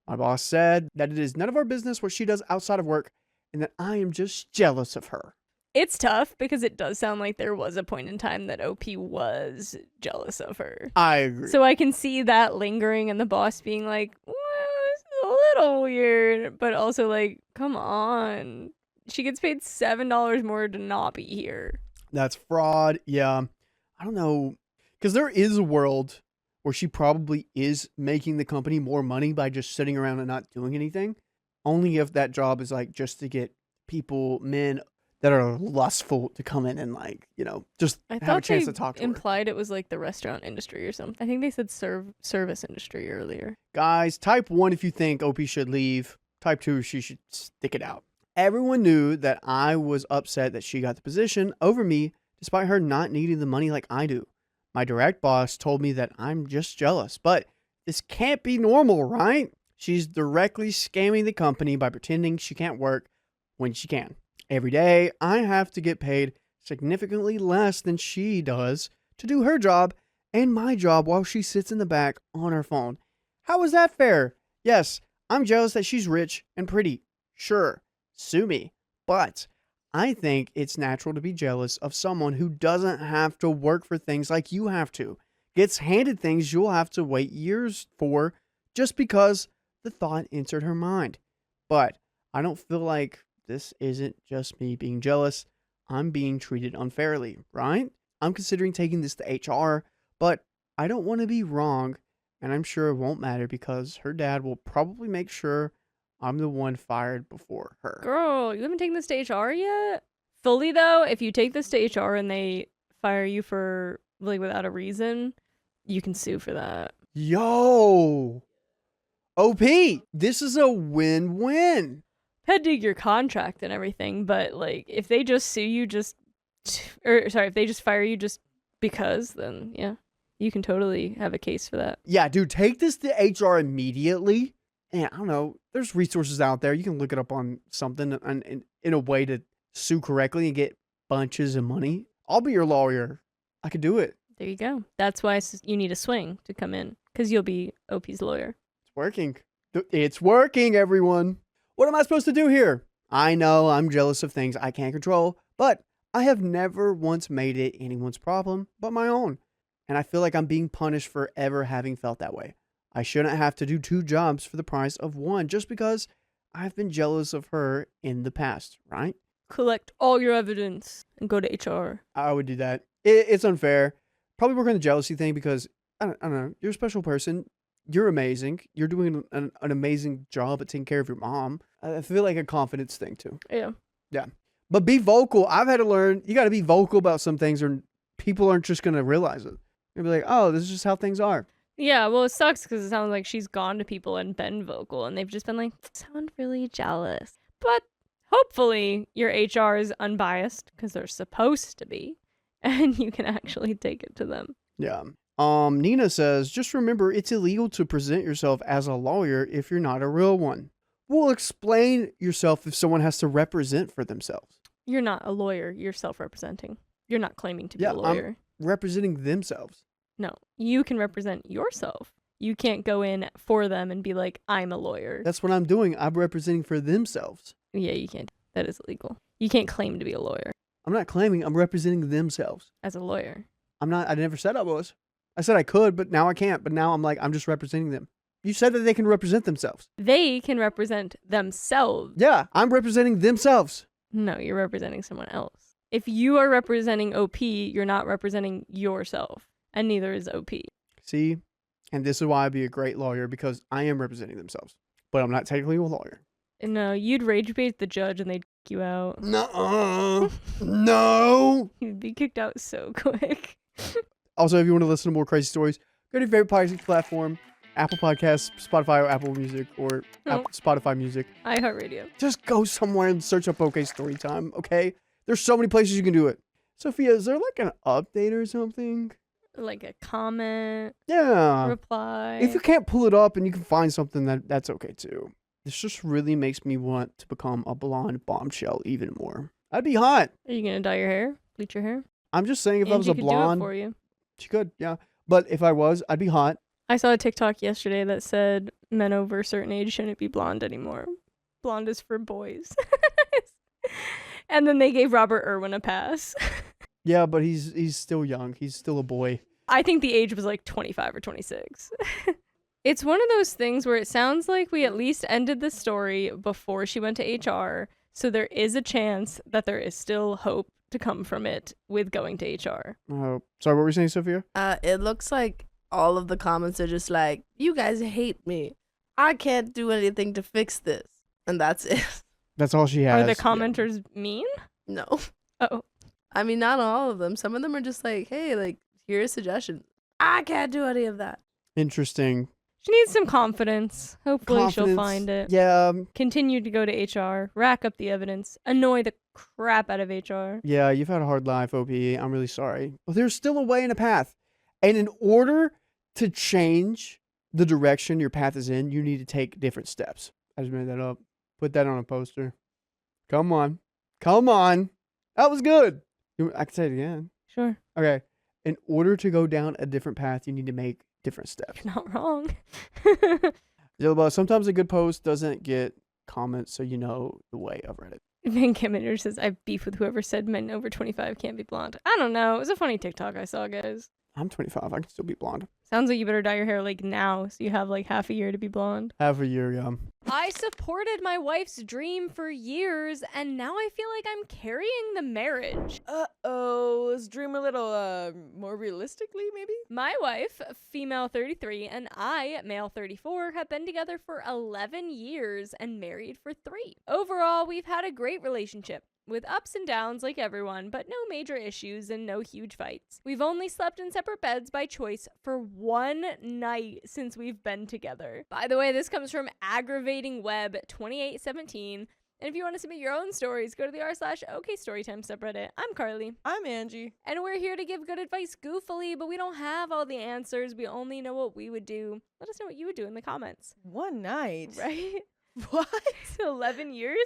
[SPEAKER 8] My boss said that it is none of our business what she does outside of work and that I am just jealous of her.
[SPEAKER 5] It's tough because it does sound like there was a point in time that OP was jealous of her.
[SPEAKER 8] I agree.
[SPEAKER 5] So I can see that lingering and the boss being like, well, this is a little weird, but also like, come on. She gets paid $7 more to not be here.
[SPEAKER 8] That's fraud. Yeah. I don't know. Because there is a world where she probably is making the company more money by just sitting around and not doing anything. Only if that job is like just to get people, men that are lustful to come in and like, you know, just have a chance to talk to her.
[SPEAKER 5] Implied it was like the restaurant industry or something. I think they said service industry earlier.
[SPEAKER 8] Guys, type 1 if you think OP should leave. Type 2 she should stick it out. Everyone knew that I was upset that she got the position over me despite her not needing the money like I do. My direct boss told me that I'm just jealous, but this can't be normal, right? She's directly scamming the company by pretending she can't work when she can. Every day, I have to get paid significantly less than she does to do her job and my job while she sits in the back on her phone. How is that fair? Yes, I'm jealous that she's rich and pretty. Sure, sue me. But I think it's natural to be jealous of someone who doesn't have to work for things like you have to. Gets handed things you'll have to wait years for just because the thought entered her mind. But I don't feel like this isn't just me being jealous. I'm being treated unfairly, right? I'm considering taking this to HR, but I don't want to be wrong, and I'm sure it won't matter because her dad will probably make sure I'm the one fired before her.
[SPEAKER 5] Girl, you haven't taken this to HR yet? Fully, though, if you take this to HR and they fire you for, like, without a reason, you can sue for that.
[SPEAKER 8] Yo! OP, this is a win-win.
[SPEAKER 5] Had to dig your contract and everything, but, like, if they just sue you if they just fire you just because, then, yeah, you can totally have a case for that.
[SPEAKER 8] Yeah, dude, take this to HR immediately. And I don't know, there's resources out there. You can look it up on something and in a way to sue correctly and get bunches of money. I'll be your lawyer. I could do it.
[SPEAKER 5] There you go. That's why you need a swing to come in, because you'll be OP's lawyer.
[SPEAKER 8] It's working. It's working, everyone. What am I supposed to do here? I know I'm jealous of things I can't control, but I have never once made it anyone's problem but my own. And I feel like I'm being punished for ever having felt that way. I shouldn't have to do 2 jobs for the price of 1 just because I've been jealous of her in the past, right?
[SPEAKER 5] Collect all your evidence and go to HR.
[SPEAKER 8] I would do that. It's unfair. Probably work on the jealousy thing because, I don't know, you're a special person. You're amazing. You're doing an amazing job at taking care of your mom. I feel like a confidence thing too.
[SPEAKER 5] Yeah.
[SPEAKER 8] Yeah. But be vocal. I've had to learn, you got to be vocal about some things or people aren't just going to realize it. They'll be like, oh, this is just how things are.
[SPEAKER 5] Yeah, well, it sucks because it sounds like she's gone to people and been vocal, and they've just been like, sound really jealous. But hopefully your HR is unbiased because they're supposed to be, and you can actually take it to them.
[SPEAKER 8] Yeah. Nina says, just remember it's illegal to present yourself as a lawyer if you're not a real one. Well, explain yourself if someone has to represent for themselves.
[SPEAKER 5] You're not a lawyer. You're self-representing. You're not claiming to be a lawyer.
[SPEAKER 8] I'm representing themselves.
[SPEAKER 5] No, you can represent yourself. You can't go in for them and be like, I'm a lawyer.
[SPEAKER 8] That's what I'm doing. I'm representing for themselves.
[SPEAKER 5] Yeah, you can't. That is illegal. You can't claim to be a lawyer
[SPEAKER 8] I'm not claiming. I'm representing themselves.
[SPEAKER 5] as a lawyer.
[SPEAKER 8] I'm not. I never said I was. I said I could, but now I can't. But now I'm like, I'm just representing them. You said that they can represent themselves.
[SPEAKER 5] They can represent themselves.
[SPEAKER 8] Yeah, I'm representing themselves.
[SPEAKER 5] No, you're representing someone else. If you are representing OP, you're not representing yourself, and neither is OP.
[SPEAKER 8] See? And this is why I'd be a great lawyer, because I am representing themselves. But I'm not technically a lawyer.
[SPEAKER 5] No, you'd rage bait the judge and they'd kick you out.
[SPEAKER 8] Nuh-uh. No.
[SPEAKER 5] You'd be kicked out so quick.
[SPEAKER 8] Also, if you want to listen to more crazy stories, go to your favorite podcast platform, Apple Podcasts, Spotify, or Apple Music, or Spotify Music.
[SPEAKER 5] iHeartRadio.
[SPEAKER 8] Just go somewhere and search up OK Storytime, okay? There's so many places you can do it. Sophia, is there like an update or something?
[SPEAKER 5] Like a comment,
[SPEAKER 8] Yeah.
[SPEAKER 5] reply.
[SPEAKER 8] If you can't pull it up and you can find something, that's okay too. This just really makes me want to become a blonde bombshell even more. I'd be hot.
[SPEAKER 5] Are you going to dye your hair? Bleach your hair?
[SPEAKER 8] I'm just saying if I was
[SPEAKER 5] Angie
[SPEAKER 8] a
[SPEAKER 5] could
[SPEAKER 8] blonde,
[SPEAKER 5] do it for you.
[SPEAKER 8] she could, yeah. But if I was, I'd be hot.
[SPEAKER 5] I saw a TikTok yesterday that said men over a certain age shouldn't be blonde anymore. Blonde is for boys. And then they gave Robert Irwin a pass.
[SPEAKER 8] Yeah, but he's still young. He's still a boy.
[SPEAKER 5] I think the age was like 25 or 26. It's one of those things where it sounds like we at least ended the story before she went to HR. So there is a chance that there is still hope to come from it with going to HR.
[SPEAKER 8] Sorry, what were you saying, Sophia?
[SPEAKER 2] It looks like all of the comments are just like, you guys hate me. I can't do anything to fix this. And that's it.
[SPEAKER 8] That's all she has.
[SPEAKER 5] Are the commenters mean?
[SPEAKER 2] No.
[SPEAKER 5] Oh.
[SPEAKER 2] I mean, not all of them. Some of them are just like, hey, like, here's a suggestion. I can't do any of that.
[SPEAKER 8] Interesting.
[SPEAKER 5] She needs some confidence. Hopefully she'll find it.
[SPEAKER 8] Yeah.
[SPEAKER 5] Continue to go to HR, rack up the evidence, annoy the crap out of HR.
[SPEAKER 8] Yeah, you've had a hard life, OP. I'm really sorry. But there's still a way and a path. And in order to change the direction your path is in, you need to take different steps. I just made that up. Put that on a poster. Come on. Come on. That was good. I can say it again.
[SPEAKER 5] Sure.
[SPEAKER 8] Okay. In order to go down a different path, you need to make different steps.
[SPEAKER 5] You're not wrong.
[SPEAKER 8] Yeah, but sometimes a good post doesn't get comments, so you know the way of Reddit.
[SPEAKER 5] Van Kimmeter says, I have beef with whoever said men over 25 can't be blonde. I don't know. It was a funny TikTok I saw, guys.
[SPEAKER 8] I'm 25. I can still be blonde.
[SPEAKER 5] Sounds like you better dye your hair like now so you have like half a year to be blonde.
[SPEAKER 8] Half a year, yeah.
[SPEAKER 5] I supported my wife's dream for years and now I feel like I'm carrying the marriage.
[SPEAKER 1] Uh-oh. Let's dream a little more realistically, maybe?
[SPEAKER 5] My wife, female 33, and I, male 34, have been together for 11 years and married for 3. Overall, we've had a great relationship. With ups and downs like everyone, but no major issues and no huge fights. We've only slept in separate beds by choice for 1 night since we've been together. By the way, this comes from Aggravating Web 2817. And if you want to submit your own stories, go to the r/OKStorytime subreddit. I'm Carly.
[SPEAKER 1] I'm Angie.
[SPEAKER 5] And we're here to give good advice goofily, but we don't have all the answers. We only know what we would do. Let us know what you would do in the comments.
[SPEAKER 1] 1 night.
[SPEAKER 5] Right?
[SPEAKER 1] What?
[SPEAKER 5] 11 years?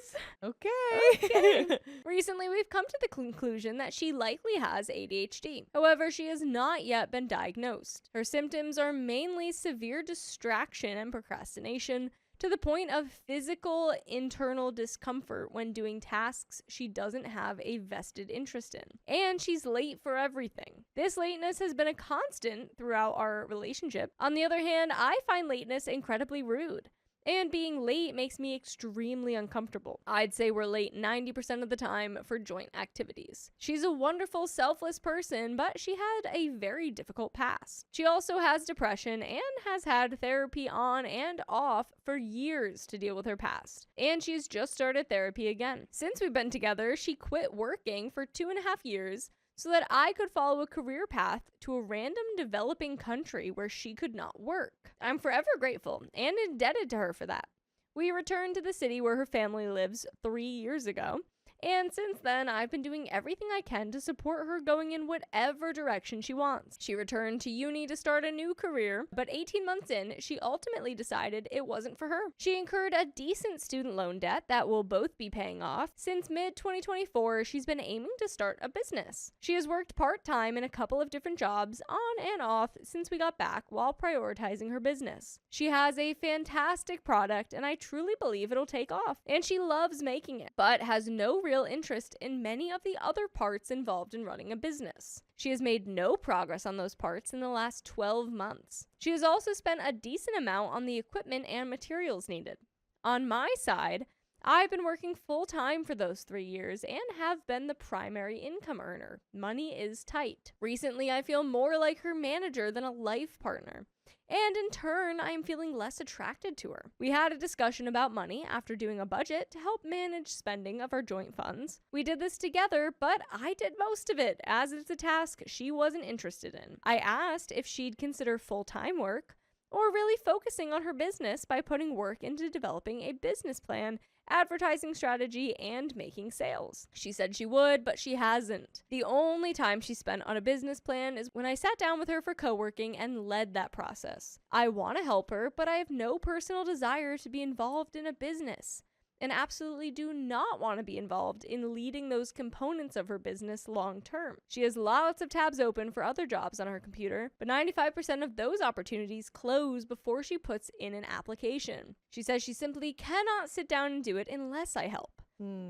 [SPEAKER 1] Okay.
[SPEAKER 5] Recently, we've come to the conclusion that she likely has ADHD. However, she has not yet been diagnosed. Her symptoms are mainly severe distraction and procrastination, to the point of physical internal discomfort when doing tasks she doesn't have a vested interest in. And she's late for everything. This lateness has been a constant throughout our relationship. On the other hand, I find lateness incredibly rude. And being late makes me extremely uncomfortable. I'd say we're late 90% of the time for joint activities. She's a wonderful, selfless person, but she had a very difficult past. She also has depression and has had therapy on and off for years to deal with her past. And she's just started therapy again. Since we've been together, she quit working for 2.5 years so that I could follow a career path to a random developing country where she could not work. I'm forever grateful and indebted to her for that. We returned to the city where her family lives 3 years ago, and since then, I've been doing everything I can to support her going in whatever direction she wants. She returned to uni to start a new career, but 18 months in, she ultimately decided it wasn't for her. She incurred a decent student loan debt that will both be paying off. Since mid-2024, she's been aiming to start a business. She has worked part-time in a couple of different jobs, on and off, since we got back while prioritizing her business. She has a fantastic product, and I truly believe it'll take off. And she loves making it, but has no real interest in many of the other parts involved in running a business. She has made no progress on those parts in the last 12 months. She has also spent a decent amount on the equipment and materials needed. On my side, I've been working full-time for those 3 years and have been the primary income earner. Money is tight. Recently, I feel more like her manager than a life partner. And in turn, I am feeling less attracted to her. We had a discussion about money after doing a budget to help manage spending of our joint funds. We did this together, but I did most of it, as it's a task she wasn't interested in. I asked if she'd consider full-time work, or really focusing on her business by putting work into developing a business plan, advertising strategy, and making sales. She said she would, but she hasn't. The only time she spent on a business plan is when I sat down with her for co-working and led that process. I want to help her, but I have no personal desire to be involved in a business, and absolutely do not want to be involved in leading those components of her business long term. She has lots of tabs open for other jobs on her computer, but 95% of those opportunities close before she puts in an application. She says she simply cannot sit down and do it unless I help.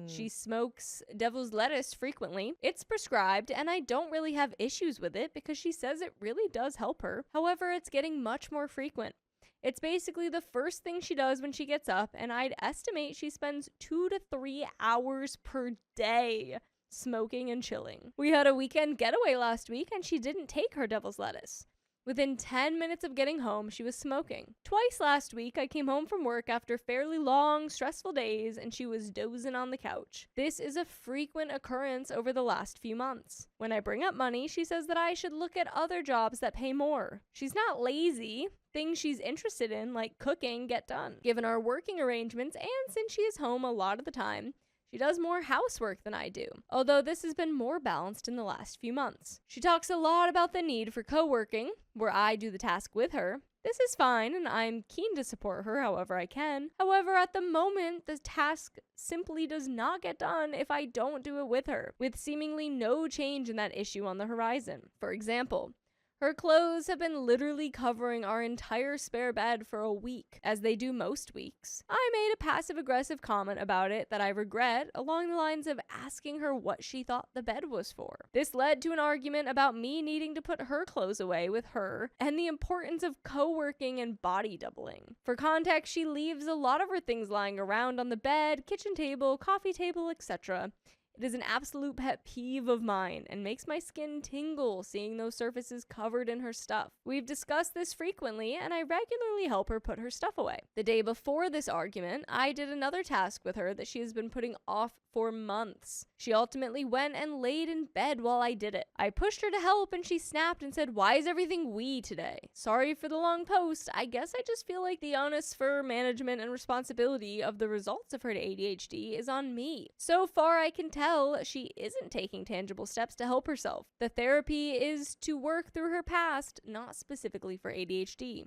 [SPEAKER 5] She smokes devil's lettuce frequently. It's prescribed, and I don't really have issues with it because she says it really does help her. However, it's getting much more frequent. It's basically the first thing she does when she gets up, and I'd estimate she spends 2 to 3 hours per day smoking and chilling. We had a weekend getaway last week, and she didn't take her devil's lettuce. Within 10 minutes of getting home, she was smoking. Twice last week, I came home from work after fairly long, stressful days, and she was dozing on the couch. This is a frequent occurrence over the last few months. When I bring up money, she says that I should look at other jobs that pay more. She's not lazy. Things she's interested in, like cooking, get done. Given our working arrangements, and since she is home a lot of the time, she does more housework than I do, although this has been more balanced in the last few months. She talks a lot about the need for co-working, where I do the task with her. This is fine, and I'm keen to support her however I can. However, at the moment, the task simply does not get done if I don't do it with her, with seemingly no change in that issue on the horizon. For example, her clothes have been literally covering our entire spare bed for a week, as they do most weeks. I made a passive-aggressive comment about it that I regret, along the lines of asking her what she thought the bed was for. This led to an argument about me needing to put her clothes away with her, and the importance of co-working and body doubling. For context, she leaves a lot of her things lying around on the bed, kitchen table, coffee table, etc. It is an absolute pet peeve of mine and makes my skin tingle seeing those surfaces covered in her stuff. We've discussed this frequently, and I regularly help her put her stuff away. The day before this argument, I did another task with her that she has been putting off for months. She ultimately went and laid in bed while I did it. I pushed her to help, and she snapped and said, "Why is everything we today?" Sorry for the long post. I guess I just feel like the onus for management and responsibility of the results of her ADHD is on me. So far, I can tell she isn't taking tangible steps to help herself. The therapy is to work through her past, not specifically for ADHD.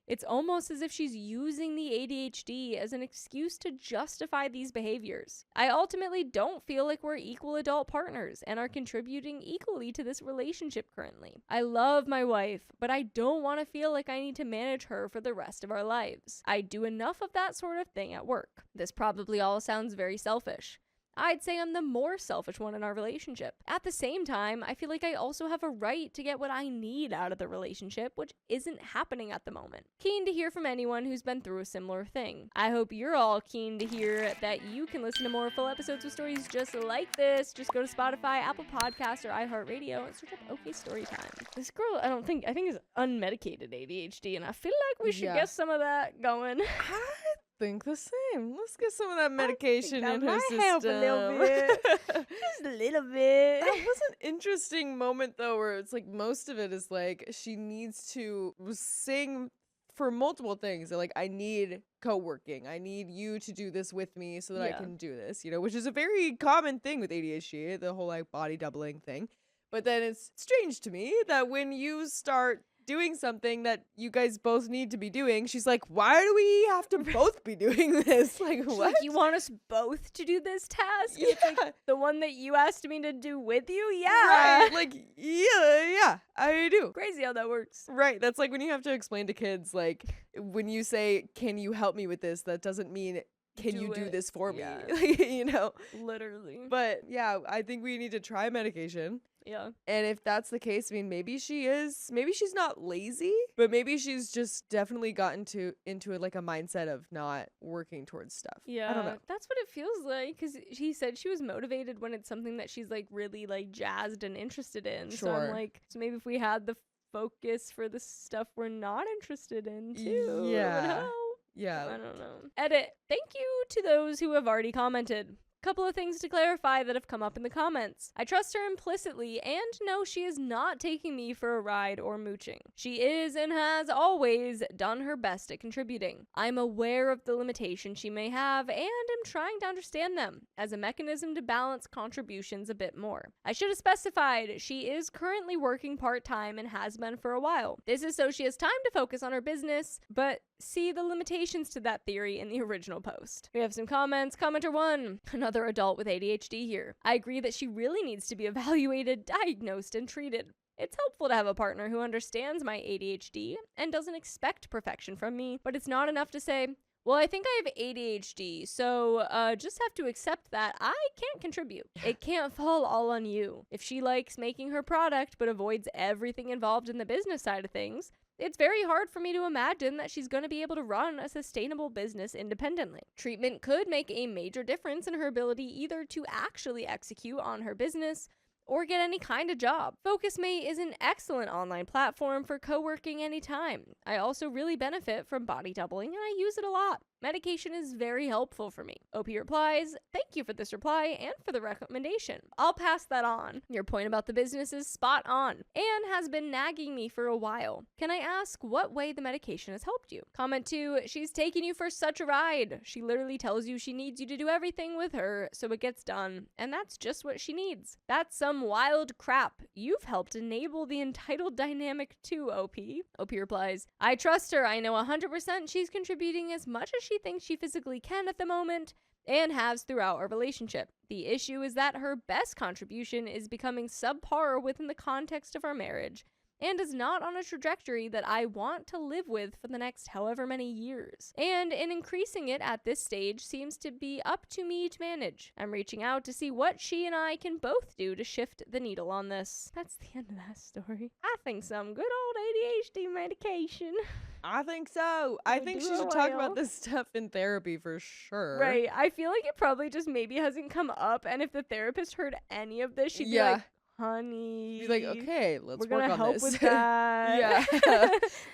[SPEAKER 5] It's almost as if she's using the ADHD as an excuse to justify these behaviors. I ultimately don't feel like we're equal adult partners and are contributing equally to this relationship currently. I love my wife, but I don't want to feel like I need to manage her for the rest of our lives. I do enough of that sort of thing at work. This probably all sounds very selfish. I'd say I'm the more selfish one in our relationship. At the same time, I feel like I also have a right to get what I need out of the relationship, which isn't happening at the moment. Keen to hear from anyone who's been through a similar thing. I hope you're all keen to hear that you can listen to more full episodes with stories just like this. Just go to Spotify, Apple Podcasts, or iHeartRadio and search up OK Storytime. This girl, I think is unmedicated ADHD, and I feel like we should get some of that going.
[SPEAKER 1] I think the same. Let's get some of that medication in her system.
[SPEAKER 5] Help a little bit. Just a little bit.
[SPEAKER 1] That was an interesting moment though, where it's like most of it is like she needs to sing for multiple things. Like, I need co-working. I need you to do this with me so that I can do this, which is a very common thing with ADHD, the whole like body doubling thing. But then it's strange to me that when you start doing something that you guys both need to be doing, she's like, why do we have to both be doing this? Like,
[SPEAKER 5] she's
[SPEAKER 1] what?
[SPEAKER 5] Like, you want us both to do this task?
[SPEAKER 1] Yeah.
[SPEAKER 5] It's like the one that you asked me to do with you? Yeah.
[SPEAKER 1] Right. Like, yeah, I do.
[SPEAKER 5] Crazy how that works.
[SPEAKER 1] Right. That's like when you have to explain to kids, like, when you say, can you help me with this? That doesn't mean, can you do this for me?
[SPEAKER 5] Yeah.
[SPEAKER 1] Like,
[SPEAKER 5] Literally.
[SPEAKER 1] But yeah, I think we need to try medication.
[SPEAKER 5] Yeah.
[SPEAKER 1] And if that's the case, I mean, maybe she's not lazy, but maybe she's just definitely gotten into it like a mindset of not working towards stuff.
[SPEAKER 5] Yeah.
[SPEAKER 1] I don't know.
[SPEAKER 5] That's what it feels like, because he said she was motivated when it's something that she's like really like jazzed and interested in. So I'm
[SPEAKER 1] Sure.
[SPEAKER 5] like, so maybe if we had the focus for the stuff we're not interested in too, it would
[SPEAKER 1] Yeah.
[SPEAKER 5] help.
[SPEAKER 1] Yeah.
[SPEAKER 5] I don't know. Edit. Thank you to those who have already commented. Couple of things to clarify that have come up in the comments. I trust her implicitly and know she is not taking me for a ride or mooching. She is and has always done her best at contributing. I'm aware of the limitations she may have and am trying to understand them as a mechanism to balance contributions a bit more. I should have specified she is currently working part-time and has been for a while. This is so she has time to focus on her business, but see the limitations to that theory in the original post. We have some comments. Commenter 1, another adult with ADHD here. I agree that she really needs to be evaluated, diagnosed, and treated. It's helpful to have a partner who understands my ADHD and doesn't expect perfection from me, but it's not enough to say, well, I think I have ADHD, so just have to accept that I can't contribute. It can't fall all on you. If she likes making her product but avoids everything involved in the business side of things, it's very hard for me to imagine that she's going to be able to run a sustainable business independently. Treatment could make a major difference in her ability either to actually execute on her business or get any kind of job. FocusMate is an excellent online platform for co-working anytime. I also really benefit from body doubling and I use it a lot. Medication is very helpful for me. OP replies, thank you for this reply and for the recommendation. I'll pass that on. Your point about the business is spot on and has been nagging me for a while. Can I ask what way the medication has helped you? Comment 2, she's taking you for such a ride. She literally tells you she needs you to do everything with her so it gets done, and that's just what she needs. That's some wild crap. You've helped enable the entitled dynamic too, OP. OP replies, I trust her. I know 100% she's contributing as much as she thinks she physically can at the moment and has throughout our relationship. The issue is that her best contribution is becoming subpar within the context of our marriage and is not on a trajectory that I want to live with for the next however many years. And in increasing it at this stage seems to be up to me to manage. I'm reaching out to see what she and I can both do to shift the needle on this. That's the end of that story. I think some good old ADHD medication.
[SPEAKER 1] I think so. I think she should talk about this stuff in therapy for sure.
[SPEAKER 5] Right. I feel like it probably just maybe hasn't come up, and if the therapist heard any of this, she'd be like, honey,
[SPEAKER 1] be like, okay, let's
[SPEAKER 5] we're gonna
[SPEAKER 1] work on
[SPEAKER 5] help
[SPEAKER 1] this.
[SPEAKER 5] with that.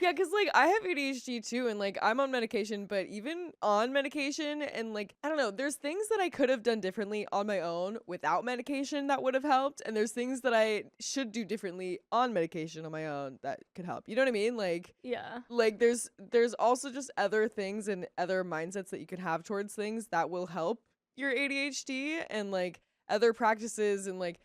[SPEAKER 1] Yeah, because like I have ADHD too, and like I'm on medication, but even on medication, and like I don't know, there's things that I could have done differently on my own without medication that would have helped, and there's things that I should do differently on medication on my own that could help. You know what I mean? Like like there's also just other things and other mindsets that you could have towards things that will help your ADHD, and like other practices and like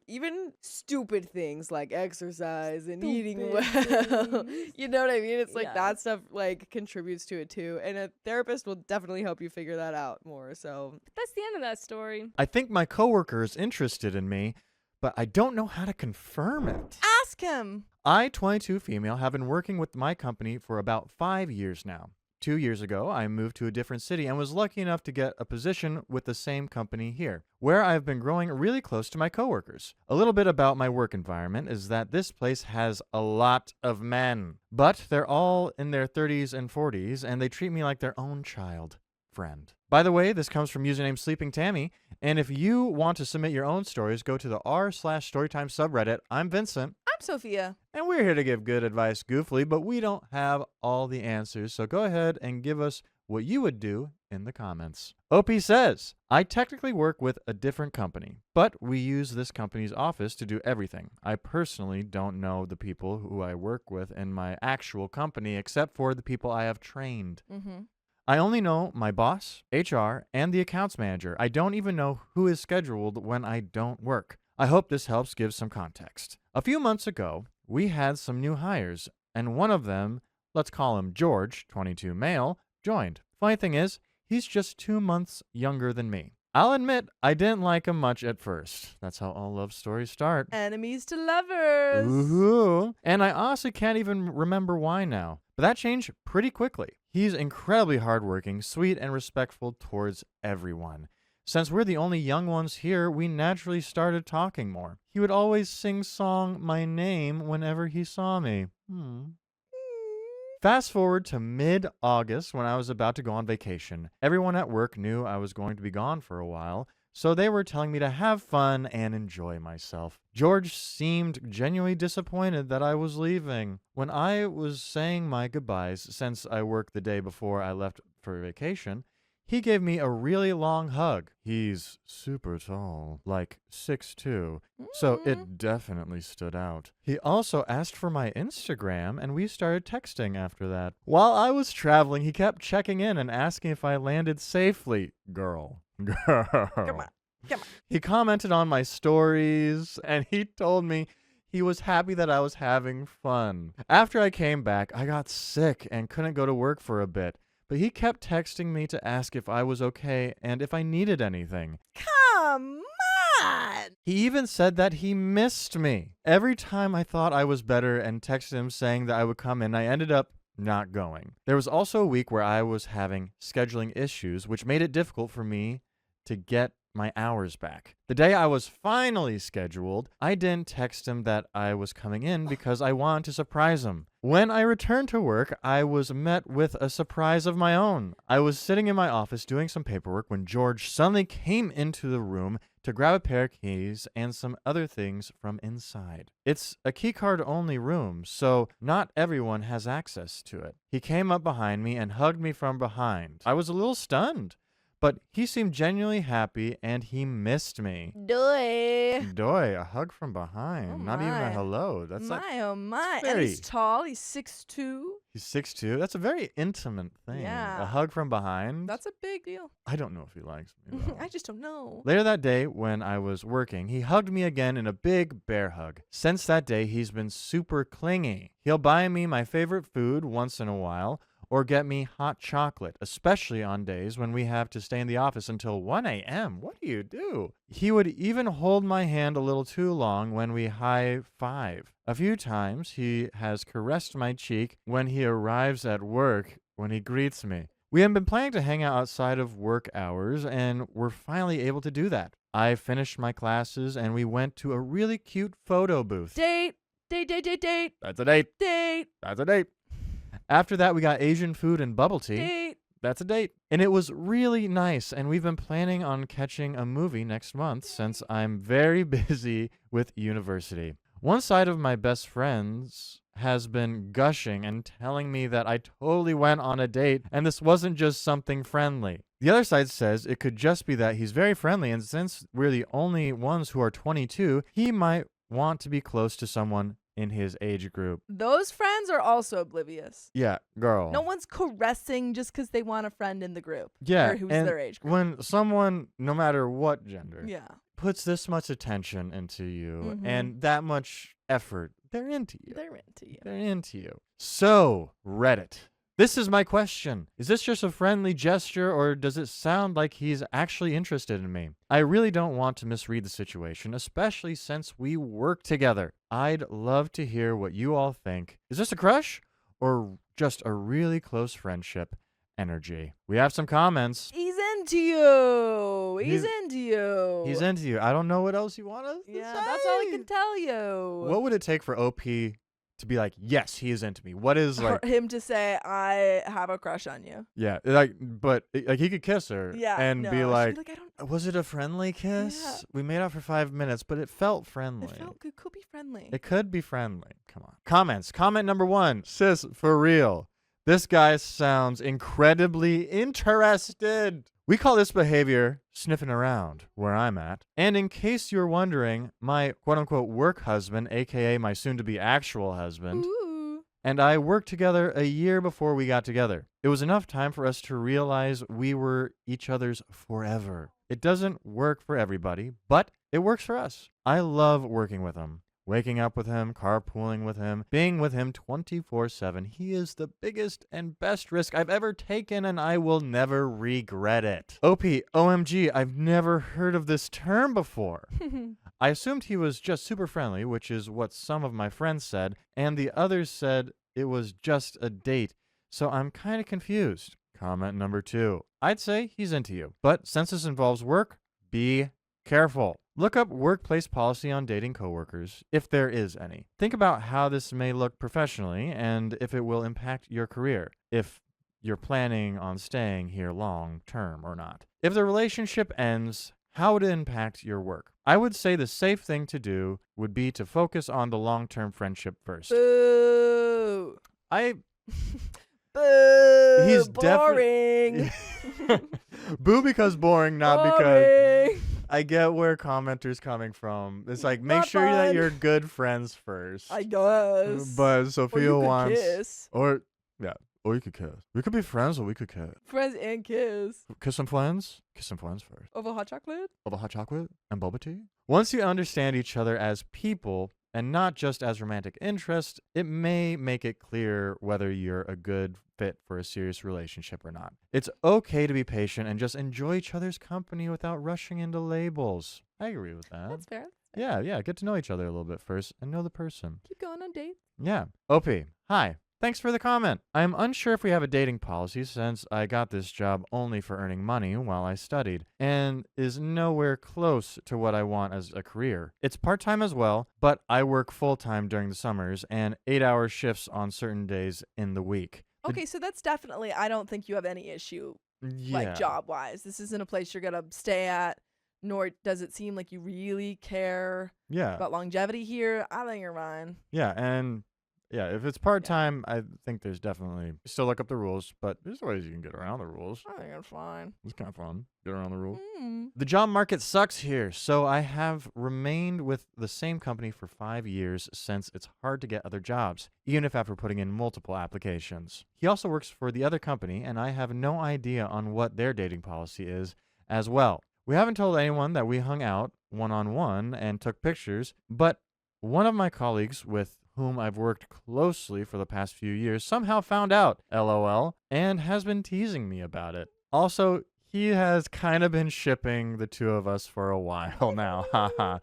[SPEAKER 1] even stupid things like exercise and eating well. You know what I mean? It's like that stuff like contributes to it too, and a therapist will definitely help you figure that out more. So
[SPEAKER 5] that's the end of that story.
[SPEAKER 7] I think my coworker is interested in me, but I don't know how to confirm it.
[SPEAKER 1] Ask him.
[SPEAKER 7] I, 22 female, have been working with my company for about 5 years now. 2 years ago, I moved to a different city and was lucky enough to get a position with the same company here, where I've been growing really close to my coworkers. A little bit about my work environment is that this place has a lot of men, but they're all in their 30s and 40s, and they treat me like their own child. Friend. By the way, this comes from username Sleeping Tammy, and if you want to submit your own stories, go to the r/storytime subreddit. I'm Vincent.
[SPEAKER 1] I'm Sophia.
[SPEAKER 7] And we're here to give good advice goofily, but we don't have all the answers, so go ahead and give us what you would do in the comments. OP says, I technically work with a different company, but we use this company's office to do everything. I personally don't know the people who I work with in my actual company except for the people I have trained. I only know my boss, HR, and the accounts manager. I don't even know who is scheduled when I don't work. I hope this helps give some context. A few months ago, we had some new hires, and one of them, let's call him George, 22 male, joined. Funny thing is, he's just 2 months younger than me. I'll admit, I didn't like him much at first. That's how all love stories start.
[SPEAKER 1] Enemies to lovers.
[SPEAKER 7] Ooh. And I honestly can't even remember why now. But that changed pretty quickly. He's incredibly hardworking, sweet, and respectful towards everyone. Since we're the only young ones here, we naturally started talking more. He would always sing-song my name whenever he saw me. Fast forward to mid-August when I was about to go on vacation. Everyone at work knew I was going to be gone for a while, so they were telling me to have fun and enjoy myself. George seemed genuinely disappointed that I was leaving. When I was saying my goodbyes, since I worked the day before I left for vacation, he gave me a really long hug. He's super tall, like 6'2", so it definitely stood out. He also asked for my Instagram, and we started texting after that. While I was traveling, he kept checking in and asking if I landed safely. Girl.
[SPEAKER 2] Come on.
[SPEAKER 7] He commented on my stories, and he told me he was happy that I was having fun. After I came back, I got sick and couldn't go to work for a bit. But he kept texting me to ask if I was okay and if I needed anything.
[SPEAKER 2] Come on!
[SPEAKER 7] He even said that he missed me. Every time I thought I was better and texted him saying that I would come in, I ended up not going. There was also a week where I was having scheduling issues, which made it difficult for me to get my hours back. The day I was finally scheduled, I didn't text him that I was coming in because I wanted to surprise him. When I returned to work, I was met with a surprise of my own. I was sitting in my office doing some paperwork when George suddenly came into the room to grab a pair of keys and some other things from inside. It's a keycard only room, so not everyone has access to it. He came up behind me and hugged me from behind. I was a little stunned, but he seemed genuinely happy and he missed me.
[SPEAKER 2] Doy.
[SPEAKER 7] Doy, a hug from behind.
[SPEAKER 2] Oh
[SPEAKER 7] Not even a
[SPEAKER 2] my.
[SPEAKER 7] hello. That's
[SPEAKER 2] My,
[SPEAKER 7] like,
[SPEAKER 2] oh my.
[SPEAKER 7] very-
[SPEAKER 2] And he's tall. He's 6'2".
[SPEAKER 7] he's 6'2". That's a very intimate thing.
[SPEAKER 2] Yeah.
[SPEAKER 7] A hug from behind.
[SPEAKER 2] That's a big deal.
[SPEAKER 7] I don't know if he likes me, though.
[SPEAKER 2] I just don't know.
[SPEAKER 7] Later that day, when I was working, he hugged me again in a big bear hug. Since that day, he's been super clingy. He'll buy me my favorite food once in a while, or get me hot chocolate, especially on days when we have to stay in the office until 1 a.m. What do you do? He would even hold my hand a little too long when we high-five. A few times, he has caressed my cheek when he arrives at work, when he greets me. We had been planning to hang out outside of work hours, and we're finally able to do that. I finished my classes, and we went to a really cute photo booth.
[SPEAKER 2] Date. Date, date, date, date.
[SPEAKER 7] That's a date.
[SPEAKER 2] Date.
[SPEAKER 7] That's a date. After that, we got Asian food and bubble tea.
[SPEAKER 2] Date.
[SPEAKER 7] That's a date. And it was really nice, and we've been planning on catching a movie next month since I'm very busy with university. One side of my best friends has been gushing and telling me that I totally went on a date and this wasn't just something friendly. The other side says it could just be that he's very friendly, and since we're the only ones who are 22, he might want to be close to someone in his age group.
[SPEAKER 2] Those friends are also oblivious.
[SPEAKER 7] Yeah, girl.
[SPEAKER 2] No one's caressing just because they want a friend in the group.
[SPEAKER 7] Yeah,
[SPEAKER 2] Or who's
[SPEAKER 7] and
[SPEAKER 2] their age group.
[SPEAKER 7] when someone, no matter what gender,
[SPEAKER 2] Yeah.
[SPEAKER 7] puts this much attention into you
[SPEAKER 2] Mhm.
[SPEAKER 7] and that much effort, they're into you.
[SPEAKER 2] They're into you.
[SPEAKER 7] They're into you. So, Reddit. This is my question. Is this just a friendly gesture, or does it sound like he's actually interested in me? I really don't want to misread the situation, especially since we work together. I'd love to hear what you all think. Is this a crush, or just a really close friendship energy? We have some comments.
[SPEAKER 2] He's into you. He's
[SPEAKER 7] He's-
[SPEAKER 2] into you.
[SPEAKER 7] He's into you. I don't know what else you want us to
[SPEAKER 2] Yeah,
[SPEAKER 7] say.
[SPEAKER 2] that's all I can tell you.
[SPEAKER 7] What would it take for OP to be like, yes, he is into me? What is
[SPEAKER 2] For
[SPEAKER 7] like,
[SPEAKER 2] him to say, I have a crush on you.
[SPEAKER 7] yeah, like, but like he could kiss her
[SPEAKER 2] Yeah.
[SPEAKER 7] and
[SPEAKER 2] no,
[SPEAKER 7] be
[SPEAKER 2] she'd
[SPEAKER 7] like,
[SPEAKER 2] I don't.
[SPEAKER 7] was it a friendly kiss?
[SPEAKER 2] Yeah.
[SPEAKER 7] We made out for 5 minutes, but it felt friendly.
[SPEAKER 2] It felt good. Could be friendly.
[SPEAKER 7] It could be friendly. Come on. Comments. Comment number 1. Sis, for real. This guy sounds incredibly interested. We call this behavior sniffing around where I'm at. And in case you're wondering, my quote-unquote work husband, aka my soon-to-be actual husband,
[SPEAKER 2] Ooh.
[SPEAKER 7] and I worked together a year before we got together. It was enough time for us to realize we were each other's forever. It doesn't work for everybody, but it works for us. I love working with him. Waking up with him, carpooling with him, being with him 24/7. He is the biggest and best risk I've ever taken, and I will never regret it. OP, OMG, I've never heard of this term before. I assumed he was just super friendly, which is what some of my friends said, and the others said it was just a date, so I'm kind of confused. Comment number 2. I'd say he's into you, but since this involves work, be careful. Look up workplace policy on dating coworkers, if there is any. Think about how this may look professionally and if it will impact your career, if you're planning on staying here long term or not. If the relationship ends, how would it impact your work? I would say the safe thing to do would be to focus on the long-term friendship first.
[SPEAKER 2] Boo. Boo.
[SPEAKER 7] He's
[SPEAKER 2] boring.
[SPEAKER 7] Boo because boring, not because
[SPEAKER 2] Boring.
[SPEAKER 7] I get where commenters coming from. It's like make
[SPEAKER 2] Not
[SPEAKER 7] sure that
[SPEAKER 2] fun.
[SPEAKER 7] you're good friends first.
[SPEAKER 2] I guess.
[SPEAKER 7] But
[SPEAKER 2] Or
[SPEAKER 7] Sophia
[SPEAKER 2] you could
[SPEAKER 7] wants
[SPEAKER 2] kiss.
[SPEAKER 7] or you could kiss. We could be friends or we could kiss.
[SPEAKER 2] Friends and kiss.
[SPEAKER 7] Kiss some friends? Kiss some friends first.
[SPEAKER 2] Over hot chocolate?
[SPEAKER 7] Over hot chocolate and boba tea? Once you understand each other as people and not just as romantic interest, it may make it clear whether you're a good fit for a serious relationship or not. It's okay to be patient and just enjoy each other's company without rushing into labels. I agree with that.
[SPEAKER 2] That's fair.
[SPEAKER 7] Yeah, get to know each other a little bit first and know the person.
[SPEAKER 2] Keep going on dates.
[SPEAKER 7] Yeah. OP, hi. Thanks for the comment. I'm unsure if we have a dating policy since I got this job only for earning money while I studied and is nowhere close to what I want as a career. It's part-time as well, but I work full-time during the summers and 8-hour shifts on certain days in the week.
[SPEAKER 2] Okay, so that's definitely, I don't think you have any issue,
[SPEAKER 7] Yeah.
[SPEAKER 2] like job-wise. This isn't a place you're going to stay at, nor does it seem like you really care
[SPEAKER 7] Yeah.
[SPEAKER 2] about longevity here. I think you're fine.
[SPEAKER 7] Yeah, and yeah, if it's part-time, I think there's definitely still look up the rules, but there's ways you can get around the rules.
[SPEAKER 2] I think it's fine.
[SPEAKER 7] It's kind of fun. Get around the rules.
[SPEAKER 2] Mm.
[SPEAKER 7] The job market sucks here, so I have remained with the same company for 5 years since it's hard to get other jobs, even if after putting in multiple applications. He also works for the other company, and I have no idea on what their dating policy is as well. We haven't told anyone that we hung out one-on-one and took pictures, but one of my colleagues with whom I've worked closely for the past few years somehow found out, LOL, and has been teasing me about it. Also, he has kind of been shipping the two of us for a while now. Haha.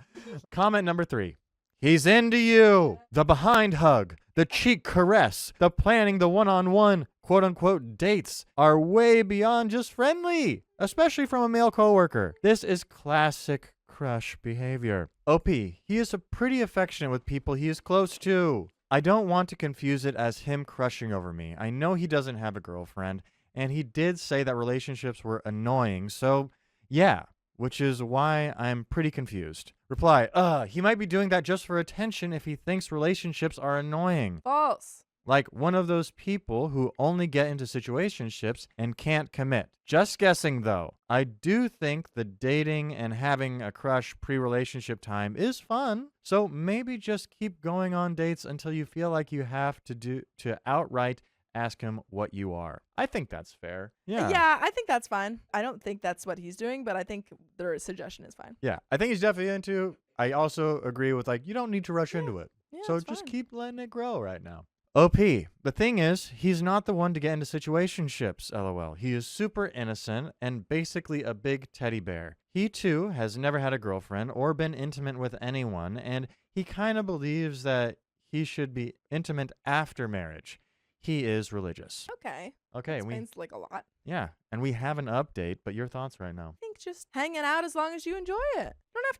[SPEAKER 7] Comment number 3. He's into you. The behind hug, the cheek caress, the planning the one-on-one quote-unquote dates are way beyond just friendly, especially from a male coworker. This is classic crush behavior. OP, he is pretty affectionate with people he is close to. I don't want to confuse it as him crushing over me. I know he doesn't have a girlfriend, and he did say that relationships were annoying, so yeah, which is why I'm pretty confused. Reply, he might be doing that just for attention if he thinks relationships are annoying.
[SPEAKER 2] False.
[SPEAKER 7] Like one of those people who only get into situationships and can't commit. Just guessing though. I do think the dating and having a crush pre-relationship time is fun. So maybe just keep going on dates until you feel like you have to outright ask him what you are. I think that's fair. Yeah.
[SPEAKER 2] Yeah, I think that's fine. I don't think that's what he's doing, but I think their suggestion is fine.
[SPEAKER 7] Yeah. I think he's definitely into. I also agree with you don't need to rush into it.
[SPEAKER 2] Yeah,
[SPEAKER 7] So
[SPEAKER 2] it's
[SPEAKER 7] just
[SPEAKER 2] fine.
[SPEAKER 7] keep letting it grow right now. OP, the thing is, he's not the one to get into situationships, LOL. He is super innocent and basically a big teddy bear. He too has never had a girlfriend or been intimate with anyone, and he kind of believes that he should be intimate after marriage. He is religious.
[SPEAKER 2] Okay.
[SPEAKER 7] Okay,
[SPEAKER 2] Explains like a lot.
[SPEAKER 7] yeah, and we have an update, but your thoughts right now.
[SPEAKER 2] I think just hanging out as long as you enjoy it.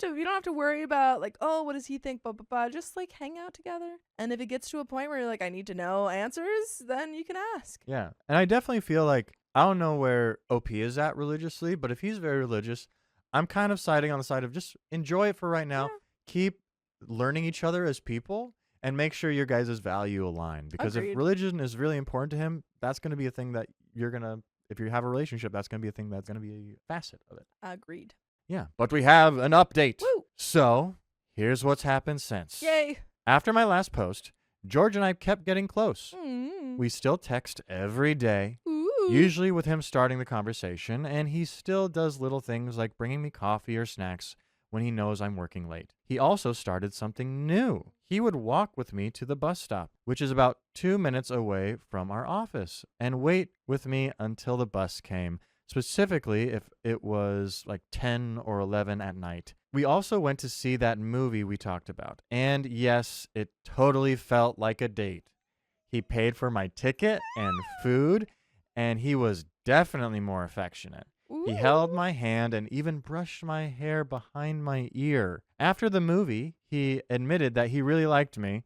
[SPEAKER 2] You don't have to worry about what does he think, blah blah blah. Just hang out together. And if it gets to a point where you're I need to know answers, then you can ask.
[SPEAKER 7] Yeah, and I definitely feel I don't know where OP is at religiously, but if he's very religious, I'm kind of siding on the side of just enjoy it for right now.
[SPEAKER 2] Yeah.
[SPEAKER 7] Keep learning each other as people and make sure your guys' value align. Because if
[SPEAKER 2] Agreed.
[SPEAKER 7] religion is really important to him, that's going to be a thing that if you have a relationship, that's going to be a thing that's going to be a facet of it.
[SPEAKER 2] Agreed.
[SPEAKER 7] Yeah, but we have an update.
[SPEAKER 2] Woo!
[SPEAKER 7] So here's what's happened since.
[SPEAKER 2] Yay.
[SPEAKER 7] After my last post, George and I kept getting close.
[SPEAKER 2] Mm.
[SPEAKER 7] We still text every day.
[SPEAKER 2] Ooh.
[SPEAKER 7] Usually with him starting the conversation, and he still does little things like bringing me coffee or snacks when he knows I'm working late. He also started something new. He would walk with me to the bus stop, which is about 2 minutes away from our office, and wait with me until the bus came, specifically if it was 10 or 11 at night. We also went to see that movie we talked about, and yes, it totally felt like a date. He paid for my ticket and food, and he was definitely more affectionate. He held my hand and even brushed my hair behind my ear. After the movie, he admitted that he really liked me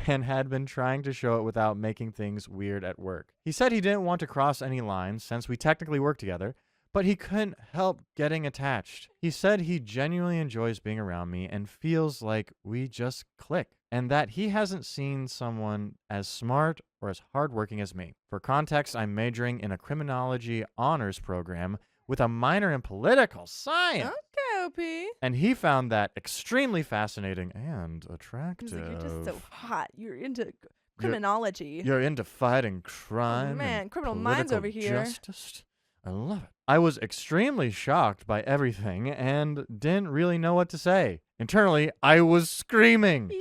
[SPEAKER 7] and had been trying to show it without making things weird at work. He said he didn't want to cross any lines since we technically work together, but he couldn't help getting attached. He said he genuinely enjoys being around me and feels like we just click, and that he hasn't seen someone as smart or as hardworking as me. For context, I'm majoring in a criminology honors program with a minor in political science.
[SPEAKER 2] Okay, OP.
[SPEAKER 7] And he found that extremely fascinating and
[SPEAKER 2] He's
[SPEAKER 7] attractive.
[SPEAKER 2] like, you're just so hot. You're into criminology.
[SPEAKER 7] You're into fighting crime.
[SPEAKER 2] Oh, man,
[SPEAKER 7] and
[SPEAKER 2] criminal minds over
[SPEAKER 7] political
[SPEAKER 2] here.
[SPEAKER 7] Justice. I love it. I was extremely shocked by everything and didn't really know what to say. Internally, I was screaming.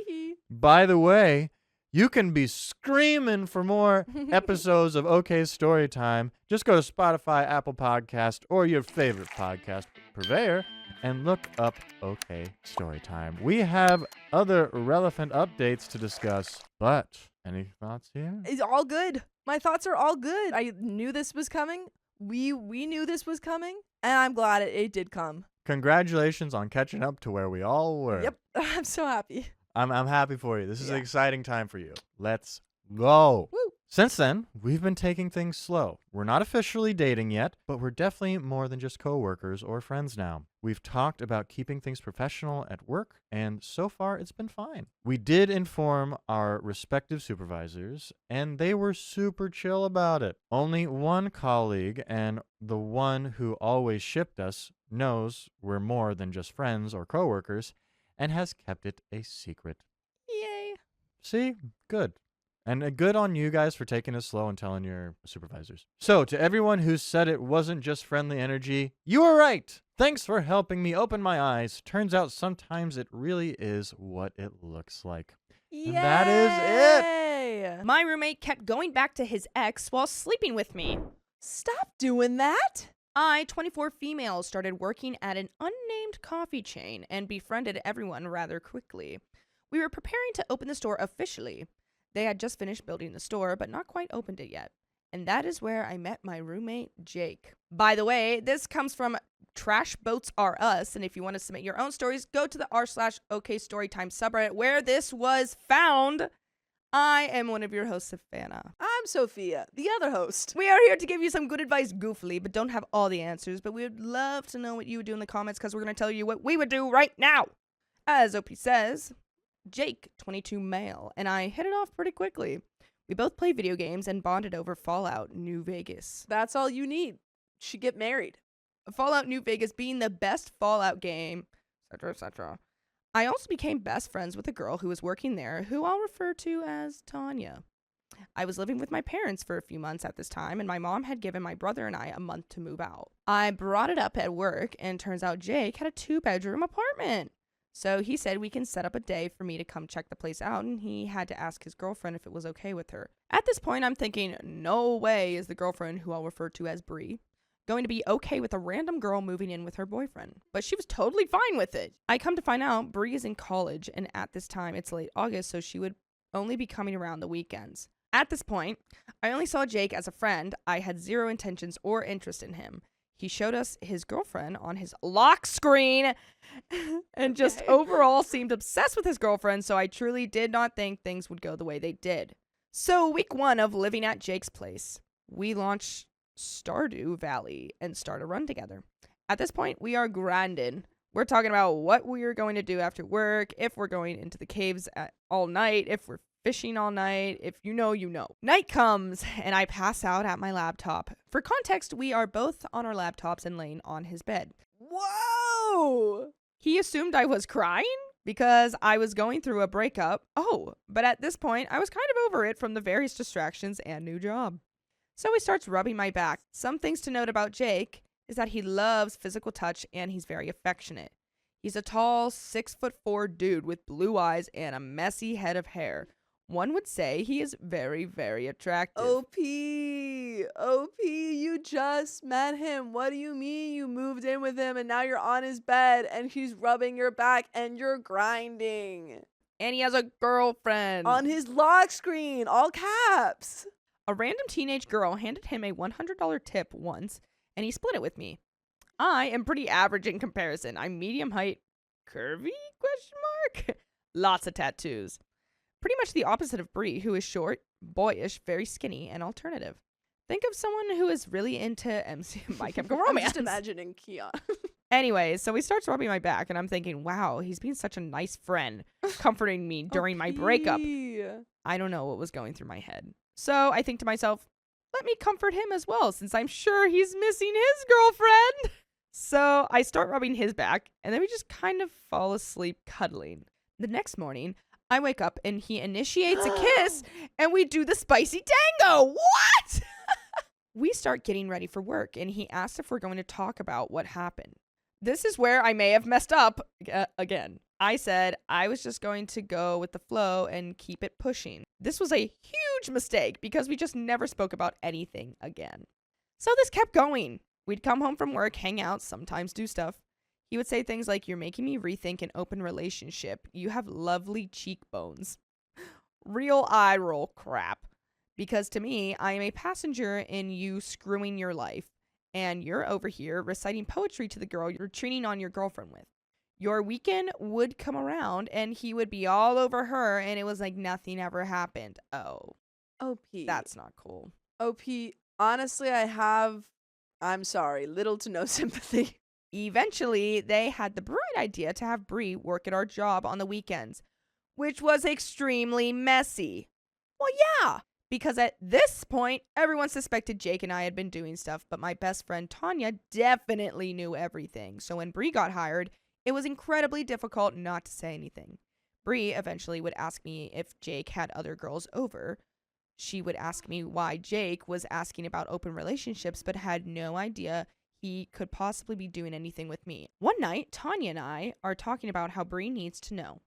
[SPEAKER 7] By the way, you can be screaming for more episodes of OK Storytime. Just go to Spotify, Apple Podcast, or your favorite podcast purveyor and look up OK Storytime. We have other relevant updates to discuss, but any thoughts here?
[SPEAKER 2] It's all good. My thoughts are all good. I knew this was coming. We knew this was coming, and I'm glad it did come.
[SPEAKER 7] Congratulations on catching up to where we all were.
[SPEAKER 2] Yep, I'm so happy.
[SPEAKER 7] I'm happy for you. This is an exciting time for you. Let's go.
[SPEAKER 2] Woo.
[SPEAKER 7] Since then, we've been taking things slow. We're not officially dating yet, but we're definitely more than just coworkers or friends now. We've talked about keeping things professional at work, and so far it's been fine. We did inform our respective supervisors, and they were super chill about it. Only one colleague, and the one who always shipped us, knows we're more than just friends or coworkers, and has kept it a secret.
[SPEAKER 2] Yay.
[SPEAKER 7] See? Good. And good on you guys for taking it slow and telling your supervisors. So, to everyone who said it wasn't just friendly energy, you were right. Thanks for helping me open my eyes. Turns out sometimes it really is what it looks like.
[SPEAKER 2] Yay.
[SPEAKER 7] And that is it.
[SPEAKER 4] My roommate kept going back to his ex while sleeping with me.
[SPEAKER 2] Stop doing that.
[SPEAKER 4] I, 24 female, started working at an unnamed coffee chain and befriended everyone rather quickly. We were preparing to open the store officially. They had just finished building the store, but not quite opened it yet. And that is where I met my roommate, Jake. By the way, this comes from Trash Boats Are Us, and if you want to submit your own stories, go to the r/OK Storytime subreddit where this was found. I am one of your hosts, Savannah.
[SPEAKER 2] I'm Sophia, the other host.
[SPEAKER 4] We are here to give you some good advice goofily, but don't have all the answers. But we would love to know what you would do in the comments because we're going to tell you what we would do right now. As OP says, Jake, 22 male, and I hit it off pretty quickly. We both play video games and bonded over Fallout New Vegas.
[SPEAKER 2] That's all you need. Should get married.
[SPEAKER 4] Fallout New Vegas being the best Fallout game, etc., etc. I also became best friends with a girl who was working there, who I'll refer to as Tanya. I was living with my parents for a few months at this time, and my mom had given my brother and I a month to move out. I brought it up at work, and turns out Jake had a 2-bedroom apartment. So he said we can set up a day for me to come check the place out, and he had to ask his girlfriend if it was okay with her. At this point, I'm thinking, no way is the girlfriend, who I'll refer to as Bree, going to be okay with a random girl moving in with her boyfriend. But she was totally fine with it. I come to find out Bree is in college, and at this time, it's late August, so she would only be coming around the weekends. At this point, I only saw Jake as a friend. I had zero intentions or interest in him. He showed us his girlfriend on his lock screen and just overall seemed obsessed with his girlfriend, so I truly did not think things would go the way they did. So week 1 of living at Jake's place, we launched Stardew Valley and start a run together. At this point, we are grinding. We're talking about what we are going to do after work, if we're going into the caves all night, if we're fishing all night. If you know, you know. Night comes, and I pass out at my laptop. For context, we are both on our laptops and laying on his bed.
[SPEAKER 2] Whoa!
[SPEAKER 4] He assumed I was crying because I was going through a breakup. Oh, but at this point, I was kind of over it from the various distractions and new job. So he starts rubbing my back. Some things to note about Jake is that he loves physical touch and he's very affectionate. He's a tall, 6'4" dude with blue eyes and a messy head of hair. One would say he is very, very attractive.
[SPEAKER 2] OP, you just met him. What do you mean you moved in with him and now you're on his bed and he's rubbing your back and you're grinding?
[SPEAKER 4] And he has a girlfriend.
[SPEAKER 2] On his lock screen, all caps.
[SPEAKER 4] A random teenage girl handed him a $100 tip once, and he split it with me. I am pretty average in comparison. I'm medium height, curvy, ? Lots of tattoos. Pretty much the opposite of Bree, who is short, boyish, very skinny, and alternative. Think of someone who is really into MC My Chemical
[SPEAKER 2] I'm
[SPEAKER 4] Romance.
[SPEAKER 2] just imagining Keon.
[SPEAKER 4] Anyways, so he starts rubbing my back, and I'm thinking, wow, he's being such a nice friend, comforting me during my breakup. I don't know what was going through my head. So I think to myself, let me comfort him as well, since I'm sure he's missing his girlfriend. So I start rubbing his back, and then we just kind of fall asleep cuddling. The next morning, I wake up, and he initiates a kiss, and we do the spicy tango. What? We start getting ready for work, and he asks if we're going to talk about what happened. This is where I may have messed up again. I said I was just going to go with the flow and keep it pushing. This was a huge mistake because we just never spoke about anything again. So this kept going. We'd come home from work, hang out, sometimes do stuff. He would say things like, "You're making me rethink an open relationship. You have lovely cheekbones." Real eye roll crap. Because to me, I am a passenger in you screwing your life. And you're over here reciting poetry to the girl you're cheating on your girlfriend with. Your weekend would come around and he would be all over her and it was like nothing ever happened. Oh,
[SPEAKER 2] OP.
[SPEAKER 4] that's not cool.
[SPEAKER 2] OP. Honestly, I'm sorry, little to no sympathy.
[SPEAKER 4] Eventually, they had the bright idea to have Bree work at our job on the weekends, which was extremely messy. Well, yeah. Because at this point, everyone suspected Jake and I had been doing stuff, but my best friend Tanya definitely knew everything. So when Bree got hired, it was incredibly difficult not to say anything. Bree eventually would ask me if Jake had other girls over. She would ask me why Jake was asking about open relationships, but had no idea he could possibly be doing anything with me. One night, Tanya and I are talking about how Bree needs to know.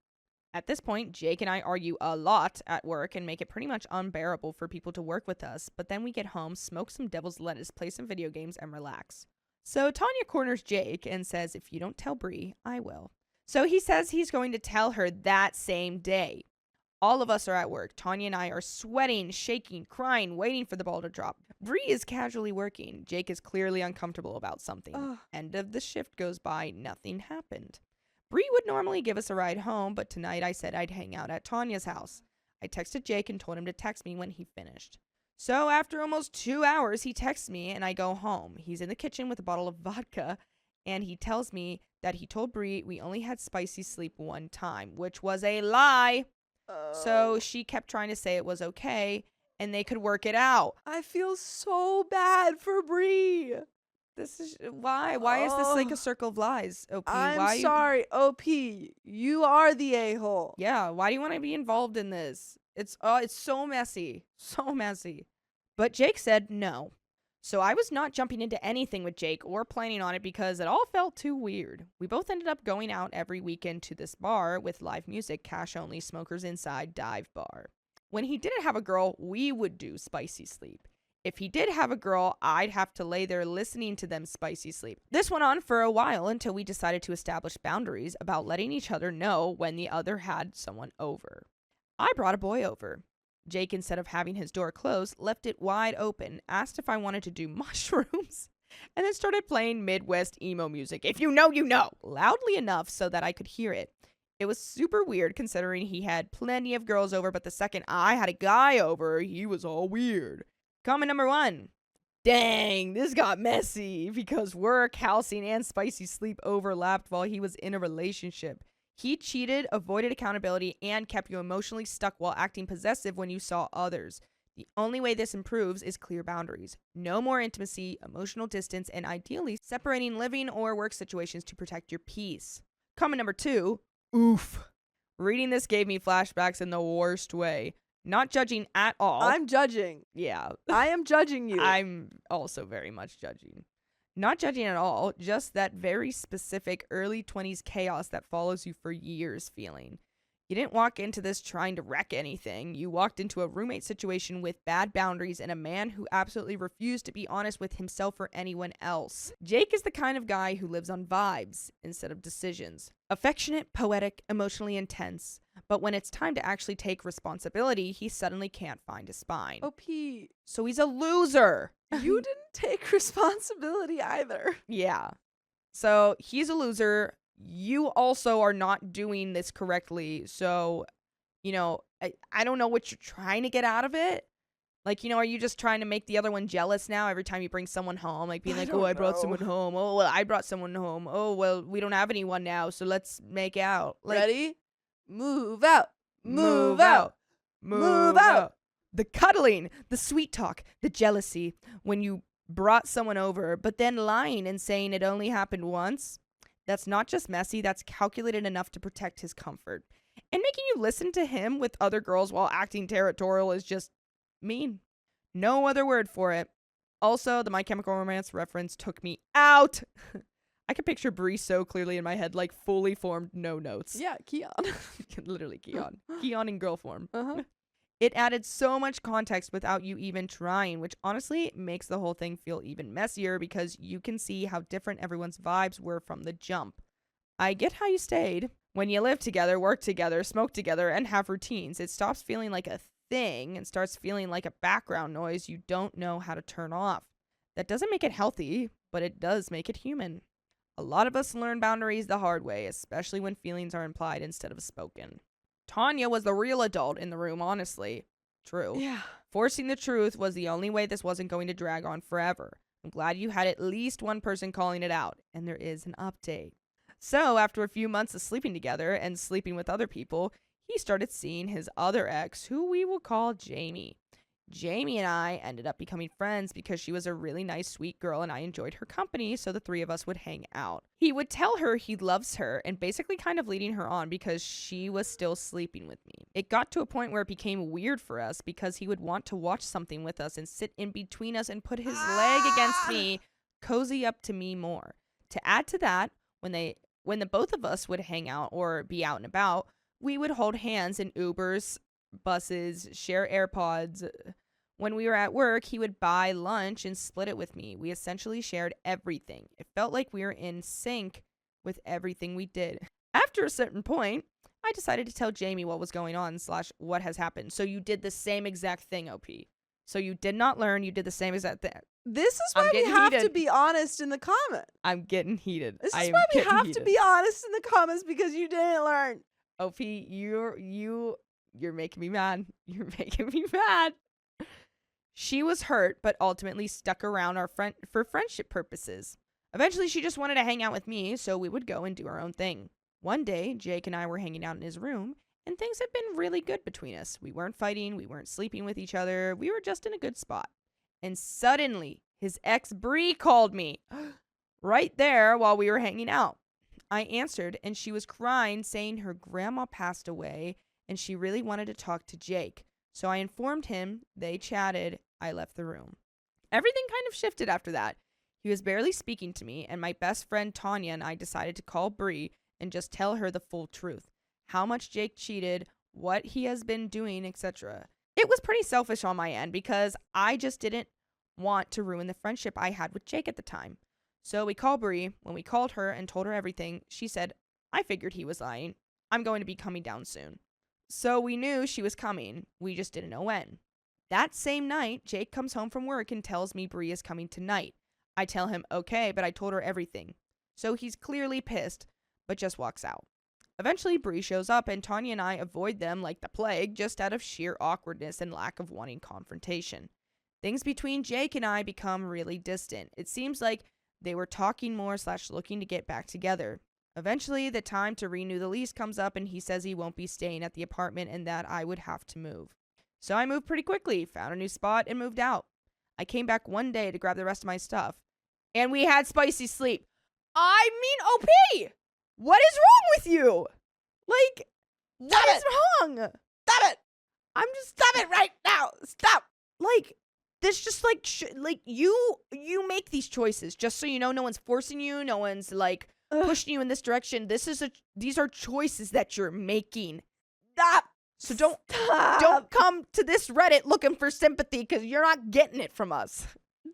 [SPEAKER 4] At this point, Jake and I argue a lot at work and make it pretty much unbearable for people to work with us, but then we get home, smoke some devil's lettuce, play some video games, and relax. So Tanya corners Jake and says, if you don't tell Bree, I will. So he says he's going to tell her that same day. All of us are at work. Tanya and I are sweating, shaking, crying, waiting for the ball to drop. Bree is casually working. Jake is clearly uncomfortable about something. End of the shift goes by. Nothing happened. Bree would normally give us a ride home, but tonight I said I'd hang out at Tanya's house. I texted Jake and told him to text me when he finished. So after almost 2 hours, he texts me and I go home. He's in the kitchen with a bottle of vodka, and he tells me that he told Bree we only had spicy sleep one time, which was a lie. So she kept trying to say it was okay and they could work it out.
[SPEAKER 2] I feel so bad for Bree.
[SPEAKER 4] This is why is this like a circle of lies? OP,
[SPEAKER 2] I'm sorry, OP. You are the a-hole.
[SPEAKER 4] Yeah, why do you want to be involved in this? It's so messy, so messy. But Jake said no. So I was not jumping into anything with Jake or planning on it because it all felt too weird. We both ended up going out every weekend to this bar with live music, cash only, smokers inside, dive bar. When he didn't have a girl, we would do spicy sleep. If he did have a girl, I'd have to lay there listening to them spicy sleep. This went on for a while until we decided to establish boundaries about letting each other know when the other had someone over. I brought a boy over. Jake, instead of having his door closed, left it wide open, asked if I wanted to do mushrooms, and then started playing Midwest emo music. If you know, you know, loudly enough so that I could hear it. It was super weird considering he had plenty of girls over, but the second I had a guy over, he was all weird. Comment number 1. Dang, this got messy because work, housing, and spicy sleep overlapped while he was in a relationship. He cheated, avoided accountability, and kept you emotionally stuck while acting possessive when you saw others. The only way this improves is clear boundaries. No more intimacy, emotional distance, and ideally separating living or work situations to protect your peace. Comment number 2. Oof. Reading this gave me flashbacks in the worst way. Not judging at all.
[SPEAKER 2] I'm judging.
[SPEAKER 4] Yeah.
[SPEAKER 2] I am judging you.
[SPEAKER 4] I'm also very much judging. Not judging at all, just that very specific early 20s chaos that follows you for years feeling. You didn't walk into this trying to wreck anything. You walked into a roommate situation with bad boundaries and a man who absolutely refused to be honest with himself or anyone else. Jake is the kind of guy who lives on vibes instead of decisions. Affectionate, poetic, emotionally intense. But when it's time to actually take responsibility, he suddenly can't find his spine.
[SPEAKER 2] OP,
[SPEAKER 4] So he's a loser.
[SPEAKER 2] you didn't take responsibility either.
[SPEAKER 4] Yeah. So he's a loser. You also are not doing this correctly. So, I don't know what you're trying to get out of it. Like, are you just trying to make the other one jealous now every time you bring someone home? Like being like, oh, I brought someone home. Oh, well, I brought someone home. Oh, well, we don't have anyone now. So let's make out. Like,
[SPEAKER 2] Ready? Move out. Move out.
[SPEAKER 4] Move out. The cuddling, the sweet talk, the jealousy when you brought someone over, but then lying and saying it only happened once. That's not just messy, that's calculated enough to protect his comfort. And making you listen to him with other girls while acting territorial is just mean. No other word for it. Also, the My Chemical Romance reference took me out. I can picture Bree so clearly in my head, like fully formed, no notes.
[SPEAKER 2] Yeah, Keon.
[SPEAKER 4] Literally Keon. Keon in girl form.
[SPEAKER 2] Uh-huh.
[SPEAKER 4] It added so much context without you even trying, which honestly makes the whole thing feel even messier because you can see how different everyone's vibes were from the jump. I get how you stayed. When you live together, work together, smoke together, and have routines, it stops feeling like a thing and starts feeling like a background noise you don't know how to turn off. That doesn't make it healthy, but it does make it human. A lot of us learn boundaries the hard way, especially when feelings are implied instead of spoken. Tanya was the real adult in the room, honestly. True.
[SPEAKER 2] Yeah.
[SPEAKER 4] Forcing the truth was the only way this wasn't going to drag on forever. I'm glad you had at least one person calling it out, and there is an update. So, after a few months of sleeping together and sleeping with other people, he started seeing his other ex, who we will call Jamie. Jamie and I ended up becoming friends because she was a really nice, sweet girl and I enjoyed her company, so the three of us would hang out. He would tell her he loves her and basically kind of leading her on because she was still sleeping with me. It got to a point where it became weird for us because he would want to watch something with us and sit in between us and put his leg against me, cozy up to me more. To add to that, when the both of us would hang out or be out and about, we would hold hands in Ubers, buses, share AirPods. When we were at work, he would buy lunch and split it with me. We essentially shared everything. It felt like we were in sync with everything we did. After a certain point, I decided to tell Jamie what was going on / what has happened. So you did the same exact thing, OP. So you did not learn. You did the same exact thing.
[SPEAKER 2] This is why we have to be honest in the comments.
[SPEAKER 4] I'm getting heated.
[SPEAKER 2] This is why we have to be honest in the comments because you didn't learn.
[SPEAKER 4] OP, you're making me mad. You're making me mad. She was hurt, but ultimately stuck around for friendship purposes. Eventually, she just wanted to hang out with me, so we would go and do our own thing. One day, Jake and I were hanging out in his room, and things had been really good between us. We weren't fighting, we weren't sleeping with each other, we were just in a good spot. And suddenly, his ex Bree called me, right there while we were hanging out. I answered, and she was crying, saying her grandma passed away, and she really wanted to talk to Jake. So I informed him, they chatted, I left the room. Everything kind of shifted after that. He was barely speaking to me, and my best friend Tanya and I decided to call Bree and just tell her the full truth. How much Jake cheated, what he has been doing, etc. It was pretty selfish on my end because I just didn't want to ruin the friendship I had with Jake at the time. So we called Bree. When we called her and told her everything, she said, I figured he was lying. I'm going to be coming down soon. So we knew she was coming. We just didn't know when. That same night, Jake comes home from work and tells me Bree is coming tonight. I tell him, okay, but I told her everything. So he's clearly pissed, but just walks out. Eventually, Bree shows up and Tanya and I avoid them like the plague just out of sheer awkwardness and lack of wanting confrontation. Things between Jake and I become really distant. It seems like they were talking more / looking to get back together. Eventually, the time to renew the lease comes up and he says he won't be staying at the apartment and that I would have to move. So I moved pretty quickly, found a new spot, and moved out. I came back one day to grab the rest of my stuff. And we had spicy sleep. I mean, OP! What is wrong with you? Like, what is wrong?
[SPEAKER 2] Stop it!
[SPEAKER 4] I'm just...
[SPEAKER 2] Stop it right now! Stop!
[SPEAKER 4] Like, this just like, you make these choices. Just so you know, no one's forcing you. No one's like... pushing you in this direction. These are choices that you're making. Stop. So don't come to this Reddit looking for sympathy because you're not getting it from us.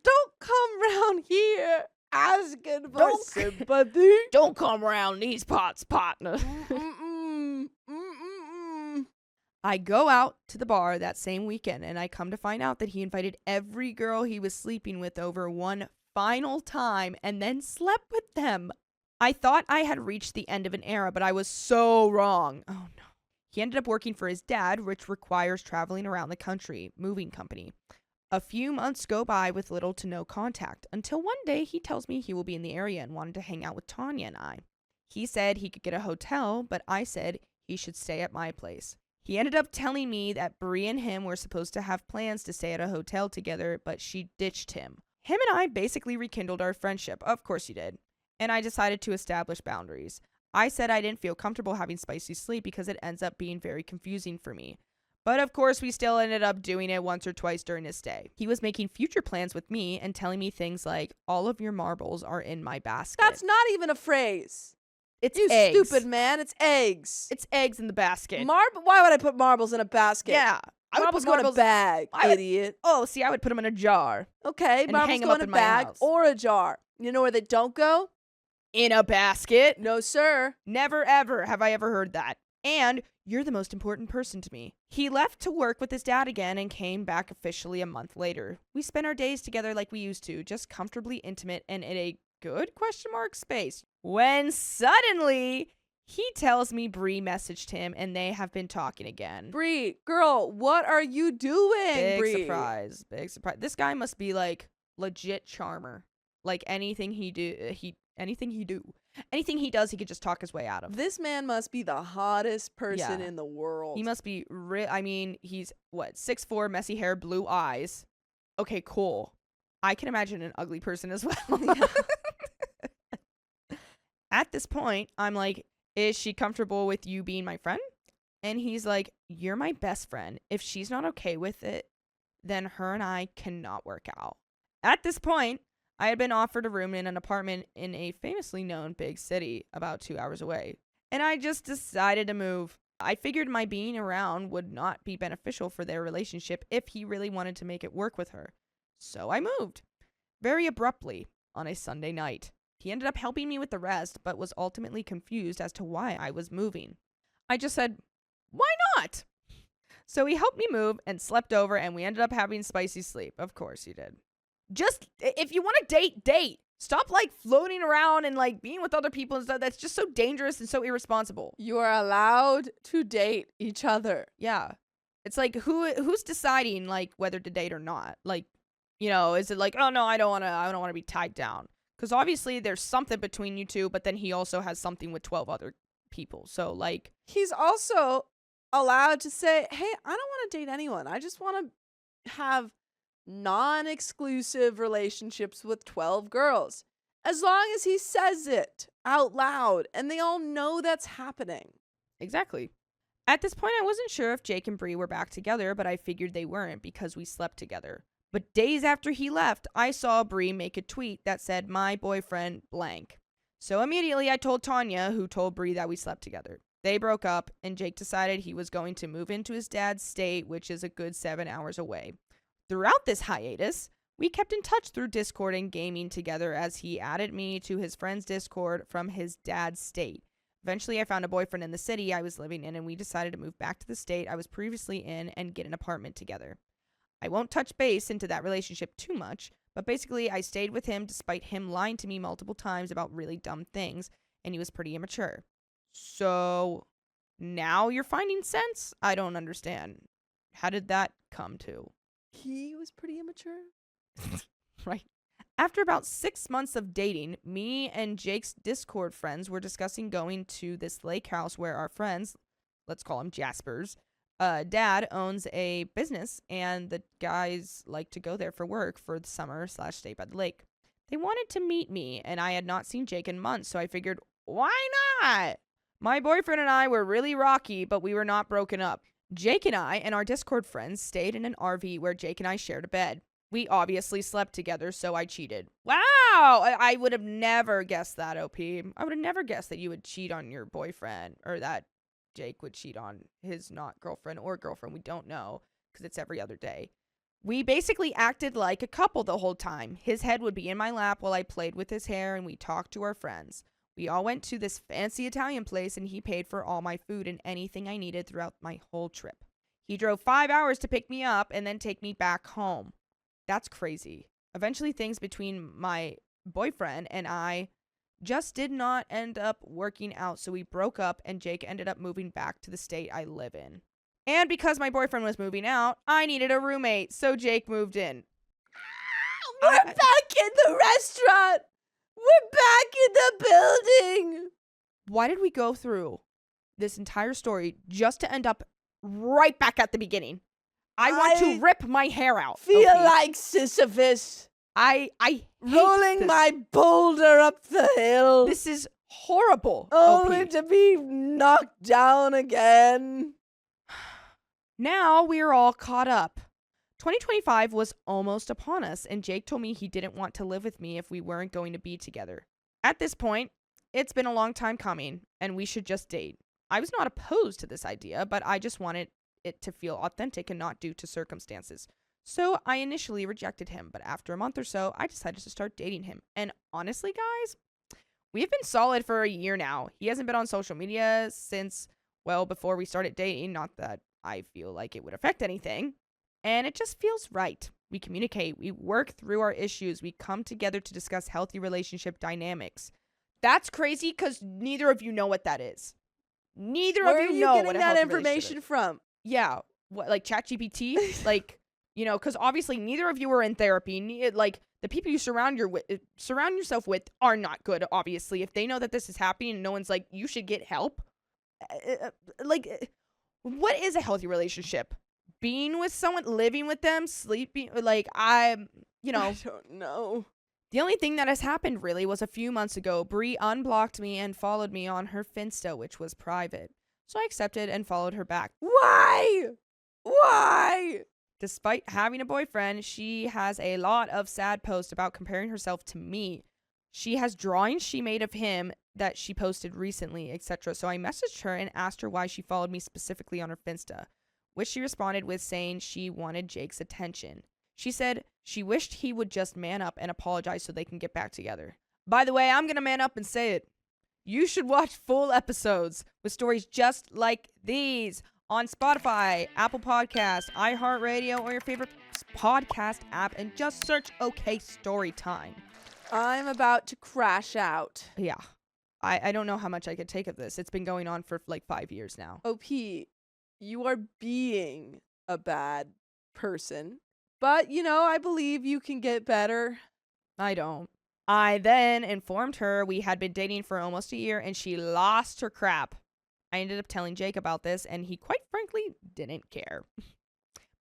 [SPEAKER 2] Don't come round here asking for sympathy.
[SPEAKER 4] Don't come around these pots, partner. I go out to the bar that same weekend, and I come to find out that he invited every girl he was sleeping with over one final time and then slept with them. I thought I had reached the end of an era, but I was so wrong. Oh, no. He ended up working for his dad, which requires traveling around the country, moving company. A few months go by with little to no contact, until one day he tells me he will be in the area and wanted to hang out with Tanya and I. He said he could get a hotel, but I said he should stay at my place. He ended up telling me that Bree and him were supposed to have plans to stay at a hotel together, but she ditched him. Him and I basically rekindled our friendship. Of course you did. And I decided to establish boundaries. I said I didn't feel comfortable having spicy sleep because it ends up being very confusing for me. But of course, we still ended up doing it once or twice during his stay. He was making future plans with me and telling me things like, all of your marbles are in my basket.
[SPEAKER 2] That's not even a phrase.
[SPEAKER 4] It's
[SPEAKER 2] You
[SPEAKER 4] eggs.
[SPEAKER 2] stupid man. It's eggs.
[SPEAKER 4] It's eggs in the basket.
[SPEAKER 2] Why would I put marbles in a basket?
[SPEAKER 4] Yeah. I would
[SPEAKER 2] Marbles
[SPEAKER 4] put
[SPEAKER 2] go in a
[SPEAKER 4] marbles
[SPEAKER 2] bag,
[SPEAKER 4] I would-
[SPEAKER 2] idiot.
[SPEAKER 4] I would put them in a jar.
[SPEAKER 2] Okay,
[SPEAKER 4] and
[SPEAKER 2] marbles
[SPEAKER 4] hang 'em
[SPEAKER 2] go
[SPEAKER 4] up
[SPEAKER 2] in a
[SPEAKER 4] in my
[SPEAKER 2] bag
[SPEAKER 4] house.
[SPEAKER 2] or a jar. You know where they don't go?
[SPEAKER 4] In a basket.
[SPEAKER 2] No, sir.
[SPEAKER 4] Never ever have I ever heard that. And you're the most important person to me. He left to work with his dad again and came back officially a month later. We spent our days together like we used to, just comfortably intimate and in a good ? Space. When suddenly he tells me Bree messaged him and they have been talking again.
[SPEAKER 2] Bree, girl, what are you doing,
[SPEAKER 4] Big
[SPEAKER 2] Bree?
[SPEAKER 4] surprise. Big surprise. This guy must be like legit charmer. Like anything he does, he could just talk his way out of.
[SPEAKER 2] This man must be the hottest person
[SPEAKER 4] Yeah.
[SPEAKER 2] in the world.
[SPEAKER 4] He must be he's what, 6'4", messy hair, blue eyes. Okay, cool. I can imagine an ugly person as well. At this point, I'm like, is she comfortable with you being my friend? And he's like, you're my best friend. If she's not okay with it, then her and I cannot work out. At this point, I had been offered a room in an apartment in a famously known big city about 2 hours away. And I just decided to move. I figured my being around would not be beneficial for their relationship if he really wanted to make it work with her. So I moved. Very abruptly on a Sunday night. He ended up helping me with the rest, but was ultimately confused as to why I was moving. I just said, why not? So he helped me move and slept over, and we ended up having spicy sleep. Of course he did. Just, if you want to date. Stop, like, floating around and, like, being with other people and stuff. That's just so dangerous and so irresponsible.
[SPEAKER 2] You are allowed to date each other.
[SPEAKER 4] Yeah. It's like, who's deciding, like, whether to date or not? Like, you know, is it like, oh, no, I don't want to be tied down. Because obviously there's something between you two, but then he also has something with 12 other people. So, like,
[SPEAKER 2] He's also allowed to say, hey, I don't want to date anyone. I just want to have non-exclusive relationships with 12 girls. As long as he says it out loud and they all know that's happening.
[SPEAKER 4] exactly. At this point, I wasn't sure if Jake and Bree were back together, but I figured they weren't because we slept together. But days after he left, I saw Bree make a tweet that said, my boyfriend blank. So immediately I told Tanya, who told Bree that we slept together. They broke up, and Jake decided he was going to move into his dad's state, which is a good 7 hours away. Throughout this hiatus, we kept in touch through Discord and gaming together as he added me to his friend's Discord from his dad's state. Eventually, I found a boyfriend in the city I was living in, and we decided to move back to the state I was previously in and get an apartment together. I won't touch base into that relationship too much, but basically I stayed with him despite him lying to me multiple times about really dumb things, and he was pretty immature. So, now you're finding sense? I don't understand. How did that come to?
[SPEAKER 2] He was pretty immature.
[SPEAKER 4] Right. After about 6 months of dating, me and Jake's Discord friends were discussing going to this lake house where our friends, let's call him Jasper's, dad owns a business, and the guys like to go there for work for the summer / stay by the lake. They wanted to meet me, and I had not seen Jake in months, so I figured, why not? My boyfriend and I were really rocky, but we were not broken up. Jake and I and our Discord friends stayed in an RV where Jake and I shared a bed. We obviously slept together, so I cheated. Wow! I would have never guessed that, OP. I would have never guessed that you would cheat on your boyfriend, or that Jake would cheat on his not girlfriend or girlfriend. We don't know because it's every other day. We basically acted like a couple the whole time. His head would be in my lap while I played with his hair and we talked to our friends. We all went to this fancy Italian place and he paid for all my food and anything I needed throughout my whole trip. He drove 5 hours to pick me up and then take me back home. That's crazy. Eventually, things between my boyfriend and I just did not end up working out, so we broke up and Jake ended up moving back to the state I live in. And because my boyfriend was moving out, I needed a roommate, so Jake moved in.
[SPEAKER 2] We're back in the restaurant. We're back in the building.
[SPEAKER 4] Why did we go through this entire story just to end up right back at the beginning? I want to rip my hair out.
[SPEAKER 2] Feel like Sisyphus.
[SPEAKER 4] I
[SPEAKER 2] rolling
[SPEAKER 4] this.
[SPEAKER 2] my boulder up the hill.
[SPEAKER 4] This is horrible.
[SPEAKER 2] Only to be knocked down again.
[SPEAKER 4] Now we're all caught up. 2025 was almost upon us, and Jake told me he didn't want to live with me if we weren't going to be together. At this point, it's been a long time coming, and we should just date. I was not opposed to this idea, but I just wanted it to feel authentic and not due to circumstances. So I initially rejected him, but after a month or so, I decided to start dating him. And honestly, guys, we've been solid for a year now. He hasn't been on social media since, well, before we started dating. Not that I feel like it would affect anything. And it just feels right. We communicate. We work through our issues. We come together to discuss healthy relationship dynamics. That's crazy because neither of you know what that is. Neither
[SPEAKER 2] Where
[SPEAKER 4] of you
[SPEAKER 2] are
[SPEAKER 4] know
[SPEAKER 2] getting
[SPEAKER 4] what a
[SPEAKER 2] that
[SPEAKER 4] healthy
[SPEAKER 2] information
[SPEAKER 4] relationship is.
[SPEAKER 2] from?
[SPEAKER 4] Yeah. What, like ChatGPT? Like, you know, because obviously neither of you are in therapy. Like, the people you surround yourself with are not good, obviously. If they know that this is happening and no one's like, you should get help. Like, what is a healthy relationship? Being with someone, living with them, sleeping, like, I
[SPEAKER 2] don't know.
[SPEAKER 4] The only thing that has happened really was a few months ago. Bree unblocked me and followed me on her Finsta, which was private. So I accepted and followed her back.
[SPEAKER 2] Why? Why?
[SPEAKER 4] Despite having a boyfriend, she has a lot of sad posts about comparing herself to me. She has drawings she made of him that she posted recently, etc. So I messaged her and asked her why she followed me specifically on her Finsta, which she responded with saying she wanted Jake's attention. She said she wished he would just man up and apologize so they can get back together. By the way, I'm going to man up and say it. You should watch full episodes with stories just like these on Spotify, Apple Podcasts, iHeartRadio, or your favorite podcast app, and just search OK Storytime.
[SPEAKER 2] I'm about to crash out.
[SPEAKER 4] Yeah. I don't know how much I could take of this. It's been going on for like 5 years now.
[SPEAKER 2] OP, you are being a bad person. But, I believe you can get better.
[SPEAKER 4] I don't. I then informed her we had been dating for almost a year and she lost her crap. I ended up telling Jake about this and he quite frankly didn't care.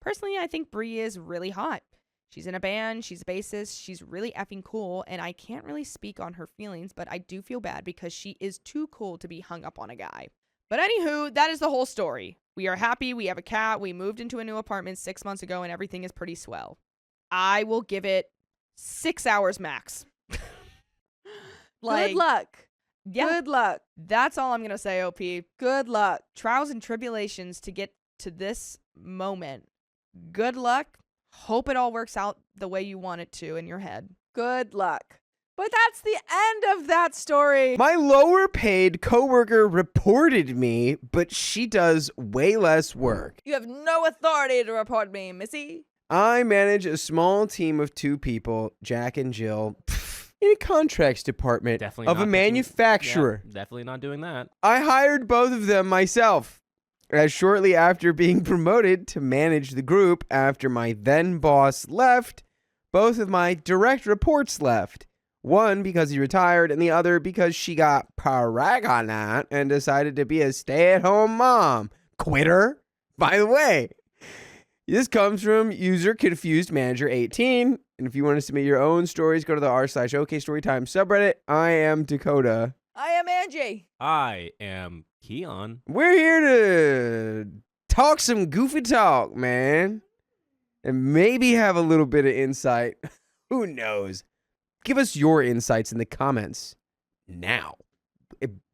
[SPEAKER 4] Personally, I think Bree is really hot. She's in a band, she's a bassist, she's really effing cool, and I can't really speak on her feelings, but I do feel bad because she is too cool to be hung up on a guy. But anywho, that is the whole story. We are happy, we have a cat, we moved into a new apartment 6 months ago, and everything is pretty swell. I will give it 6 hours max.
[SPEAKER 2] Good luck.
[SPEAKER 4] Yeah,
[SPEAKER 2] Good luck.
[SPEAKER 4] that's all I'm going to say, OP.
[SPEAKER 2] Good luck.
[SPEAKER 4] Trials and tribulations to get to this moment. Good luck. Hope it all works out the way you want it to in your head.
[SPEAKER 2] Good luck. But that's the end of that story.
[SPEAKER 9] My lower paid coworker reported me, but she does way less work.
[SPEAKER 1] You have no authority to report me, missy.
[SPEAKER 9] I manage a small team of 2 people, Jack and Jill, in a contracts department
[SPEAKER 3] Definitely
[SPEAKER 9] of
[SPEAKER 3] not
[SPEAKER 9] a
[SPEAKER 3] doing-
[SPEAKER 9] manufacturer.
[SPEAKER 3] Yeah, definitely not doing that.
[SPEAKER 9] I hired both of them myself, as shortly after being promoted to manage the group after my then boss left, both of my direct reports left. One because he retired and the other because she got pregnant and decided to be a stay-at-home mom. Quitter, by the way. This comes from user confused manager 18. And if you want to submit your own stories, go to the r/OK Storytime subreddit. I am Dakota.
[SPEAKER 1] I am Angie.
[SPEAKER 3] I am Keon.
[SPEAKER 9] We're here to talk some goofy talk, man. And maybe have a little bit of insight. Who knows? Give us your insights in the comments now,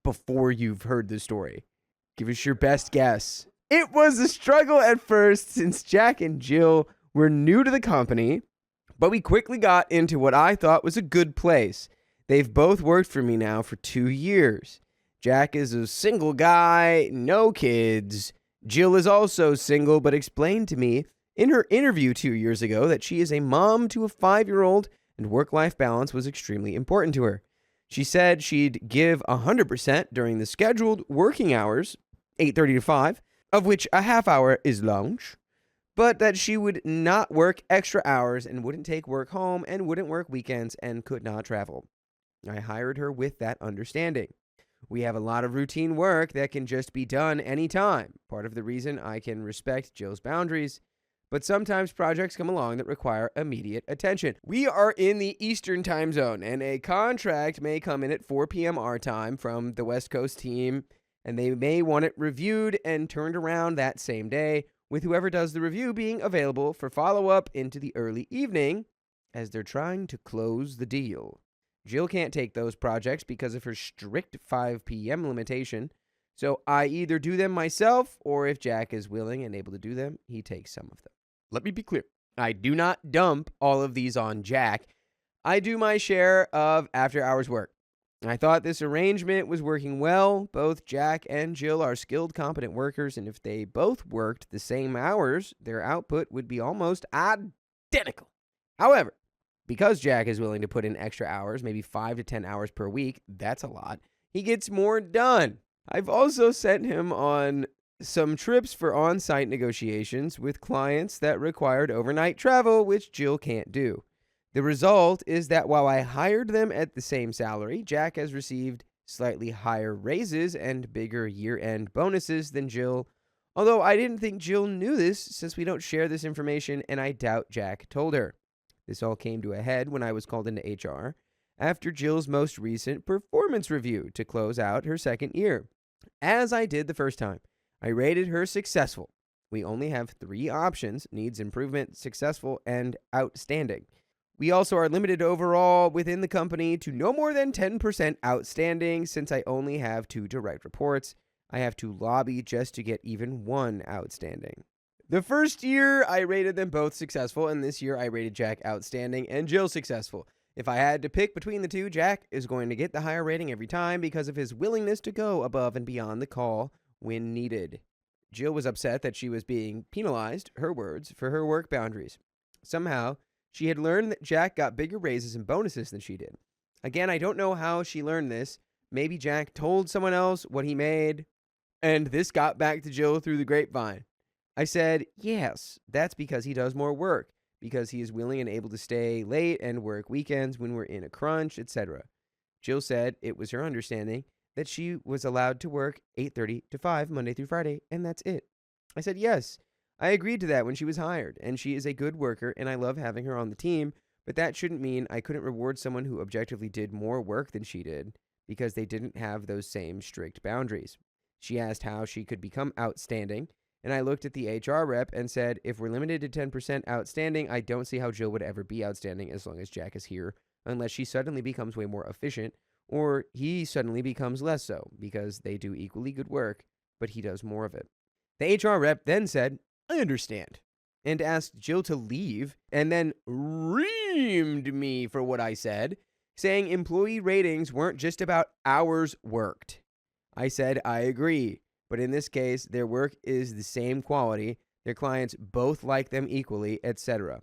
[SPEAKER 9] before you've heard the story. Give us your best guess. It was a struggle at first since Jack and Jill were new to the company, but we quickly got into what I thought was a good place. They've both worked for me now for 2 years. Jack is a single guy, no kids. Jill is also single, but explained to me in her interview 2 years ago that she is a mom to a 5-year-old and work-life balance was extremely important to her. She said she'd give 100% during the scheduled working hours, 8:30 to 5, of which a half hour is lunch, but that she would not work extra hours and wouldn't take work home and wouldn't work weekends and could not travel. I hired her with that understanding. We have a lot of routine work that can just be done anytime, part of the reason I can respect Jill's boundaries, but sometimes projects come along that require immediate attention. We are in the Eastern time zone, and a contract may come in at 4 p.m. our time from the West Coast team, and they may want it reviewed and turned around that same day, with whoever does the review being available for follow-up into the early evening as they're trying to close the deal. Jill can't take those projects because of her strict 5 p.m. limitation, so I either do them myself, or if Jack is willing and able to do them, he takes some of them. Let me be clear. I do not dump all of these on Jack. I do my share of after-hours work. I thought this arrangement was working well. Both Jack and Jill are skilled, competent workers, and if they both worked the same hours, their output would be almost identical. However, because Jack is willing to put in extra hours, maybe 5 to 10 hours per week, that's a lot, he gets more done. I've also sent him on some trips for on-site negotiations with clients that required overnight travel, which Jill can't do. The result is that while I hired them at the same salary, Jack has received slightly higher raises and bigger year-end bonuses than Jill, although I didn't think Jill knew this since we don't share this information and I doubt Jack told her. This all came to a head when I was called into HR after Jill's most recent performance review to close out her second year. As I did the first time, I rated her successful. We only have 3 options: needs improvement, successful, and outstanding. We also are limited overall within the company to no more than 10% outstanding. Since I only have 2 direct reports, I have to lobby just to get even 1 outstanding. The first year, I rated them both successful, and this year I rated Jack outstanding and Jill successful. If I had to pick between the two, Jack is going to get the higher rating every time because of his willingness to go above and beyond the call when needed. Jill was upset that she was being penalized, her words, for her work boundaries. Somehow, she had learned that Jack got bigger raises and bonuses than she did. Again, I don't know how she learned this. Maybe Jack told someone else what he made, and this got back to Jill through the grapevine. I said, yes, that's because he does more work, because he is willing and able to stay late and work weekends when we're in a crunch, etc. Jill said it was her understanding that she was allowed to work 8:30 to 5 Monday through Friday, and that's it. I said, yes. I agreed to that when she was hired, and she is a good worker, and I love having her on the team, but that shouldn't mean I couldn't reward someone who objectively did more work than she did because they didn't have those same strict boundaries. She asked how she could become outstanding, and I looked at the HR rep and said, if we're limited to 10% outstanding, I don't see how Jill would ever be outstanding as long as Jack is here, unless she suddenly becomes way more efficient, or he suddenly becomes less so, because they do equally good work, but he does more of it. The HR rep then said, I understand, and asked Jill to leave, and then reamed me for what I said, saying employee ratings weren't just about hours worked. I said, I agree, but in this case, their work is the same quality, their clients both like them equally, etc.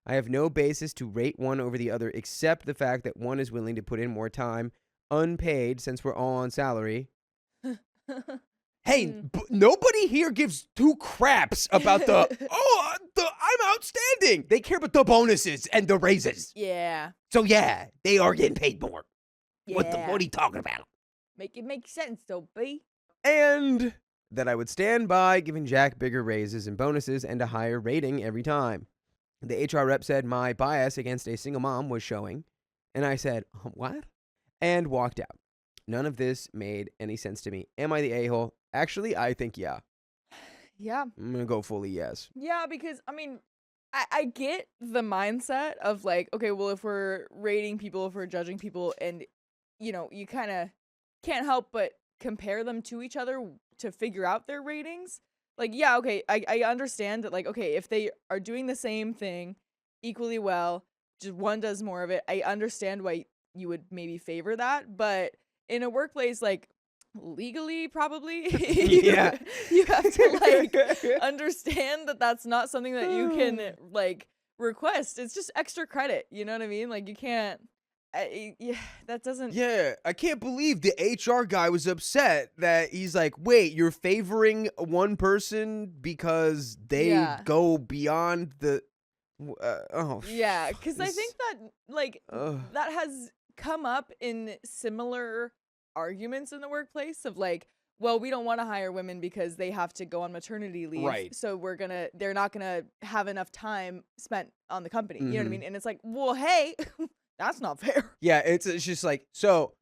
[SPEAKER 9] I have no basis to rate one over the other except the fact that one is willing to put in more time, unpaid since we're all on salary. Hey, nobody here gives 2 craps about I'm outstanding. They care about the bonuses and the raises.
[SPEAKER 1] Yeah.
[SPEAKER 9] So yeah, they are getting paid more.
[SPEAKER 1] Yeah.
[SPEAKER 9] What are you talking about?
[SPEAKER 1] Make it make sense, though, B.
[SPEAKER 9] And that I would stand by giving Jack bigger raises and bonuses and a higher rating every time. The HR rep said my bias against a single mom was showing, and I said, what? And walked out. None of this made any sense to me. Am I the a-hole? Actually, I think yeah.
[SPEAKER 1] Yeah.
[SPEAKER 9] I'm going to go fully yes.
[SPEAKER 1] Yeah, because, I mean, I get the mindset of, like, okay, well, if we're rating people, if we're judging people, and, you know, you kind of can't help but compare them to each other, to figure out their ratings. Like, yeah, okay, I understand that, like, okay, if they are doing the same thing equally well, just one does more of it, I understand why you would maybe favor that. But in a workplace, like, legally, probably,
[SPEAKER 9] Yeah.
[SPEAKER 1] you have to, like, understand that that's not something that you can, like, request. It's just extra credit, you know what I mean? Like, you can't, yeah, that doesn't.
[SPEAKER 9] Yeah, I can't believe the HR guy was upset that he's like, wait, you're favoring one person because they
[SPEAKER 1] Yeah.
[SPEAKER 9] go beyond the.
[SPEAKER 1] Yeah, because I
[SPEAKER 9] this-
[SPEAKER 1] think that, like,
[SPEAKER 9] Ugh.
[SPEAKER 1] that has come up in similar arguments in the workplace of, like, well, we don't want to hire women because they have to go on maternity leave.
[SPEAKER 9] Right.
[SPEAKER 1] So they're not going to have enough time spent on the company. You know what I
[SPEAKER 9] Mhm.
[SPEAKER 1] mean? And it's like, well, hey, that's not fair.
[SPEAKER 9] Yeah, it's just like, so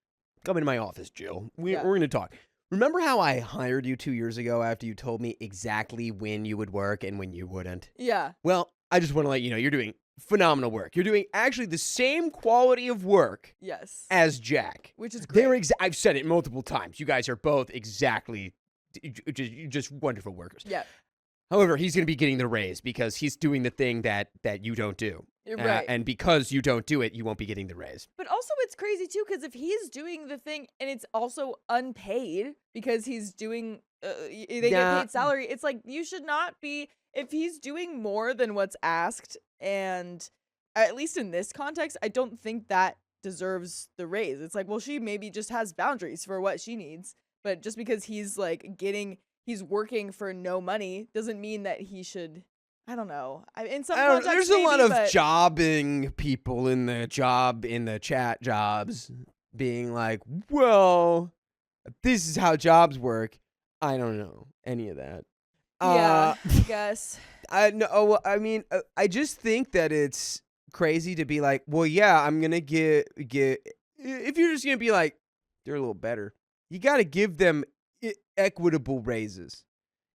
[SPEAKER 9] come into my office, Jill. We're going to talk. Remember how I hired you 2 years ago after you told me exactly when you would work and when you wouldn't?
[SPEAKER 1] Yeah.
[SPEAKER 9] Well, I just want to let you know you're doing phenomenal work. You're doing actually the same quality of work
[SPEAKER 1] Yes.
[SPEAKER 9] as Jack.
[SPEAKER 1] Which is great.
[SPEAKER 9] I've said it multiple times. You guys are both exactly just wonderful workers.
[SPEAKER 1] Yeah.
[SPEAKER 9] However, he's going to be getting the raise because he's doing the thing that you don't do.
[SPEAKER 1] Right.
[SPEAKER 9] And because you don't do it, you won't be getting the raise.
[SPEAKER 1] But also it's crazy too, because if he's doing the thing and it's also unpaid because he's doing, they get paid salary, it's like you should not be, if he's doing more than what's asked, and at least in this context, I don't think that deserves the raise. It's like, well, she maybe just has boundaries for what she needs, but just because he's like he's working for no money doesn't mean that he should. I don't know. In some contexts,
[SPEAKER 9] there's a lot of
[SPEAKER 1] but
[SPEAKER 9] jobbing people in the chat jobs being like, well, this is how jobs work. I don't know any of that.
[SPEAKER 1] Yeah, I guess.
[SPEAKER 9] I mean, I just think that it's crazy to be like, well, yeah, I'm gonna get. If you're just gonna be like, they're a little better, you got to give them equitable raises.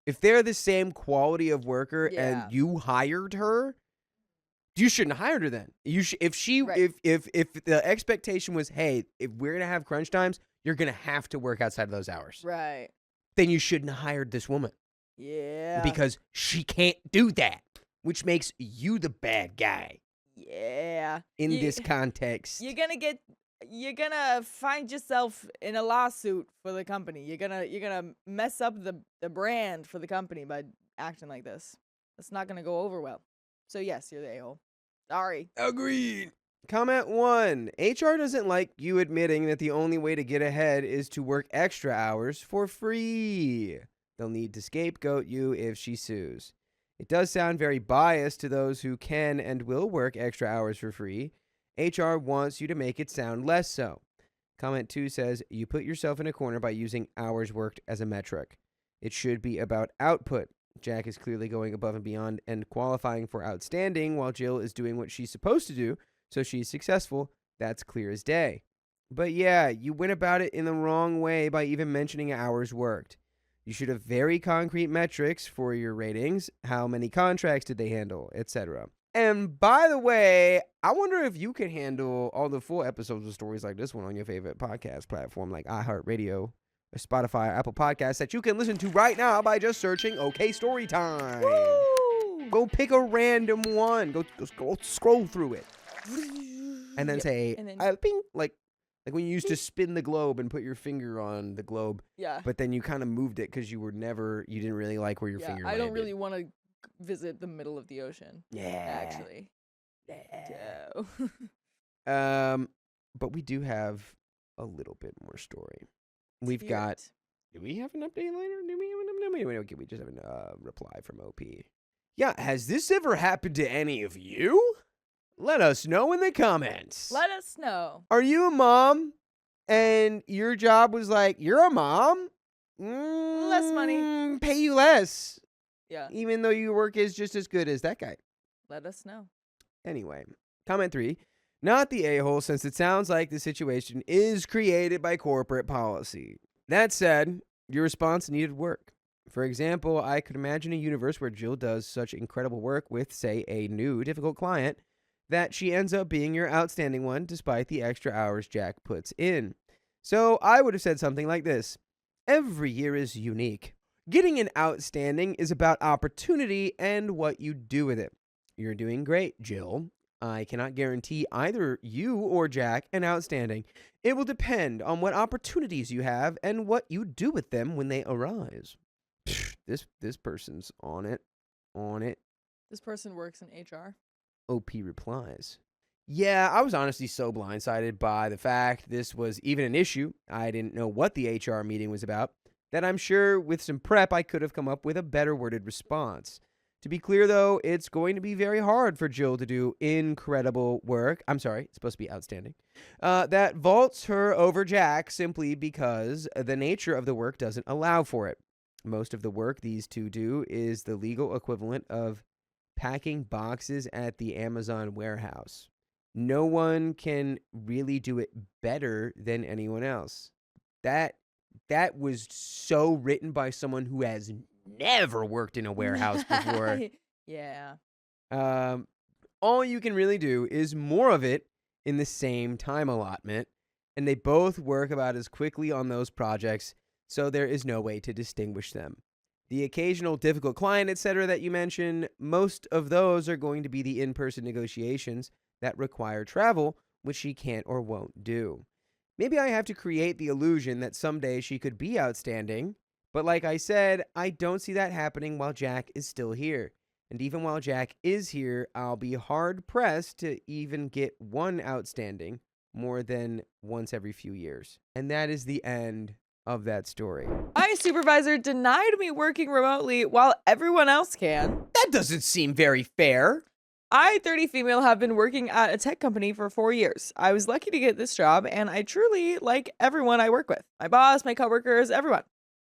[SPEAKER 9] If they're the same quality of worker and you hired her, you shouldn't have hired her then. If the expectation was, hey, if we're gonna have crunch times, you're gonna have to work outside of those hours.
[SPEAKER 1] Right.
[SPEAKER 9] Then you shouldn't have hired this woman.
[SPEAKER 1] Yeah.
[SPEAKER 9] Because she can't do that, which makes you the bad guy.
[SPEAKER 1] Yeah.
[SPEAKER 9] In this context.
[SPEAKER 1] You're gonna find yourself in a lawsuit for the company. You're gonna mess up the brand for the company by acting like this. It's not gonna go over well. So yes, you're the a-hole. Sorry.
[SPEAKER 9] Agreed. Comment 1. HR doesn't like you admitting that the only way to get ahead is to work extra hours for free. They'll need to scapegoat you if she sues. It does sound very biased to those who can and will work extra hours for free. HR wants you to make it sound less so. Comment 2 says, you put yourself in a corner by using hours worked as a metric. It should be about output. Jack is clearly going above and beyond and qualifying for outstanding while Jill is doing what she's supposed to do, so she's successful. That's clear as day. But yeah, you went about it in the wrong way by even mentioning hours worked. You should have very concrete metrics for your ratings. How many contracts did they handle, etc. And by the way, I wonder if you can handle all the full episodes of stories like this one on your favorite podcast platform like iHeartRadio, or Spotify, Apple Podcasts that you can listen to right now by just searching OK Storytime.
[SPEAKER 1] Woo!
[SPEAKER 9] Go pick a random one. Go scroll through it. And then say, ping, like when you used to spin the globe and put your finger on the globe.
[SPEAKER 1] Yeah.
[SPEAKER 9] But then you kind of moved it because you didn't really like where your finger landed.
[SPEAKER 1] I don't really want to visit the middle of the ocean.
[SPEAKER 9] Yeah.
[SPEAKER 1] Actually. Yeah.
[SPEAKER 9] But we do have a little bit more story. We've got. Do we have an update later? Do we have an update? Okay, we just have a reply from OP. Yeah, has this ever happened to any of you? Let us know in the comments.
[SPEAKER 1] Let us know.
[SPEAKER 9] Are you a mom? And your job was like, you're a mom?
[SPEAKER 1] Less money.
[SPEAKER 9] Pay you less.
[SPEAKER 1] Yeah.
[SPEAKER 9] Even though your work is just as good as that guy.
[SPEAKER 1] Let us know.
[SPEAKER 9] Anyway, comment 3. Not the a-hole, since it sounds like the situation is created by corporate policy. That said, your response needed work. For example, I could imagine a universe where Jill does such incredible work with, say, a new difficult client that she ends up being your outstanding one despite the extra hours Jack puts in. So I would have said something like this. Every year is unique. Getting an outstanding is about opportunity and what you do with it. You're doing great, Jill. I cannot guarantee either you or Jack an outstanding. It will depend on what opportunities you have and what you do with them when they arise. This person's on it.
[SPEAKER 1] This person works in HR.
[SPEAKER 9] OP replies. Yeah, I was honestly so blindsided by the fact this was even an issue. I didn't know what the HR meeting was about, that I'm sure with some prep I could have come up with a better worded response. To be clear, though, it's going to be very hard for Jill to do incredible work. I'm sorry, it's supposed to be outstanding. That vaults her over Jack simply because the nature of the work doesn't allow for it. Most of the work these two do is the legal equivalent of packing boxes at the Amazon warehouse. No one can really do it better than anyone else. That was so written by someone who has never worked in a warehouse before.
[SPEAKER 1] Yeah.
[SPEAKER 9] All you can really do is more of it in the same time allotment, and they both work about as quickly on those projects, so there is no way to distinguish them. The occasional difficult client, etc. that you mention, most of those are going to be the in-person negotiations that require travel, which she can't or won't do. Maybe I have to create the illusion that someday she could be outstanding, but like I said, I don't see that happening while Jack is still here. And even while Jack is here, I'll be hard-pressed to even get one outstanding more than once every few years. And that is the end of that story.
[SPEAKER 1] My supervisor denied me working remotely while everyone else can.
[SPEAKER 9] That doesn't seem very fair.
[SPEAKER 1] I, 30 female, have been working at a tech company for 4 years. I was lucky to get this job, and I truly like everyone I work with. My boss, my coworkers, everyone.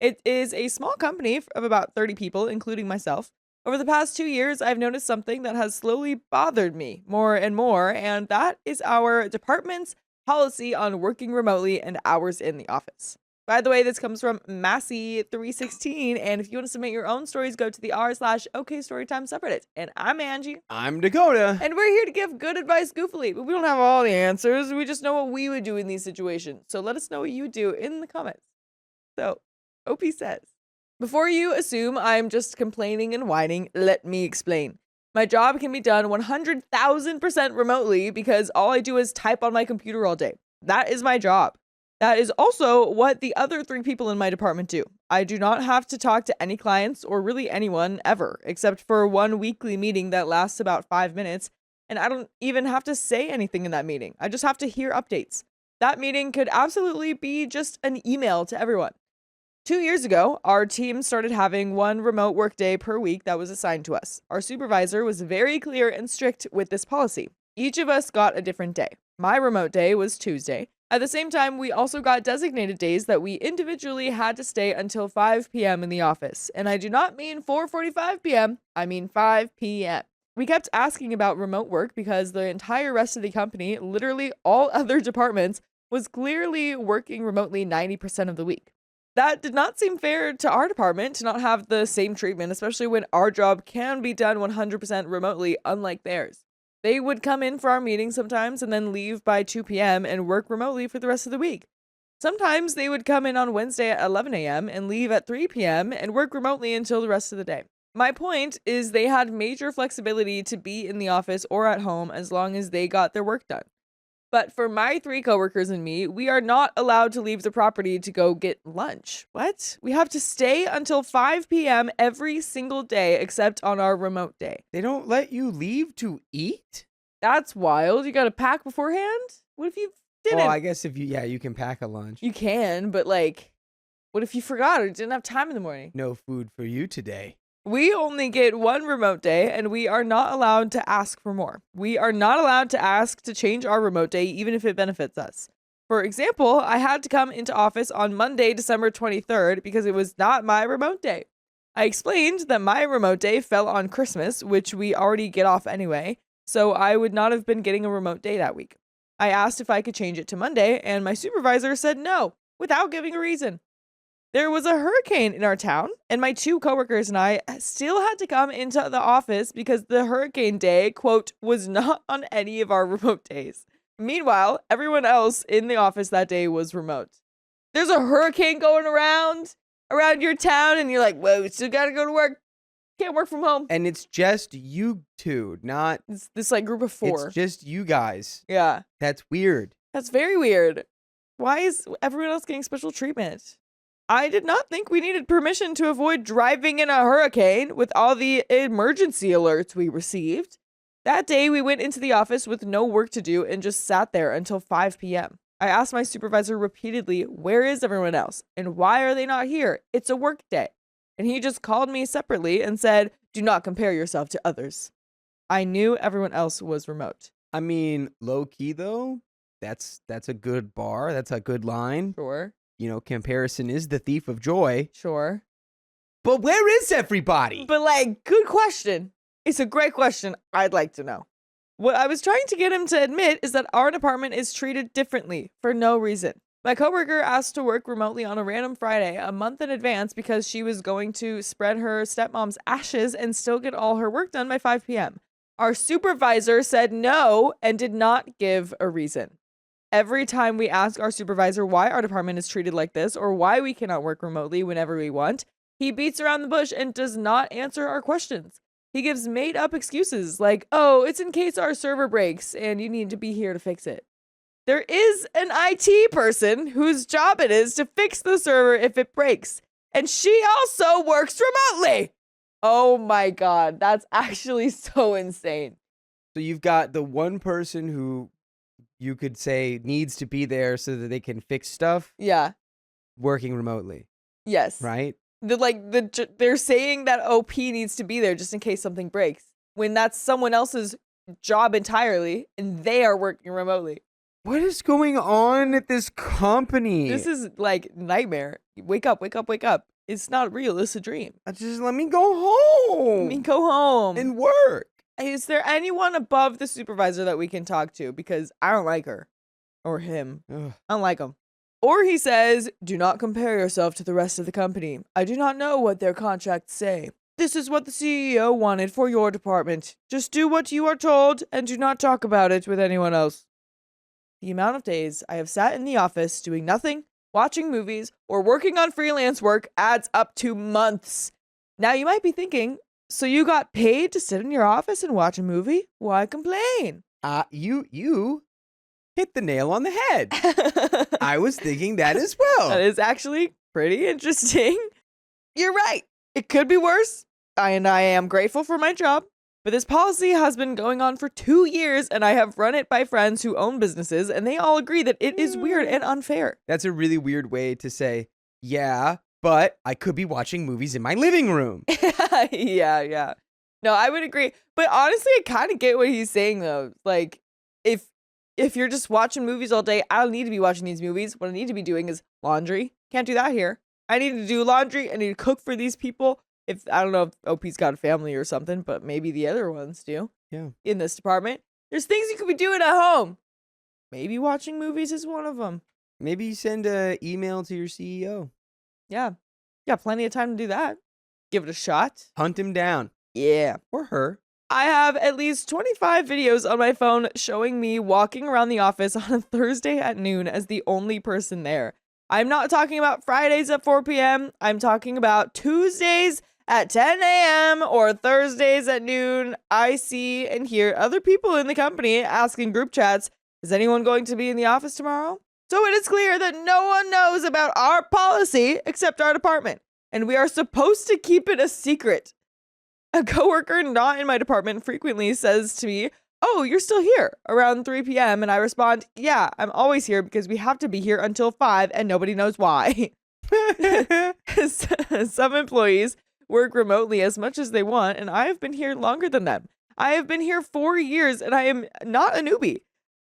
[SPEAKER 1] It is a small company of about 30 people, including myself. Over the past 2 years, I've noticed something that has slowly bothered me more and more, and that is our department's policy on working remotely and hours in the office. By the way, this comes from Massey316, and if you want to submit your own stories, go to the r/OKStorytime subreddit. And I'm Angie.
[SPEAKER 9] I'm Dakota.
[SPEAKER 1] And we're here to give good advice goofily, but we don't have all the answers. We just know what we would do in these situations. So let us know what you would do in the comments. So, OP says, before you assume I'm just complaining and whining, let me explain. My job can be done 100,000% remotely because all I do is type on my computer all day. That is my job. That is also what the other 3 people in my department do. I do not have to talk to any clients or really anyone ever, except for one weekly meeting that lasts about 5 minutes, and I don't even have to say anything in that meeting. I just have to hear updates. That meeting could absolutely be just an email to everyone. 2 years ago, our team started having one remote workday per week that was assigned to us. Our supervisor was very clear and strict with this policy. Each of us got a different day. My remote day was Tuesday. At the same time, we also got designated days that we individually had to stay until 5 p.m. in the office. And I do not mean 4:45 p.m., I mean 5 p.m. We kept asking about remote work because the entire rest of the company, literally all other departments, was clearly working remotely 90% of the week. That did not seem fair to our department to not have the same treatment, especially when our job can be done 100% remotely, unlike theirs. They would come in for our meetings sometimes and then leave by 2 p.m. and work remotely for the rest of the week. Sometimes they would come in on Wednesday at 11 a.m. and leave at 3 p.m. and work remotely until the rest of the day. My point is they had major flexibility to be in the office or at home as long as they got their work done. But for my 3 coworkers and me, we are not allowed to leave the property to go get lunch. What? We have to stay until 5 p.m. every single day except on our remote day.
[SPEAKER 9] They don't let you leave to eat?
[SPEAKER 1] That's wild. You gotta pack beforehand? What if you didn't?
[SPEAKER 9] Well, I guess if you can pack a lunch.
[SPEAKER 1] You can, but what if you forgot or didn't have time in the morning?
[SPEAKER 9] No food for you today.
[SPEAKER 1] We only get one remote day, and we are not allowed to ask for more. We are not allowed to ask to change our remote day, even if it benefits us. For example, I had to come into office on Monday, December 23rd, because it was not my remote day. I explained that my remote day fell on Christmas, which we already get off anyway, so I would not have been getting a remote day that week. I asked if I could change it to Monday, and my supervisor said no, without giving a reason. There was a hurricane in our town, and my 2 coworkers and I still had to come into the office because the hurricane day, quote, was not on any of our remote days. Meanwhile, everyone else in the office that day was remote. There's a hurricane going around your town, and you're like, whoa, we still gotta go to work. Can't work from home.
[SPEAKER 9] And it's just you two, not
[SPEAKER 1] It's this like group of 4.
[SPEAKER 9] It's just you guys.
[SPEAKER 1] Yeah.
[SPEAKER 9] That's weird.
[SPEAKER 1] That's very weird. Why is everyone else getting special treatment? I did not think we needed permission to avoid driving in a hurricane with all the emergency alerts we received. That day, we went into the office with no work to do and just sat there until 5 p.m. I asked my supervisor repeatedly, where is everyone else? And why are they not here? It's a work day. And he just called me separately and said, do not compare yourself to others. I knew everyone else was remote.
[SPEAKER 9] I mean, low key though, that's a good bar. That's a good line.
[SPEAKER 1] Sure.
[SPEAKER 9] You know, comparison is the thief of joy.
[SPEAKER 1] Sure.
[SPEAKER 9] But where is everybody?
[SPEAKER 1] But like, good question. It's a great question. I'd like to know. What I was trying to get him to admit is that our department is treated differently for no reason. My coworker asked to work remotely on a random Friday a month in advance because she was going to spread her stepmom's ashes and still get all her work done by 5 p.m. Our supervisor said no and did not give a reason. Every time we ask our supervisor why our department is treated like this or why we cannot work remotely whenever we want, he beats around the bush and does not answer our questions. He gives made-up excuses like, oh, it's in case our server breaks and you need to be here to fix it. There is an IT person whose job it is to fix the server if it breaks, and she also works remotely. Oh my God, that's actually so insane.
[SPEAKER 9] So you've got the one person who you could say needs to be there so that they can fix stuff
[SPEAKER 1] Yeah,
[SPEAKER 9] working remotely,
[SPEAKER 1] yes.
[SPEAKER 9] right?
[SPEAKER 1] They're saying that OP needs to be there just in case something breaks, when that's someone else's job entirely, and they are working remotely.
[SPEAKER 9] What is going on at this company?
[SPEAKER 1] This is like nightmare. Wake up, wake up, wake up. It's not real. It's a dream.
[SPEAKER 9] Just let me go home.
[SPEAKER 1] I mean, go home.
[SPEAKER 9] and work.
[SPEAKER 1] Is there anyone above the supervisor that we can talk to? Because I don't like her. Or him.
[SPEAKER 9] Ugh.
[SPEAKER 1] I don't like him. Or he says, do not compare yourself to the rest of the company. I do not know what their contracts say. This is what the CEO wanted for your department. Just do what you are told and do not talk about it with anyone else. The amount of days I have sat in the office doing nothing, watching movies, or working on freelance work adds up to months. Now you might be thinking, so you got paid to sit in your office and watch a movie? Why complain?
[SPEAKER 9] You hit the nail on the head. I was thinking that as well.
[SPEAKER 1] That is actually pretty interesting. You're right. It could be worse. I am grateful for my job. But this policy has been going on for 2 years, and I have run it by friends who own businesses, and they all agree that it is weird and unfair.
[SPEAKER 9] That's a really weird way to say, yeah, but I could be watching movies in my living room.
[SPEAKER 1] Yeah. No, I would agree. But honestly, I kind of get what he's saying, though. Like, if you're just watching movies all day, I don't need to be watching these movies. What I need to be doing is laundry. Can't do that here. I need to do laundry. I need to cook for these people. If I don't know if OP's got a family or something, but maybe the other ones do.
[SPEAKER 9] Yeah.
[SPEAKER 1] In this department, there's things you could be doing at home. Maybe watching movies is one of them.
[SPEAKER 9] Maybe you send an email to your CEO.
[SPEAKER 1] Yeah. Got plenty of time to do that. Give it a shot.
[SPEAKER 9] Hunt him down.
[SPEAKER 1] Yeah.
[SPEAKER 9] Or her.
[SPEAKER 1] I have at least 25 videos on my phone showing me walking around the office on a Thursday at noon as the only person there. I'm not talking about Fridays at 4 p.m. I'm talking about Tuesdays at 10 a.m. or Thursdays at noon. I see and hear other people in the company asking group chats, is anyone going to be in the office tomorrow? So it is clear that no one knows about our policy except our department, and we are supposed to keep it a secret. A coworker not in my department frequently says to me, oh, you're still here around 3 p.m. And I respond, yeah, I'm always here because we have to be here until 5 and nobody knows why. Some employees work remotely as much as they want, and I have been here longer than them. I have been here 4 years, and I am not a newbie.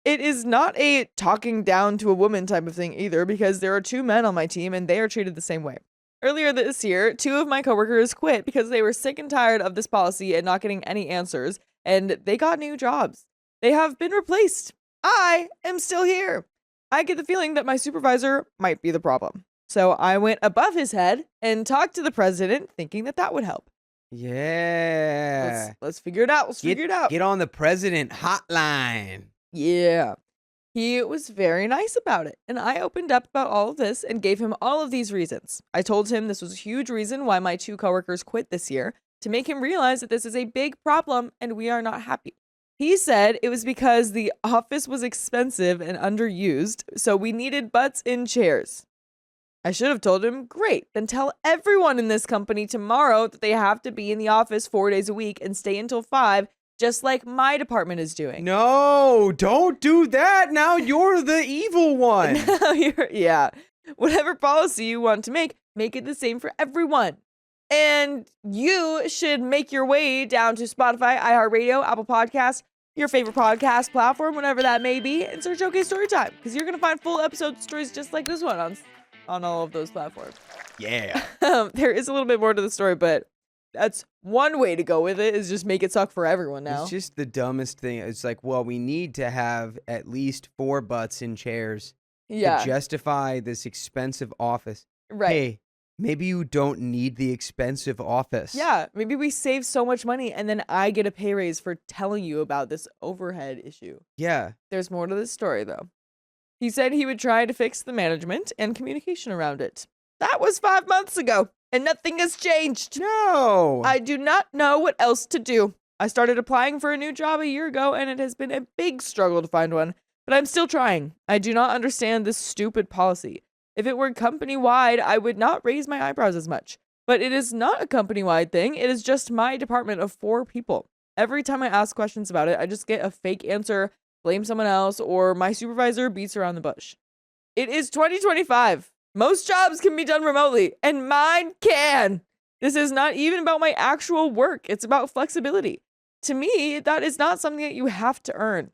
[SPEAKER 1] It is not a talking down to a woman type of thing either, because there are 2 men on my team, and they are treated the same way. Earlier this year, 2 of my coworkers quit because they were sick and tired of this policy and not getting any answers, and they got new jobs. They have been replaced. I am still here. I get the feeling that my supervisor might be the problem. So I went above his head and talked to the president, thinking that would help.
[SPEAKER 9] Yeah.
[SPEAKER 1] Let's figure it out. Let's figure it out.
[SPEAKER 9] Get on the president hotline.
[SPEAKER 1] Yeah. He was very nice about it, and I opened up about all of this and gave him all of these reasons. I told him this was a huge reason why my 2 coworkers quit this year, to make him realize that this is a big problem and we are not happy. He said it was because the office was expensive and underused, so we needed butts in chairs. I should have told him, great, then tell everyone in this company tomorrow that they have to be in the office 4 days a week and stay until 5, just like my department is doing.
[SPEAKER 9] No, don't do that. Now you're the evil one.
[SPEAKER 1] Yeah. Whatever policy you want to make it the same for everyone. And you should make your way down to Spotify, iHeartRadio, Apple Podcasts, your favorite podcast platform, whatever that may be, and search OK Storytime, because you're going to find full episode stories just like this one on all of those platforms.
[SPEAKER 9] Yeah.
[SPEAKER 1] There is a little bit more to the story, but that's one way to go with it, is just make it suck for everyone now.
[SPEAKER 9] It's just the dumbest thing. It's like, well, we need to have at least 4 butts in chairs
[SPEAKER 1] Yeah.
[SPEAKER 9] to justify this expensive office.
[SPEAKER 1] Right.
[SPEAKER 9] Hey, maybe you don't need the expensive office.
[SPEAKER 1] Yeah, maybe we save so much money and then I get a pay raise for telling you about this overhead issue.
[SPEAKER 9] Yeah.
[SPEAKER 1] There's more to this story, though. He said he would try to fix the management and communication around it. That was 5 months ago, and nothing has changed.
[SPEAKER 9] No.
[SPEAKER 1] I do not know what else to do. I started applying for a new job a year ago, and it has been a big struggle to find one, but I'm still trying. I do not understand this stupid policy. If it were company-wide, I would not raise my eyebrows as much. But it is not a company-wide thing. It is just my department of 4 people. Every time I ask questions about it, I just get a fake answer, blame someone else, or my supervisor beats around the bush. It is 2025. Most jobs can be done remotely, and mine can. This is not even about my actual work. It's about flexibility. To me, that is not something that you have to earn.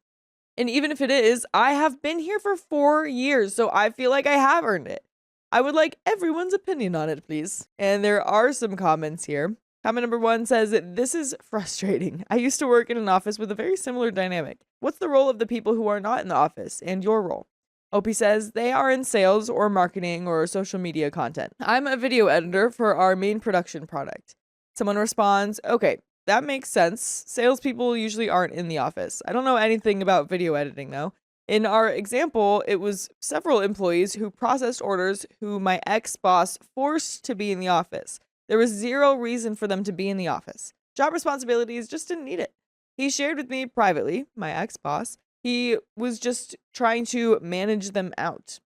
[SPEAKER 1] And even if it is, I have been here for 4 years, so I feel like I have earned it. I would like everyone's opinion on it, please. And there are some comments here. Comment number 1 says, this is frustrating. I used to work in an office with a very similar dynamic. What's the role of the people who are not in the office, and your role? Opie says, they are in sales or marketing or social media content. I'm a video editor for our main production product. Someone responds, okay, that makes sense. Salespeople usually aren't in the office. I don't know anything about video editing, though. In our example, it was several employees who processed orders who my ex-boss forced to be in the office. There was zero reason for them to be in the office. Job responsibilities just didn't need it. He shared with me privately, my ex-boss, he was just trying to manage them out.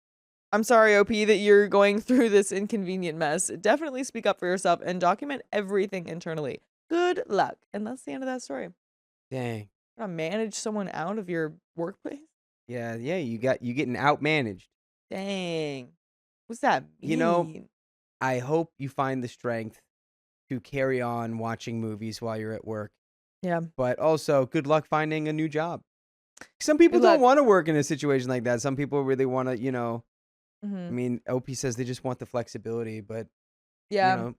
[SPEAKER 1] I'm sorry, OP, that you're going through this inconvenient mess. Definitely speak up for yourself and document everything internally. Good luck. And that's the end of that story.
[SPEAKER 9] Dang.
[SPEAKER 1] You're gonna manage someone out of your workplace?
[SPEAKER 9] Yeah, you getting outmanaged.
[SPEAKER 1] Dang. What's that mean?
[SPEAKER 9] You know, I hope you find the strength to carry on watching movies while you're at work.
[SPEAKER 1] Yeah.
[SPEAKER 9] But also, good luck finding a new job. Some people
[SPEAKER 1] Good luck.
[SPEAKER 9] don't want to work in a situation like that. Some people really want to, I
[SPEAKER 1] Mhm.
[SPEAKER 9] mean, OP says they just want the flexibility, but,
[SPEAKER 1] Yeah,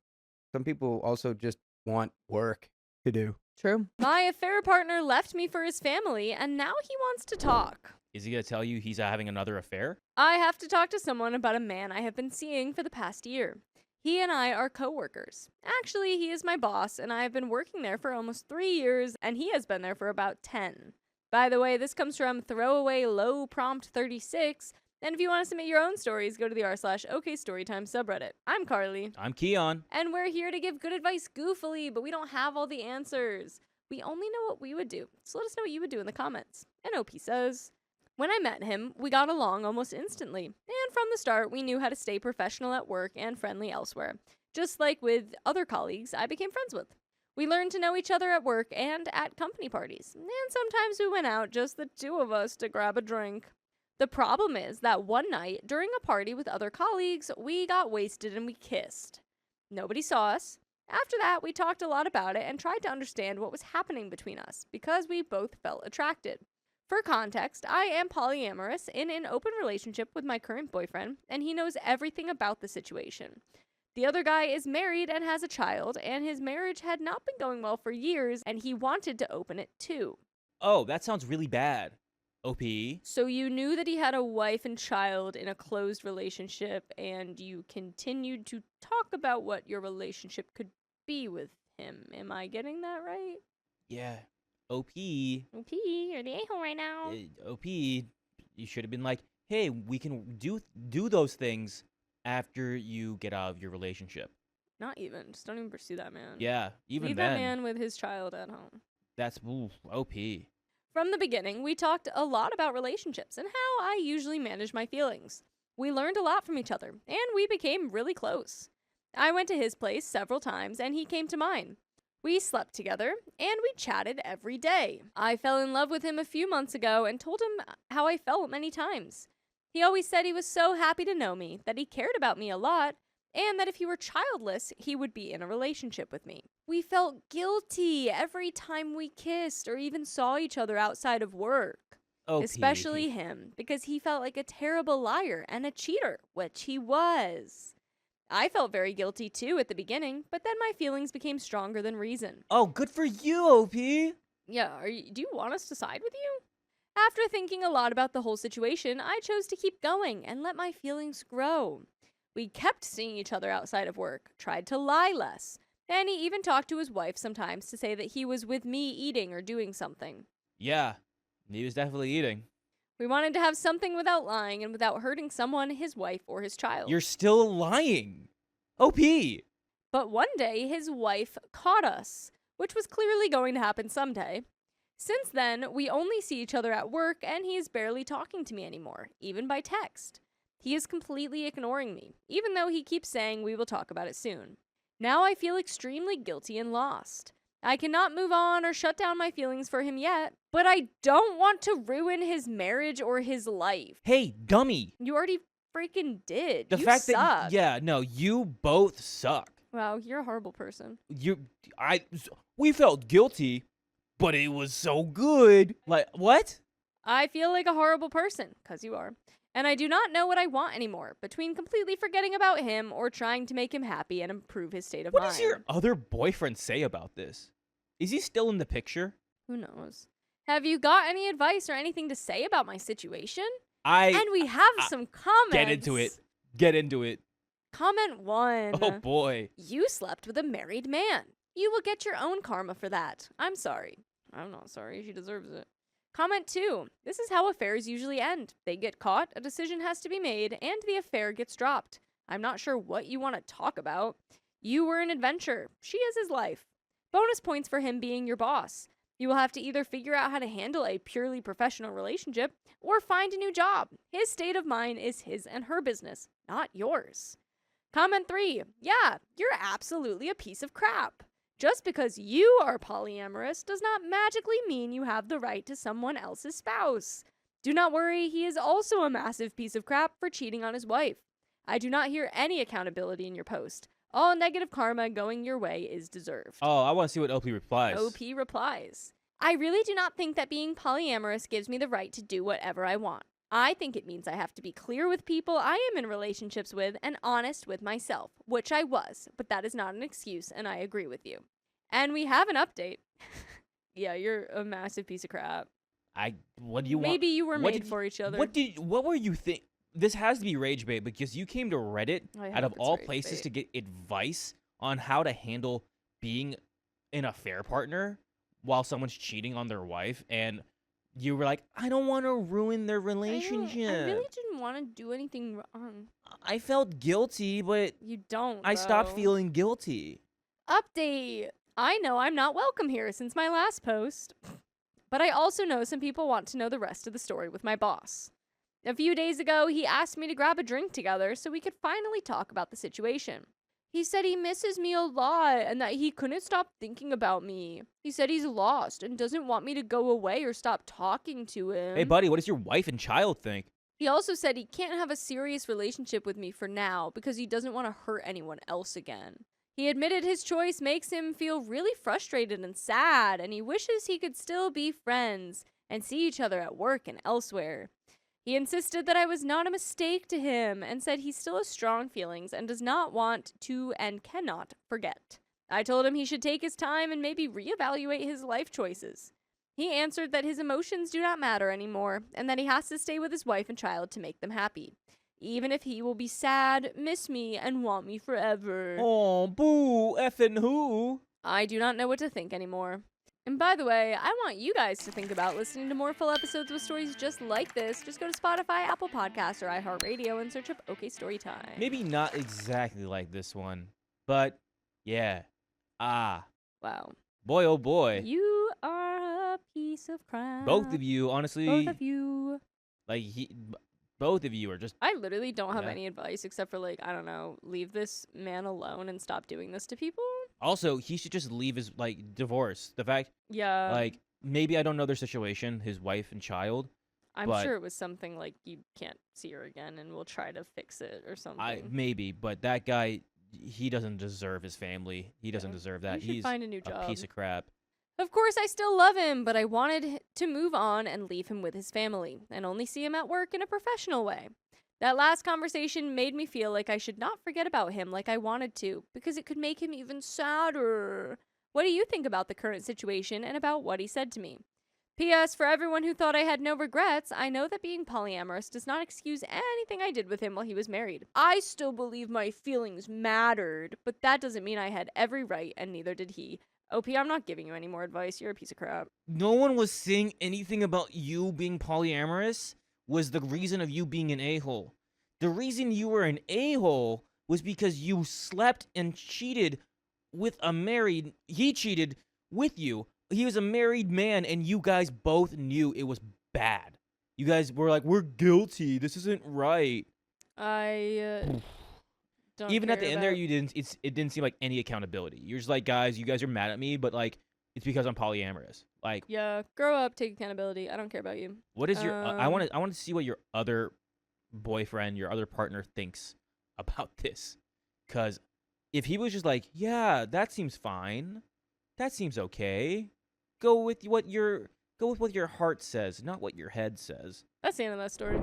[SPEAKER 9] some people also just want work to do.
[SPEAKER 1] true.
[SPEAKER 5] My affair partner left me for his family, and now he wants to talk.
[SPEAKER 3] Is he gonna tell you he's having another affair?
[SPEAKER 5] I have to talk to someone about a man I have been seeing for the past year. He and I are coworkers. Actually, he is my boss, and I have been working there for almost 3 years, and he has been there for about 10. By the way, this comes from throwaway low prompt 36. And if you want to submit your own stories, go to the r/OK Storytime subreddit. I'm Carly.
[SPEAKER 3] I'm Keon.
[SPEAKER 5] And we're here to give good advice goofily, but we don't have all the answers. We only know what we would do. So let us know what you would do in the comments. And OP says, when I met him, we got along almost instantly. And from the start, we knew how to stay professional at work and friendly elsewhere. Just like with other colleagues I became friends with. We learned to know each other at work and at company parties. And sometimes we went out, just the 2 of us, to grab a drink. The problem is that one night, during a party with other colleagues, we got wasted and we kissed. Nobody saw us. After that, we talked a lot about it and tried to understand what was happening between us, because we both felt attracted. For context, I am polyamorous in an open relationship with my current boyfriend, and he knows everything about the situation. The other guy is married and has a child, and his marriage had not been going well for years, and he wanted to open it too.
[SPEAKER 3] Oh, that sounds really bad. OP.
[SPEAKER 5] So you knew that he had a wife and child in a closed relationship, and you continued to talk about what your relationship could be with him. Am I getting that right?
[SPEAKER 3] Yeah. OP.
[SPEAKER 5] OP, you're the a-hole right now.
[SPEAKER 3] OP.
[SPEAKER 6] You should have been like, hey, we can do those things after you get out of your relationship.
[SPEAKER 5] Not even. Just don't even pursue that man.
[SPEAKER 6] Yeah, even
[SPEAKER 5] Leave
[SPEAKER 6] then.
[SPEAKER 5] that man with his child at home.
[SPEAKER 6] That's OP.
[SPEAKER 5] From the beginning, we talked a lot about relationships and how I usually manage my feelings. We learned a lot from each other, and we became really close. I went to his place several times, and he came to mine. We slept together, and we chatted every day. I fell in love with him a few months ago and told him how I felt many times. He always said he was so happy to know me, that he cared about me a lot, and that if he were childless, he would be in a relationship with me. We felt guilty every time we kissed or even saw each other outside of work.
[SPEAKER 6] OP.
[SPEAKER 5] Especially him, because he felt like a terrible liar and a cheater, which he was. I felt very guilty too at the beginning, but then my feelings became stronger than reason.
[SPEAKER 6] Oh, good for you, OP.
[SPEAKER 5] Yeah, do you want us to side with you? After thinking a lot about the whole situation, I chose to keep going and let my feelings grow. We kept seeing each other outside of work, tried to lie less, and he even talked to his wife sometimes to say that he was with me eating or doing something.
[SPEAKER 6] Yeah, he was definitely eating.
[SPEAKER 5] We wanted to have something without lying and without hurting someone, his wife, or his child.
[SPEAKER 6] You're still lying. OP.
[SPEAKER 5] But one day, his wife caught us, which was clearly going to happen someday. Since then, we only see each other at work, and he is barely talking to me anymore, even by text. He is completely ignoring me, even though he keeps saying we will talk about it soon. Now I feel extremely guilty and lost. I cannot move on or shut down my feelings for him yet, but I don't want to ruin his marriage or his life.
[SPEAKER 6] Hey, dummy.
[SPEAKER 5] You already freaking did.
[SPEAKER 6] The
[SPEAKER 5] You
[SPEAKER 6] fact
[SPEAKER 5] suck.
[SPEAKER 6] that no, you both suck.
[SPEAKER 5] Wow, you're a horrible person.
[SPEAKER 6] We felt guilty, but it was so good. Like, what?
[SPEAKER 5] I feel like a horrible person, 'cause you are. And I do not know what I want anymore, between completely forgetting about him or trying to make him happy and improve his state of
[SPEAKER 6] What
[SPEAKER 5] mind.
[SPEAKER 6] does your other boyfriend say about this? Is he still in the picture?
[SPEAKER 5] Who knows? Have you got any advice or anything to say about my situation?
[SPEAKER 6] And
[SPEAKER 5] And we have some comments.
[SPEAKER 6] get into it. Get into it.
[SPEAKER 5] Comment 1.
[SPEAKER 6] Oh boy.
[SPEAKER 5] You slept with a married man. You will get your own karma for that. I'm sorry. I'm not sorry. She deserves it. Comment 2. This is how affairs usually end. They get caught, a decision has to be made, and the affair gets dropped. I'm not sure what you want to talk about. You were an adventure. She is his life. Bonus points for him being your boss. You will have to either figure out how to handle a purely professional relationship or find a new job. His state of mind is his and her business, not yours. Comment 3. Yeah, you're absolutely a piece of crap. Just because you are polyamorous does not magically mean you have the right to someone else's spouse. Do not worry, he is also a massive piece of crap for cheating on his wife. I do not hear any accountability in your post. All negative karma going your way is deserved.
[SPEAKER 6] Oh, I want to see what OP replies.
[SPEAKER 5] OP replies, I really do not think that being polyamorous gives me the right to do whatever I want. I think it means I have to be clear with people I am in relationships with and honest with myself, which I was, but that is not an excuse, and I agree with you. And we have an update. Yeah, you're a massive piece of crap.
[SPEAKER 6] What do you want?
[SPEAKER 5] Maybe you were
[SPEAKER 6] What
[SPEAKER 5] made
[SPEAKER 6] did
[SPEAKER 5] for each other.
[SPEAKER 6] What were you think? This has to be rage bait because you came to Reddit
[SPEAKER 5] I
[SPEAKER 6] out of
[SPEAKER 5] hope it's
[SPEAKER 6] all
[SPEAKER 5] rage
[SPEAKER 6] places
[SPEAKER 5] bait.
[SPEAKER 6] to get advice on how to handle being an affair partner while someone's cheating on their wife, and you were like, I don't want to ruin their relationship.
[SPEAKER 5] I really didn't want to do anything wrong.
[SPEAKER 6] I felt guilty, but
[SPEAKER 5] You don't,
[SPEAKER 6] I stopped
[SPEAKER 5] though.
[SPEAKER 6] feeling guilty.
[SPEAKER 5] Update. I know I'm not welcome here since my last post. But I also know some people want to know the rest of the story with my boss. A few days ago, he asked me to grab a drink together so we could finally talk about the situation. He said he misses me a lot and that he couldn't stop thinking about me. He said he's lost and doesn't want me to go away or stop talking to him.
[SPEAKER 6] Hey, buddy, what does your wife and child think?
[SPEAKER 5] He also said he can't have a serious relationship with me for now because he doesn't want to hurt anyone else again. He admitted his choice makes him feel really frustrated and sad, and he wishes he could still be friends and see each other at work and elsewhere. He insisted that I was not a mistake to him and said he still has strong feelings and does not want to and cannot forget. I told him he should take his time and maybe reevaluate his life choices. He answered that his emotions do not matter anymore and that he has to stay with his wife and child to make them happy, even if he will be sad, miss me, and want me forever.
[SPEAKER 6] Oh, boo, effing who?
[SPEAKER 5] I do not know what to think anymore. And by the way, I want you guys to think about listening to more full episodes with stories just like this. Just go to Spotify, Apple Podcasts, or iHeartRadio and search up OK Storytime.
[SPEAKER 6] Maybe not exactly like this one, but yeah.
[SPEAKER 5] Wow.
[SPEAKER 6] Boy, oh boy.
[SPEAKER 5] You are a piece of crap.
[SPEAKER 6] Both of you, honestly.
[SPEAKER 5] Both of you.
[SPEAKER 6] Like, both of you are just.
[SPEAKER 5] I literally don't have
[SPEAKER 6] Yeah.
[SPEAKER 5] any advice except for, like, I don't know, leave this man alone and stop doing this to people.
[SPEAKER 6] Also, he should just leave his, like, divorce. The fact,
[SPEAKER 5] Yeah.
[SPEAKER 6] like, maybe I don't know their situation, his wife and child.
[SPEAKER 5] I'm
[SPEAKER 6] but-
[SPEAKER 5] sure it was something like you can't see her again and we'll try to fix it or something.
[SPEAKER 6] Maybe, but that guy, he doesn't deserve his family. He doesn't deserve that.
[SPEAKER 5] You should
[SPEAKER 6] He's
[SPEAKER 5] find a new
[SPEAKER 6] a
[SPEAKER 5] job.
[SPEAKER 6] piece of crap.
[SPEAKER 5] Of course, I still love him, but I wanted to move on and leave him with his family and only see him at work in a professional way. That last conversation made me feel like I should not forget about him like I wanted to, because it could make him even sadder. What do you think about the current situation and about what he said to me? P.S. For everyone who thought I had no regrets, I know that being polyamorous does not excuse anything I did with him while he was married. I still believe my feelings mattered, but that doesn't mean I had every right, and neither did he. OP, I'm not giving you any more advice. You're a piece of crap.
[SPEAKER 6] No one was saying anything about you being polyamorous was the reason of you being an a-hole. The reason you were an a-hole was because you slept and cheated with a married... He cheated with you. He was a married man, and you guys both knew it was bad. You guys were like, we're guilty. This isn't right.
[SPEAKER 5] I don't
[SPEAKER 6] Even at the
[SPEAKER 5] care
[SPEAKER 6] end there,
[SPEAKER 5] about-
[SPEAKER 6] it didn't seem like any accountability. You're just like, guys, you guys are mad at me, but like, it's because I'm polyamorous. Like,
[SPEAKER 5] Yeah, grow up, take accountability. I don't care about you.
[SPEAKER 6] what is your? I want to see what your other boyfriend, your other partner thinks about this. Because if he was just like, yeah, that seems fine, that seems okay, go with what your heart says, not what your head says.
[SPEAKER 5] That's the end of that story.